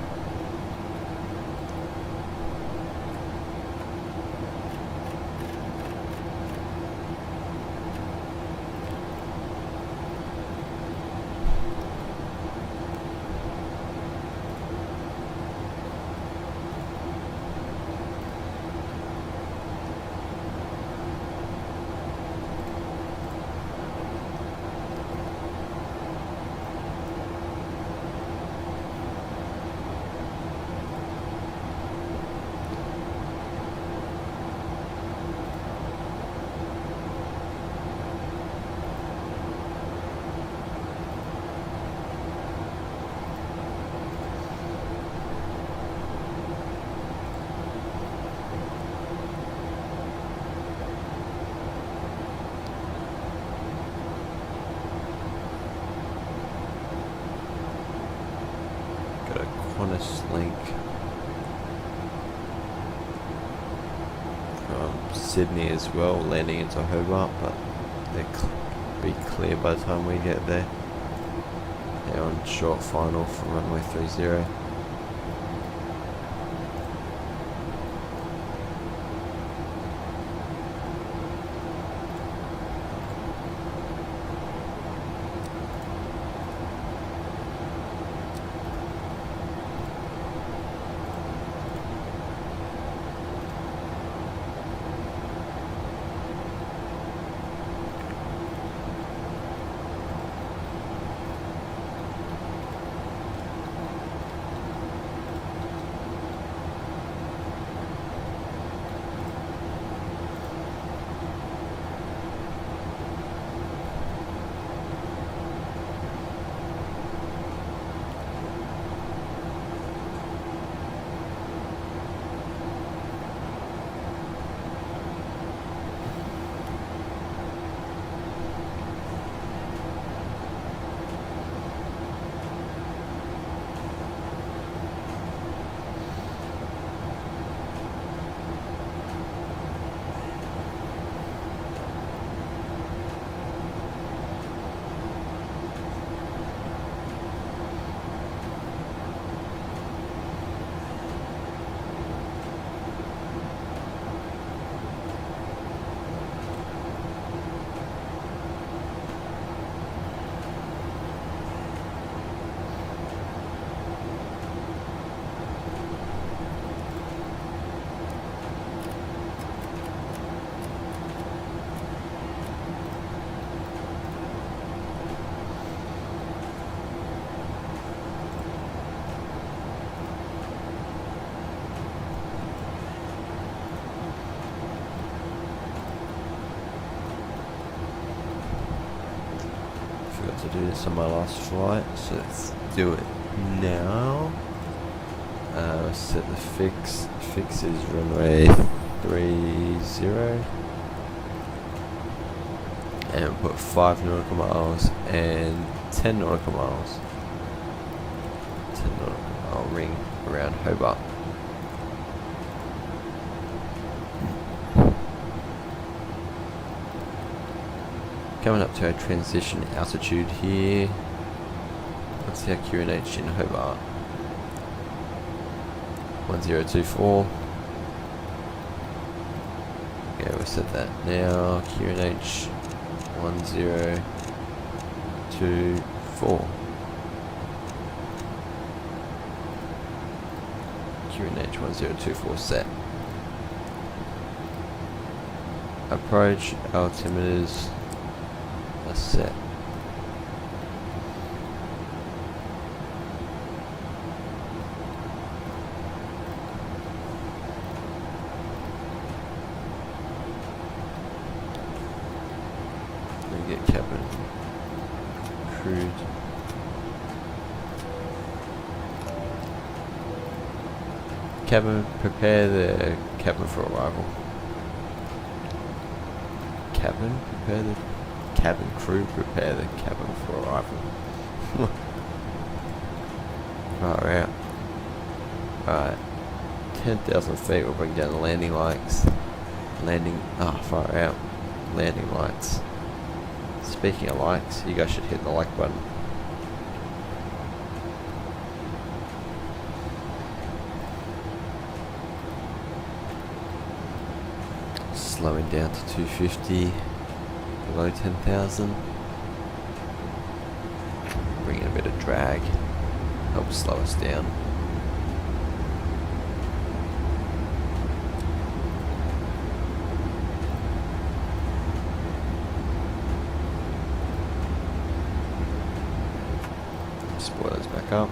Link from Sydney as well, landing into Hobart, but they'll be clear by the time we get there. They're on short final for runway 30. To do this on my last flight, so let's do it now. Set the fix. Fix is runway 30, and put 5 nautical miles and 10 nautical miles. 10 nautical mile ring around Hobart. Coming up to our transition altitude here. Let's see our QNH in Hobart. 1024. Okay, we'll set that now. QNH 1024. QNH 1024 set. Approach altimeters are set. We get cabin crude. Cabin, prepare the cabin for arrival. Cabin, prepare the cabin crew, prepare the cabin for arrival. Far out. Alright. 10,000 feet will bring down the landing lights. Far out. Landing lights. Speaking of likes, you guys should hit the like button. Slowing down to 250, below 10,000. Bringing a bit of drag, helps slow us down. Spoilers back up.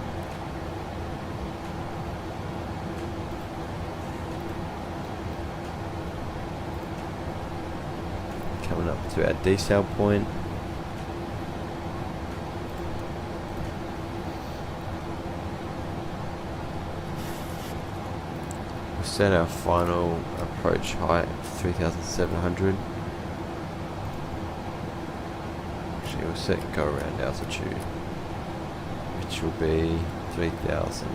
Coming up to our decel point. We'll set our final approach height of 3,700. Actually, we'll set go around altitude, which will be 3,000.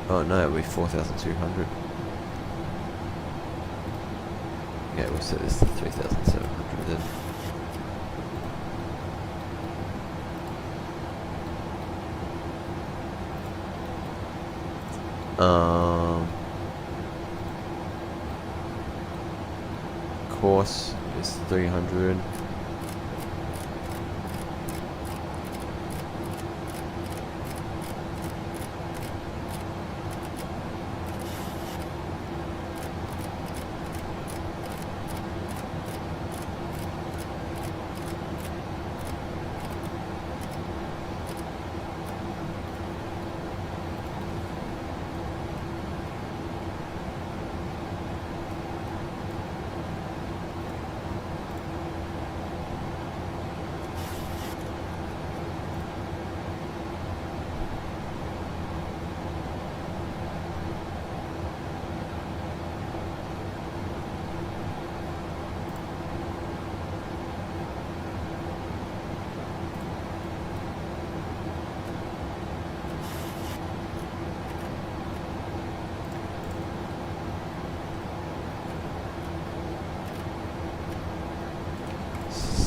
Oh no, it'll be 4,200. Okay, we'll set this to 3,700 then. Course is 300.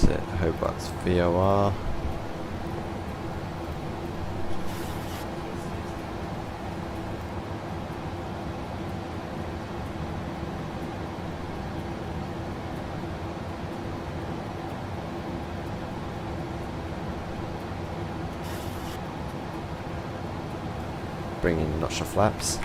Set Hobart's VOR. Bring in notch of flaps.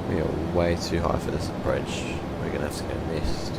We are way too high for this approach. We're gonna have to go mist.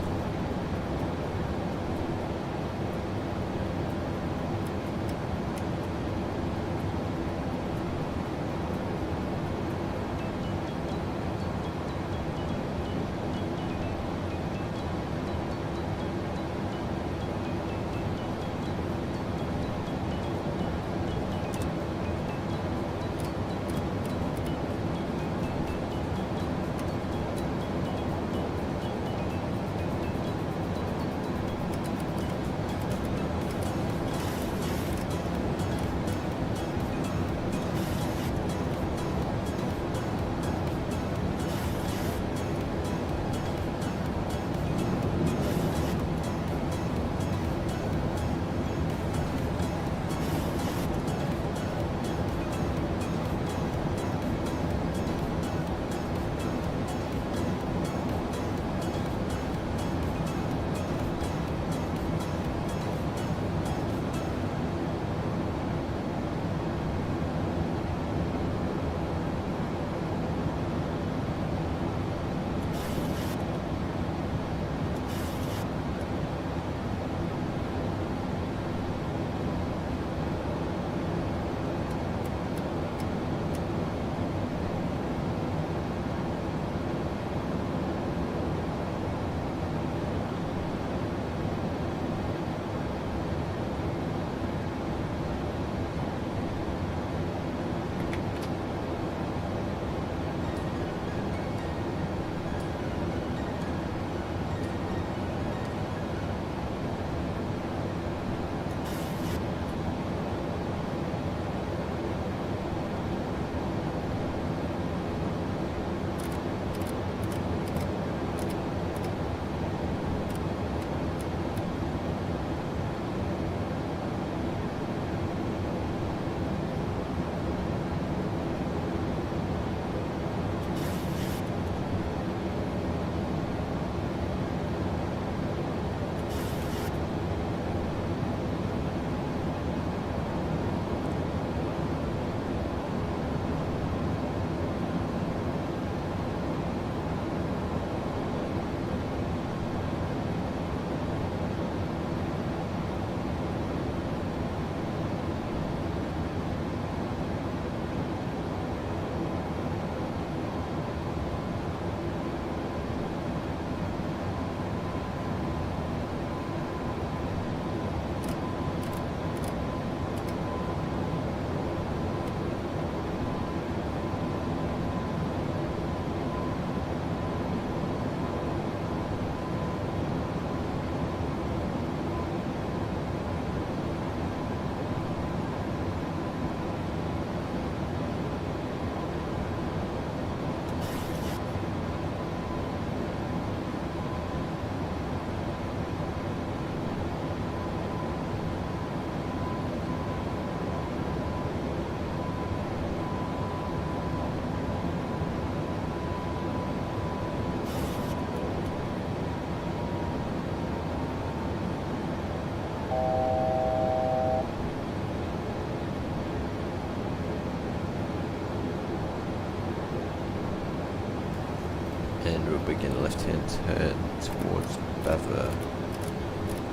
and we'll begin a left-hand turn towards Bava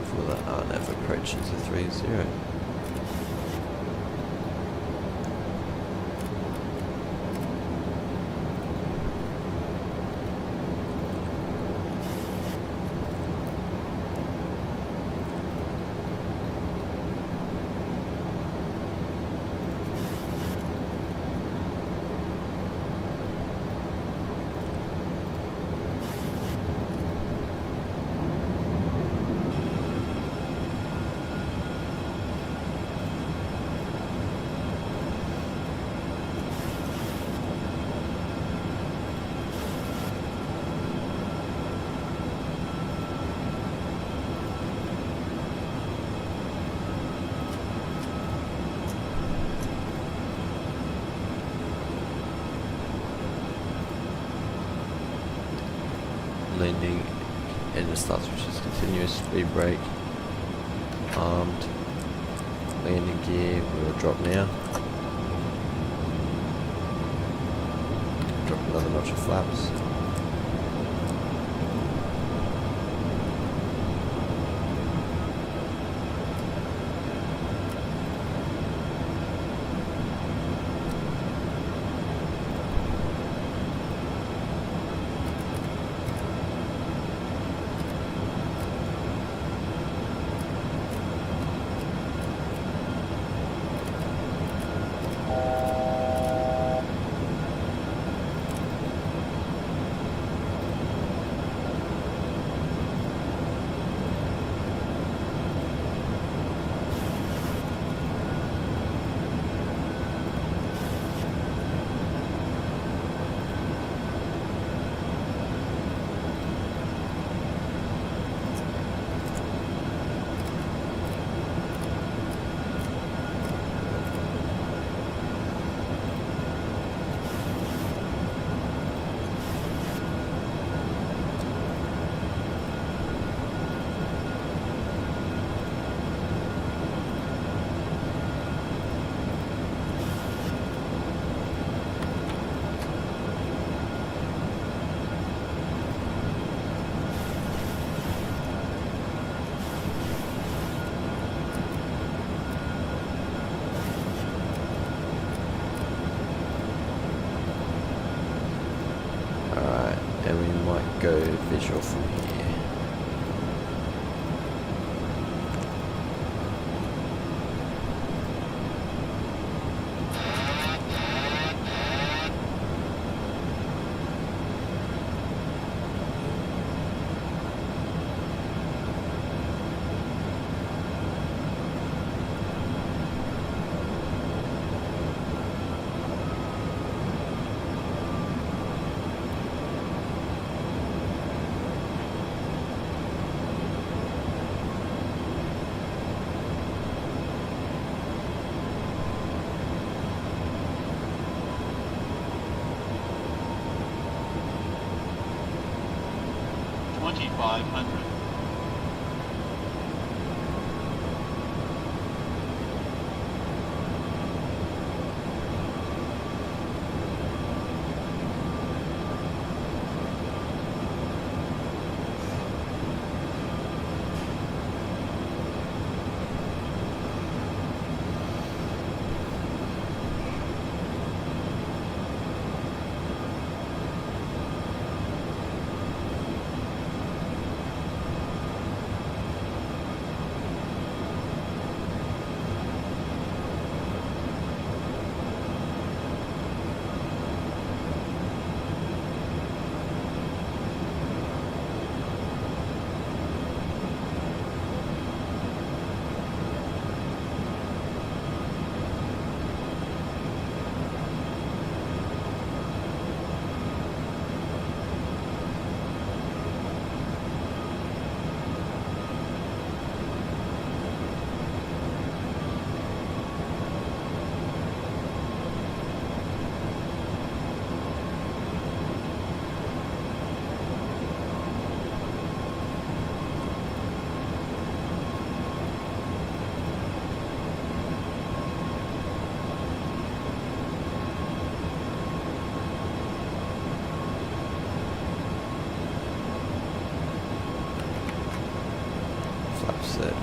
for the RNAV approach into 30. Landing and the start switch is continuous, speed brake, armed, landing gear, we will drop now, drop another notch of flaps. And we might go visual from here. said.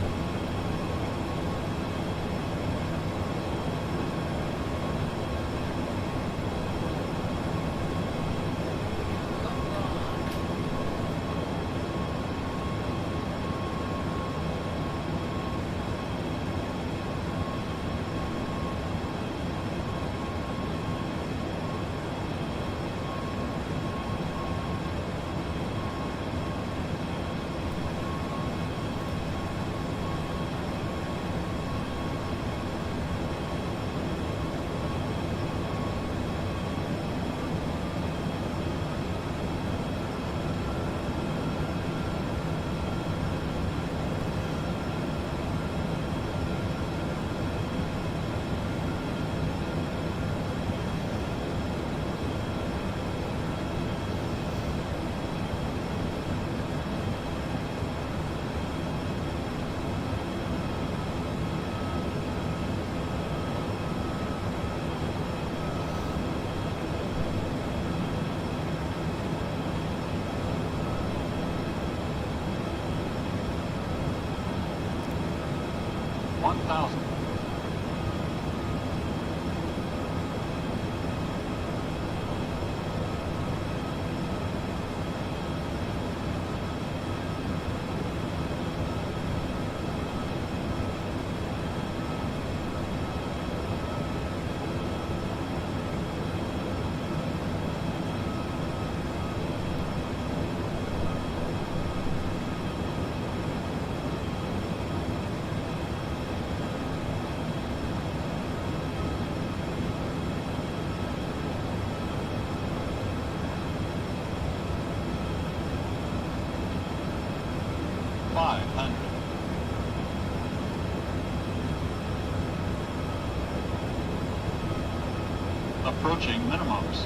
Approaching minimums.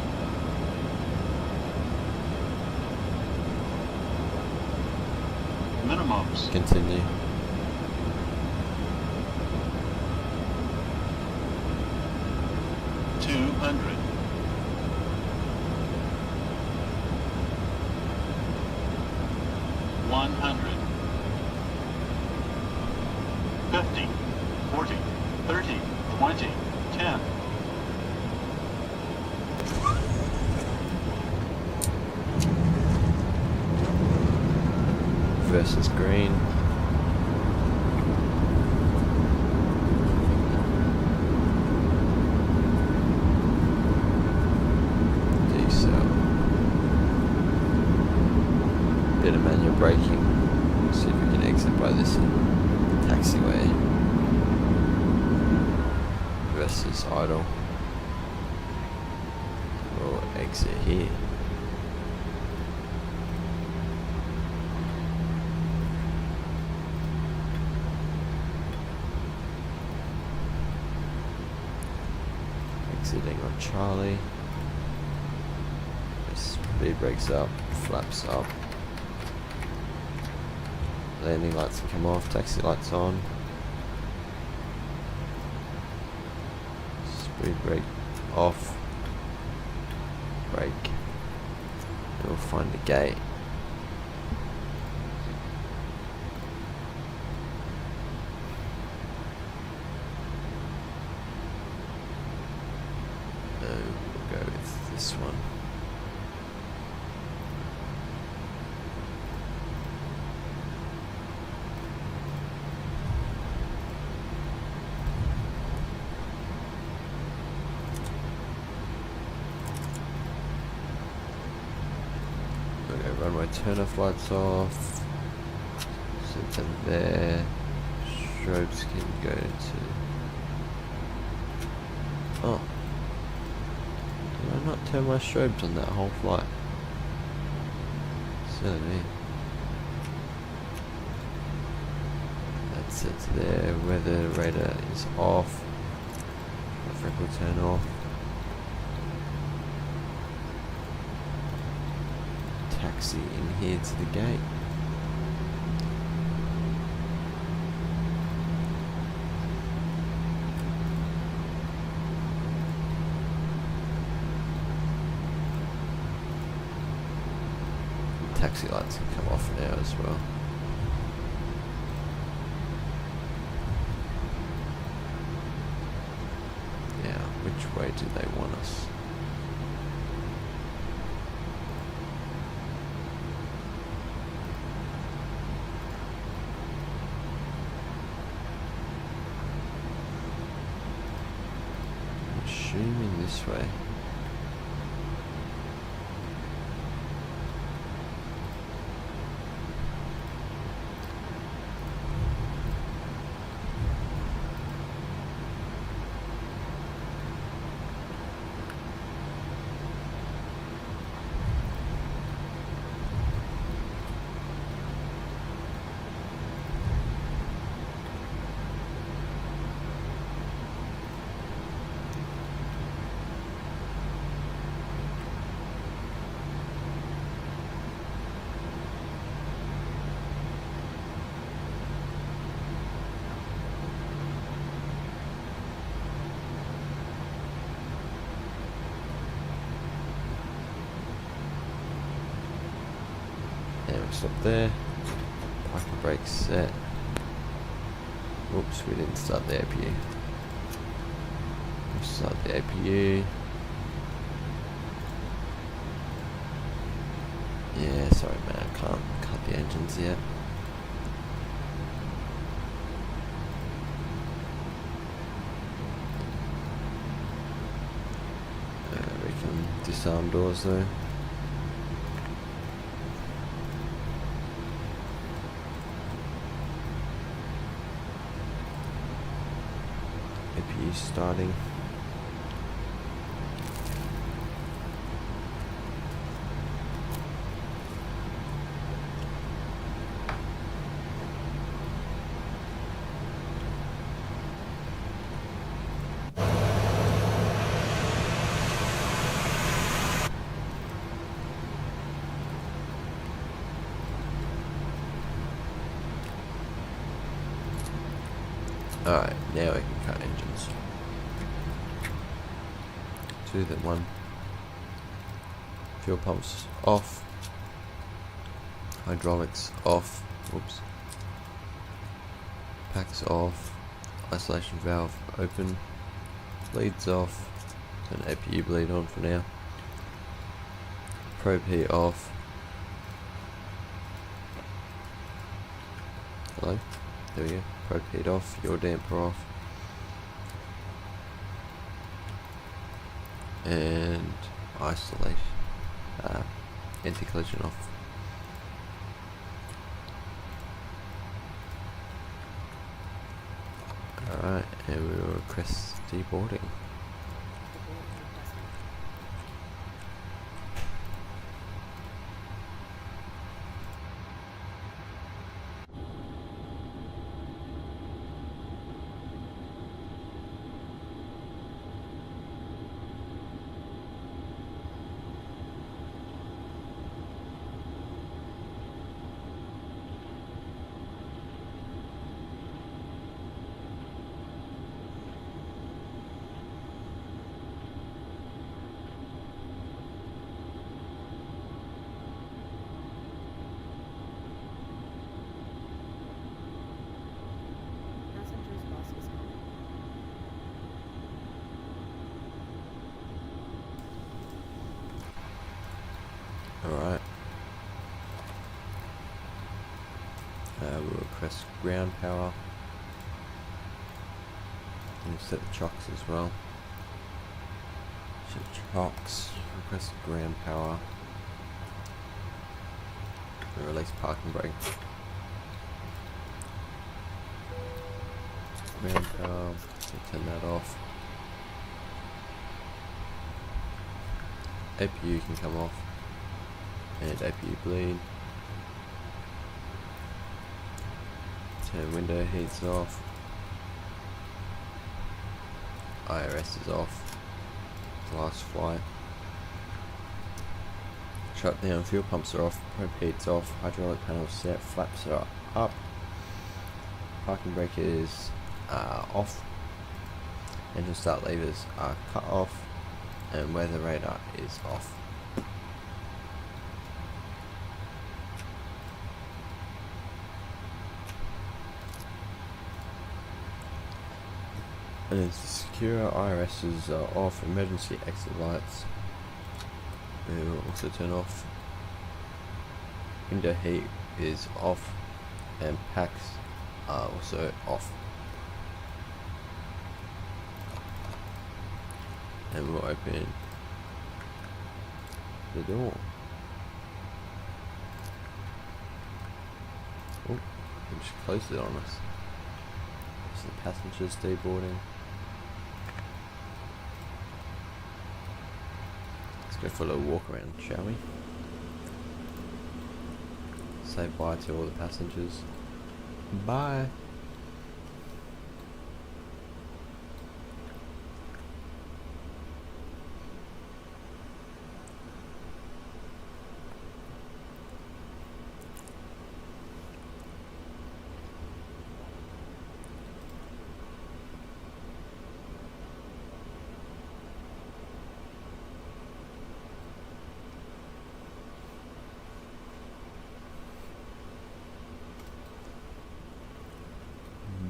Minimums. Continue. $200. $100. 50, 40, 30, 20, 10. Versus green. Diesel. Bit of manual braking. See if we can exit by this taxiway. Versus idle. We'll exit here. Exiting on Charlie. Speed brakes up, flaps up. Landing lights come off, taxi lights on. Speed brake off. Brake. And we'll find the gate. We'll go with this one. Okay, runway turn off, lights off. Set them there. Strobes can go to. Oh. Did I not turn my strobes on that whole flight? Silly me. That's it there. Weather radar is off. Traffic will turn off. Taxi in here to the gate. Taxi lights can come off now as well. which way do they want us? Assuming this way. Stop there. Parking brake set. Oops, we didn't start the APU. We'll start the APU. Yeah, sorry man, I can't cut the engines yet. We can disarm doors though. APU starting. Alright, now we can cut engines. 2 then 1. Fuel pumps off. Hydraulics off. Whoops. Packs off. Isolation valve open. Bleeds off. Turn APU bleed on for now. Probe heat off. Hello? There we go. Probe heat off, your damper off, and isolation, anti-collision off. Alright, and we will request deboarding. Alright. We'll request ground power. And set the chocks as well. Set chocks, request ground power. And release parking brake. Ground power, so turn that off. APU can come off. And APU bleed. Turn window heats off. IRS is off. Last flight. Shut down, fuel pumps are off, probe heats off, hydraulic panels set, flaps are up. Parking brake is off. Engine start levers are cut off. And weather radar is off. And it's the secure IRSs are off, emergency exit lights. We will also turn off. Window heat is off, and packs are also off. And we'll open the door. Oh, we just closed it on us. This is the passengers deboarding. Let's go for a little walk around, shall we? Say bye to all the passengers. Bye.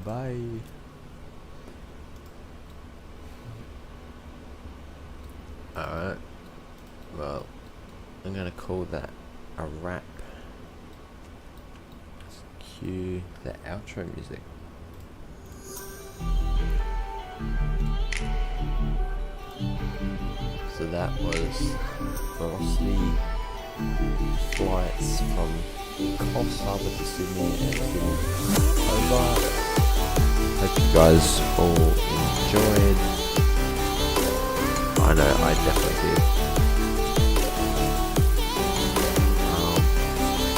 Bye. Alright. Well, I'm gonna call that a wrap. Let's cue the outro music. So that was velocity flights from Coffs Harbour to Sydney and Sydney over. Hope you guys all enjoyed. I know I definitely did.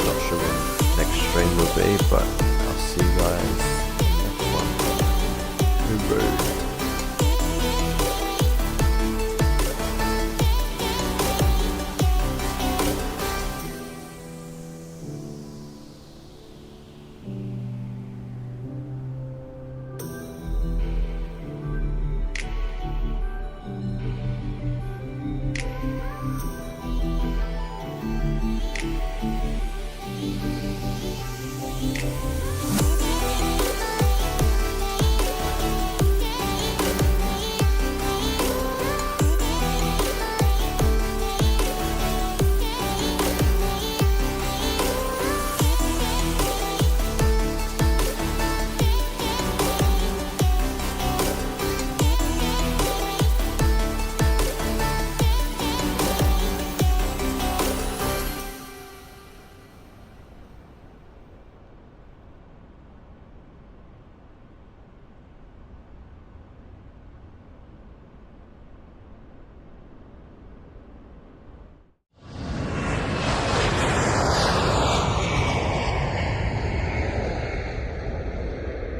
Not sure when next stream will be, but I'll see you guys in the next one. Hooroo.